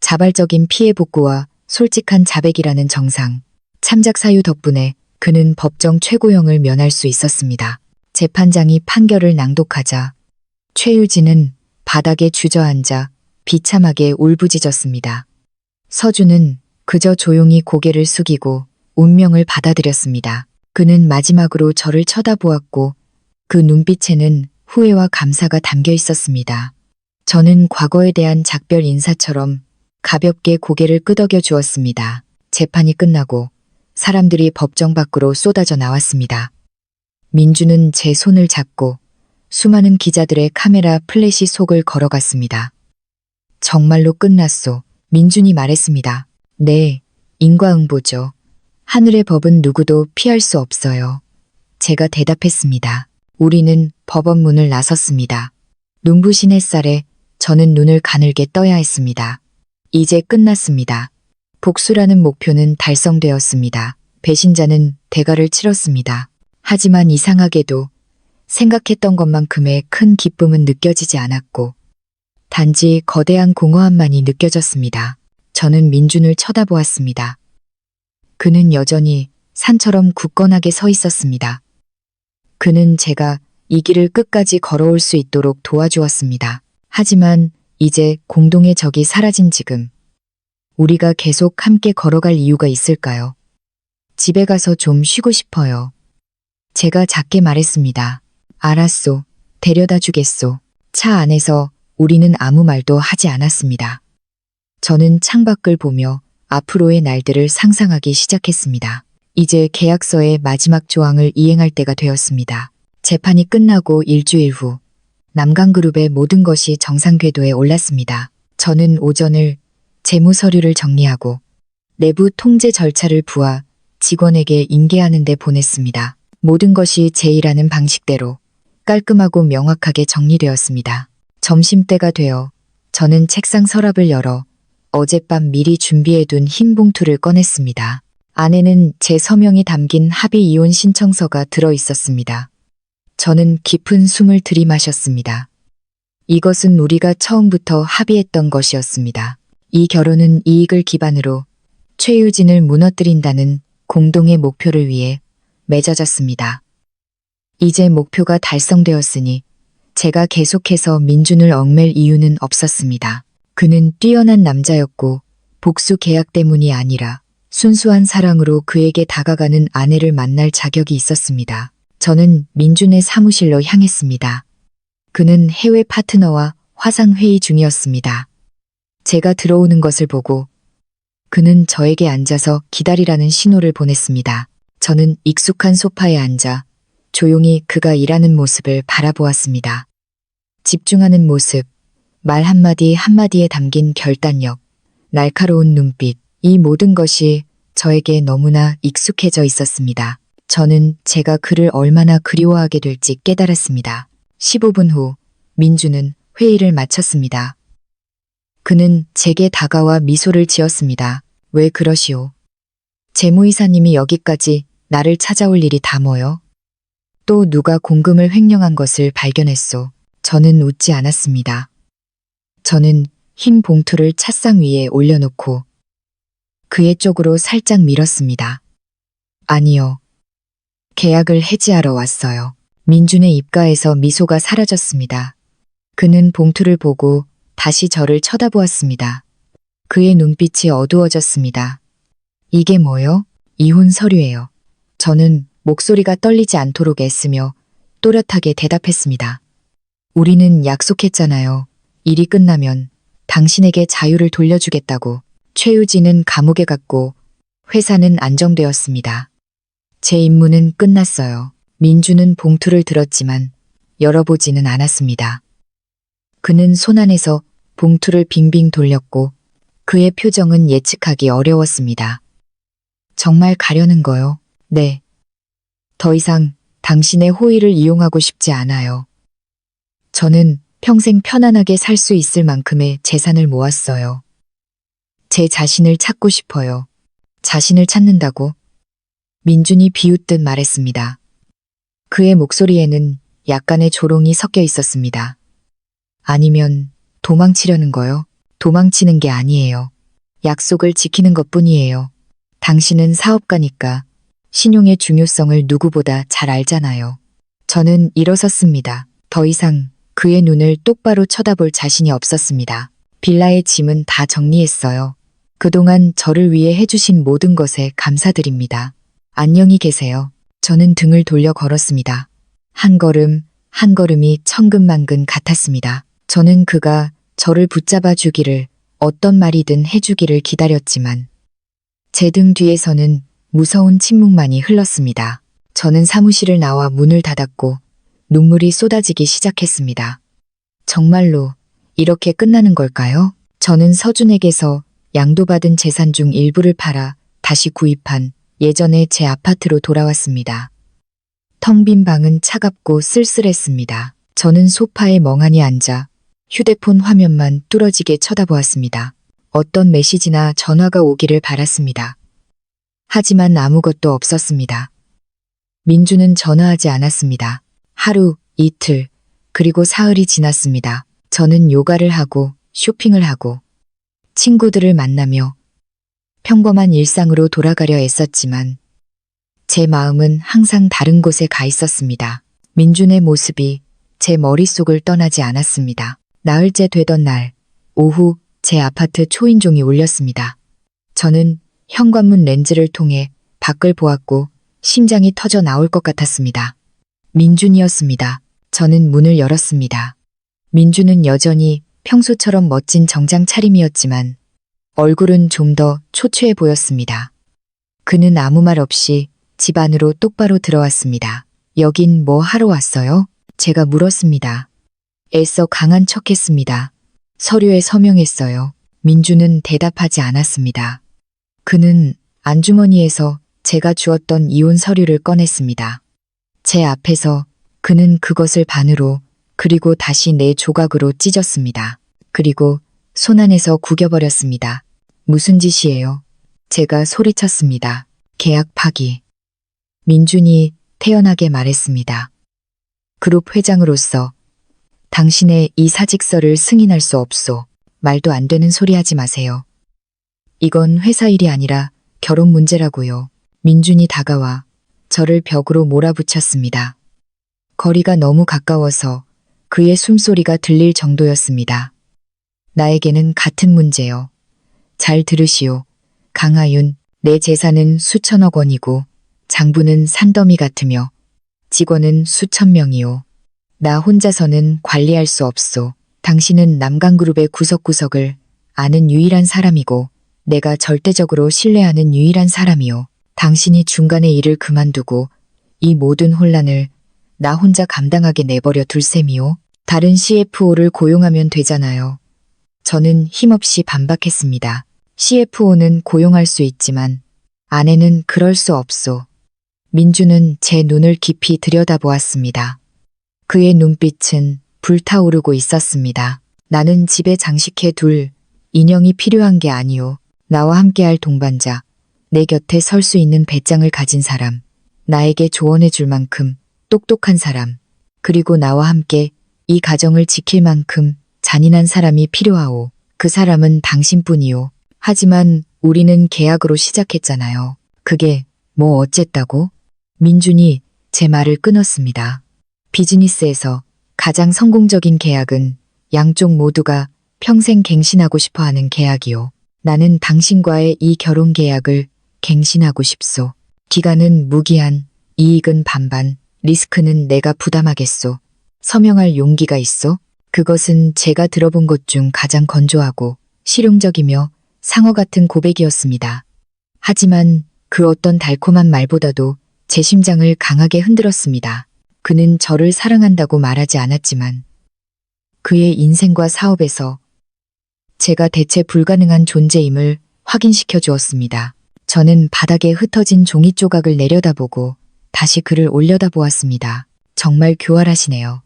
자발적인 피해 복구와 솔직한 자백이라는 정상, 참작 사유 덕분에 그는 법정 최고형을 면할 수 있었습니다. 재판장이 판결을 낭독하자 최유진은 바닥에 주저앉아 비참하게 울부짖었습니다. 서준은 그저 조용히 고개를 숙이고 운명을 받아들였습니다. 그는 마지막으로 저를 쳐다보았고 그 눈빛에는 후회와 감사가 담겨 있었습니다. 저는 과거에 대한 작별 인사처럼 가볍게 고개를 끄덕여 주었습니다. 재판이 끝나고 사람들이 법정 밖으로 쏟아져 나왔습니다. 민주는 제 손을 잡고 수많은 기자들의 카메라 플래시 속을 걸어갔습니다. 정말로 끝났소. 민준이 말했습니다. 네, 인과응보죠. 하늘의 법은 누구도 피할 수 없어요. 제가 대답했습니다. 우리는 법원 문을 나섰습니다. 눈부신 햇살에 저는 눈을 가늘게 떠야 했습니다. 이제 끝났습니다. 복수라는 목표는 달성되었습니다. 배신자는 대가를 치렀습니다. 하지만 이상하게도 생각했던 것만큼의 큰 기쁨은 느껴지지 않았고 단지 거대한 공허함만이 느껴졌습니다. 저는 민준을 쳐다보았습니다. 그는 여전히 산처럼 굳건하게 서 있었습니다. 그는 제가 이 길을 끝까지 걸어올 수 있도록 도와주었습니다. 하지만 이제 공동의 적이 사라진 지금 우리가 계속 함께 걸어갈 이유가 있을까요? 집에 가서 좀 쉬고 싶어요. 제가 작게 말했습니다. 알았소. 데려다 주겠소. 차 안에서 우리는 아무 말도 하지 않았습니다. 저는 창밖을 보며 앞으로의 날들을 상상하기 시작했습니다. 이제 계약서의 마지막 조항을 이행할 때가 되었습니다. 재판이 끝나고 일주일 후 남강그룹의 모든 것이 정상 궤도에 올랐습니다. 저는 오전을 재무 서류를 정리하고 내부 통제 절차를 부하 직원에게 인계하는 데 보냈습니다. 모든 것이 제 일하는 방식대로 깔끔하고 명확하게 정리되었습니다. 점심때가 되어 저는 책상 서랍을 열어 어젯밤 미리 준비해둔 흰 봉투를 꺼냈습니다. 안에는 제 서명이 담긴 합의 이혼 신청서가 들어 있었습니다. 저는 깊은 숨을 들이마셨습니다. 이것은 우리가 처음부터 합의했던 것이었습니다. 이 결혼은 이익을 기반으로 최유진을 무너뜨린다는 공동의 목표를 위해 맺어졌습니다. 이제 목표가 달성되었으니 제가 계속해서 민준을 얽맬 이유는 없었습니다. 그는 뛰어난 남자였고 복수 계약 때문이 아니라 순수한 사랑으로 그에게 다가가는 아내를 만날 자격이 있었습니다. 저는 민준의 사무실로 향했습니다. 그는 해외 파트너와 화상회의 중이었습니다. 제가 들어오는 것을 보고 그는 저에게 앉아서 기다리라는 신호를 보냈습니다. 저는 익숙한 소파에 앉아 조용히 그가 일하는 모습을 바라보았습니다. 집중하는 모습, 말 한마디 한마디에 담긴 결단력, 날카로운 눈빛, 이 모든 것이 저에게 너무나 익숙해져 있었습니다. 저는 제가 그를 얼마나 그리워하게 될지 깨달았습니다. 15분 후 민주는 회의를 마쳤습니다. 그는 제게 다가와 미소를 지었습니다. 왜 그러시오? 재무이사님이 여기까지 나를 찾아올 일이 다 뭐요? 또 누가 공금을 횡령한 것을 발견했소? 저는 웃지 않았습니다. 저는 흰 봉투를 찻상 위에 올려놓고 그의 쪽으로 살짝 밀었습니다. 아니요. 계약을 해지하러 왔어요. 민준의 입가에서 미소가 사라졌습니다. 그는 봉투를 보고 다시 저를 쳐다보았습니다. 그의 눈빛이 어두워졌습니다. 이게 뭐요? 이혼 서류예요. 저는 목소리가 떨리지 않도록 애쓰며 또렷하게 대답했습니다. 우리는 약속했잖아요. 일이 끝나면 당신에게 자유를 돌려주겠다고. 최유진은 감옥에 갔고 회사는 안정되었습니다. 제 임무는 끝났어요. 민주는 봉투를 들었지만 열어보지는 않았습니다. 그는 손 안에서 봉투를 빙빙 돌렸고 그의 표정은 예측하기 어려웠습니다. 정말 가려는 거요? 네. 더 이상 당신의 호의를 이용하고 싶지 않아요. 저는 평생 편안하게 살 수 있을 만큼의 재산을 모았어요. 제 자신을 찾고 싶어요. 자신을 찾는다고? 민준이 비웃듯 말했습니다. 그의 목소리에는 약간의 조롱이 섞여 있었습니다. 아니면 도망치려는 거요? 도망치는 게 아니에요. 약속을 지키는 것뿐이에요. 당신은 사업가니까 신용의 중요성을 누구보다 잘 알잖아요. 저는 일어섰습니다. 더 이상 그의 눈을 똑바로 쳐다볼 자신이 없었습니다. 빌라의 짐은 다 정리했어요. 그동안 저를 위해 해주신 모든 것에 감사드립니다. 안녕히 계세요. 저는 등을 돌려 걸었습니다. 한 걸음, 한 걸음이 천근만근 같았습니다. 저는 그가 저를 붙잡아 주기를, 어떤 말이든 해주기를 기다렸지만 제 등 뒤에서는 무서운 침묵만이 흘렀습니다. 저는 사무실을 나와 문을 닫았고 눈물이 쏟아지기 시작했습니다. 정말로 이렇게 끝나는 걸까요? 저는 서준에게서 양도받은 재산 중 일부를 팔아 다시 구입한 예전의 제 아파트로 돌아왔습니다. 텅 빈 방은 차갑고 쓸쓸했습니다. 저는 소파에 멍하니 앉아 휴대폰 화면만 뚫어지게 쳐다보았습니다. 어떤 메시지나 전화가 오기를 바랐습니다. 하지만 아무것도 없었습니다. 민주는 전화하지 않았습니다. 하루, 이틀, 그리고 사흘이 지났습니다. 저는 요가를 하고 쇼핑을 하고 친구들을 만나며 평범한 일상으로 돌아가려 애썼지만 제 마음은 항상 다른 곳에 가 있었습니다. 민준의 모습이 제 머릿속을 떠나지 않았습니다. 나흘째 되던 날, 오후 제 아파트 초인종이 울렸습니다. 저는 현관문 렌즈를 통해 밖을 보았고 심장이 터져 나올 것 같았습니다. 민준이었습니다. 저는 문을 열었습니다. 민준은 여전히 평소처럼 멋진 정장 차림이었지만 얼굴은 좀 더 초췌해 보였습니다. 그는 아무 말 없이 집 안으로 똑바로 들어왔습니다. 여긴 뭐 하러 왔어요? 제가 물었습니다. 애써 강한 척했습니다. 서류에 서명했어요. 민주는 대답하지 않았습니다. 그는 안주머니에서 제가 주었던 이혼 서류를 꺼냈습니다. 제 앞에서 그는 그것을 반으로 그리고 다시 네 조각으로 찢었습니다. 그리고 손 안에서 구겨버렸습니다. 무슨 짓이에요? 제가 소리쳤습니다. 계약 파기. 민준이 태연하게 말했습니다. 그룹 회장으로서 당신의 이 사직서를 승인할 수 없소. 말도 안 되는 소리 하지 마세요. 이건 회사 일이 아니라 결혼 문제라고요. 민준이 다가와 저를 벽으로 몰아붙였습니다. 거리가 너무 가까워서 그의 숨소리가 들릴 정도였습니다. 나에게는 같은 문제요. 잘 들으시오. 강하윤, 내 재산은 수천억 원이고 장부는 산더미 같으며 직원은 수천 명이오. 나 혼자서는 관리할 수 없소. 당신은 남강그룹의 구석구석을 아는 유일한 사람이고 내가 절대적으로 신뢰하는 유일한 사람이오. 당신이 중간에 일을 그만두고 이 모든 혼란을 나 혼자 감당하게 내버려 둘 셈이오. 다른 CFO를 고용하면 되잖아요. 저는 힘없이 반박했습니다. CFO는 고용할 수 있지만 아내는 그럴 수 없소. 민주는 제 눈을 깊이 들여다보았습니다. 그의 눈빛은 불타오르고 있었습니다. 나는 집에 장식해 둘 인형이 필요한 게 아니오. 나와 함께할 동반자, 내 곁에 설 수 있는 배짱을 가진 사람, 나에게 조언해 줄 만큼 똑똑한 사람, 그리고 나와 함께 이 가정을 지킬 만큼 잔인한 사람이 필요하오. 그 사람은 당신뿐이오. 하지만 우리는 계약으로 시작했잖아요. 그게 뭐 어쨌다고? 민준이 제 말을 끊었습니다. 비즈니스에서 가장 성공적인 계약은 양쪽 모두가 평생 갱신하고 싶어 하는 계약이요. 나는 당신과의 이 결혼 계약을 갱신하고 싶소. 기간은 무기한, 이익은 반반, 리스크는 내가 부담하겠소. 서명할 용기가 있소? 그것은 제가 들어본 것 중 가장 건조하고 실용적이며 상어 같은 고백이었습니다. 하지만 그 어떤 달콤한 말보다도 제 심장을 강하게 흔들었습니다. 그는 저를 사랑한다고 말하지 않았지만 그의 인생과 사업에서 제가 대체 불가능한 존재임을 확인시켜 주었습니다. 저는 바닥에 흩어진 종이 조각을 내려다보고 다시 그를 올려다보았습니다. 정말 교활하시네요.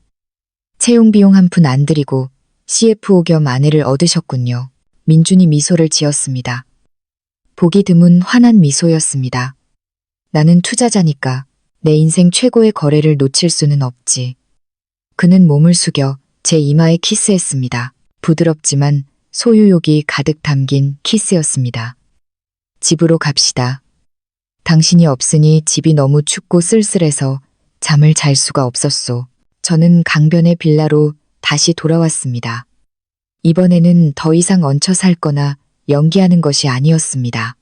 채용 비용 한 푼 안 들이고 CFO 겸 아내를 얻으셨군요. 민준이 미소를 지었습니다. 보기 드문 환한 미소였습니다. 나는 투자자니까 내 인생 최고의 거래를 놓칠 수는 없지. 그는 몸을 숙여 제 이마에 키스했습니다. 부드럽지만 소유욕이 가득 담긴 키스였습니다. 집으로 갑시다. 당신이 없으니 집이 너무 춥고 쓸쓸해서 잠을 잘 수가 없었소. 저는 강변의 빌라로 다시 돌아왔습니다. 이번에는 더 이상 얹혀 살거나 연기하는 것이 아니었습니다.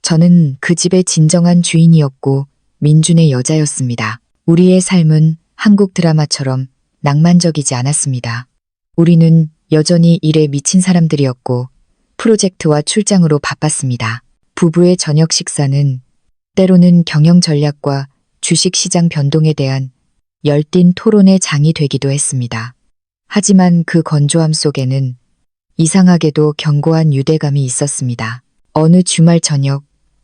저는 그 집의 진정한 주인이었고 민준의 여자였습니다. 우리의 삶은 한국 드라마처럼 낭만적이지 않았습니다. 우리는 여전히 일에 미친 사람들이었고 프로젝트와 출장으로 바빴습니다. 부부의 저녁 식사는 때로는 경영 전략과 주식시장 변동에 대한 열띤 토론의 장이 되기도 했습니다. 하지만 그 건조함 속에는 이상하게도 견고한 유대감이 있었습니다. 어느 주말 저녁,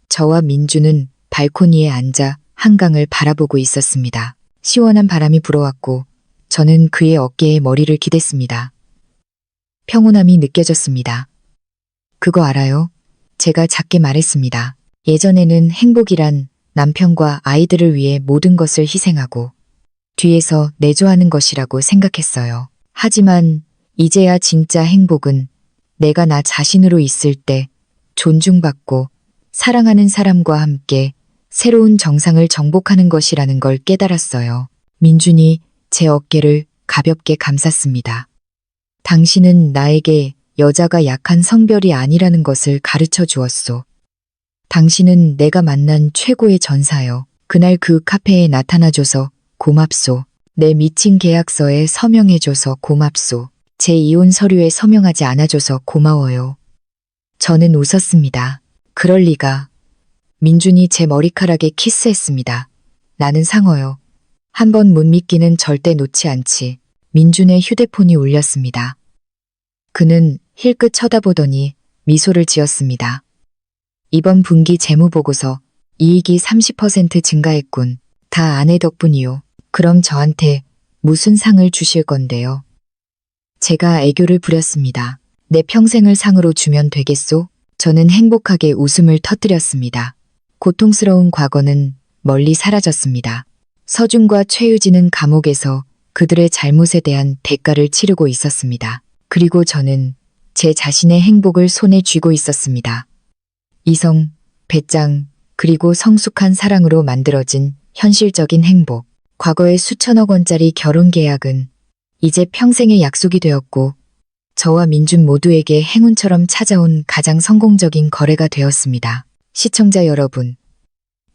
저와 민주는 발코니에 앉아 한강을 바라보고 있었습니다. 시원한 바람이 불어왔고 저는 그의 어깨에 머리를 기댔습니다. 평온함이 느껴졌습니다. 그거 알아요? 제가 작게 말했습니다. 예전에는 행복이란 남편과 아이들을 위해 모든 것을 희생하고 뒤에서 내조하는 것이라고 생각했어요. 하지만 이제야 진짜 행복은 내가 나 자신으로 있을 때 존중받고 사랑하는 사람과 함께 새로운 정상을 정복하는 것이라는 걸 깨달았어요. 민준이 제 어깨를 가볍게 감쌌습니다. 당신은 나에게 여자가 약한 성별이 아니라는 것을 가르쳐 주었소. 당신은 내가 만난 최고의 전사요. 그날 그 카페에 나타나줘서 고맙소. 내 미친 계약서에 서명해줘서 고맙소. 제 이혼 서류에 서명하지 않아줘서 고마워요. 저는 웃었습니다. 그럴 리가. 민준이 제 머리카락에 키스했습니다. 나는 상어요. 한 번 못 믿기는 절대 놓지 않지. 민준의 휴대폰이 울렸습니다. 그는 힐끗 쳐다보더니 미소를 지었습니다. 이번 분기 재무보고서 이익이 30% 증가했군. 다 아내 덕분이요. 그럼 저한테 무슨 상을 주실 건데요? 제가 애교를 부렸습니다. 내 평생을 상으로 주면 되겠소? 저는 행복하게 웃음을 터뜨렸습니다. 고통스러운 과거는 멀리 사라졌습니다. 서준과 최유진은 감옥에서 그들의 잘못에 대한 대가를 치르고 있었습니다. 그리고 저는 제 자신의 행복을 손에 쥐고 있었습니다. 이성, 배짱, 그리고 성숙한 사랑으로 만들어진 현실적인 행복. 과거의 수천억 원짜리 결혼 계약은 이제 평생의 약속이 되었고 저와 민준 모두에게 행운처럼 찾아온 가장 성공적인 거래가 되었습니다. 시청자 여러분,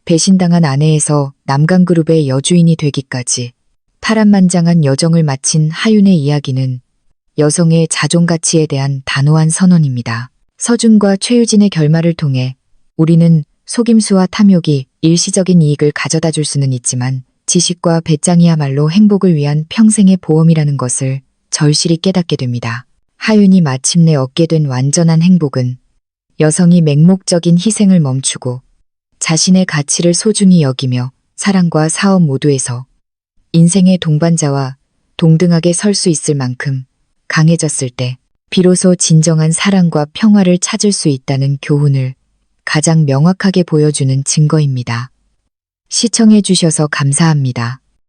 배신당한 아내에서 남강그룹의 여주인이 되기까지 파란만장한 여정을 마친 하윤의 이야기는 여성의 자존가치에 대한 단호한 선언입니다. 서준과 최유진의 결말을 통해 우리는 속임수와 탐욕이 일시적인 이익을 가져다 줄 수는 있지만 지식과 배짱이야말로 행복을 위한 평생의 보험이라는 것을 절실히 깨닫게 됩니다. 하윤이 마침내 얻게 된 완전한 행복은 여성이 맹목적인 희생을 멈추고 자신의 가치를 소중히 여기며 사랑과 사업 모두에서 인생의 동반자와 동등하게 설 수 있을 만큼 강해졌을 때 비로소 진정한 사랑과 평화를 찾을 수 있다는 교훈을 가장 명확하게 보여주는 증거입니다. 시청해 주셔서 감사합니다.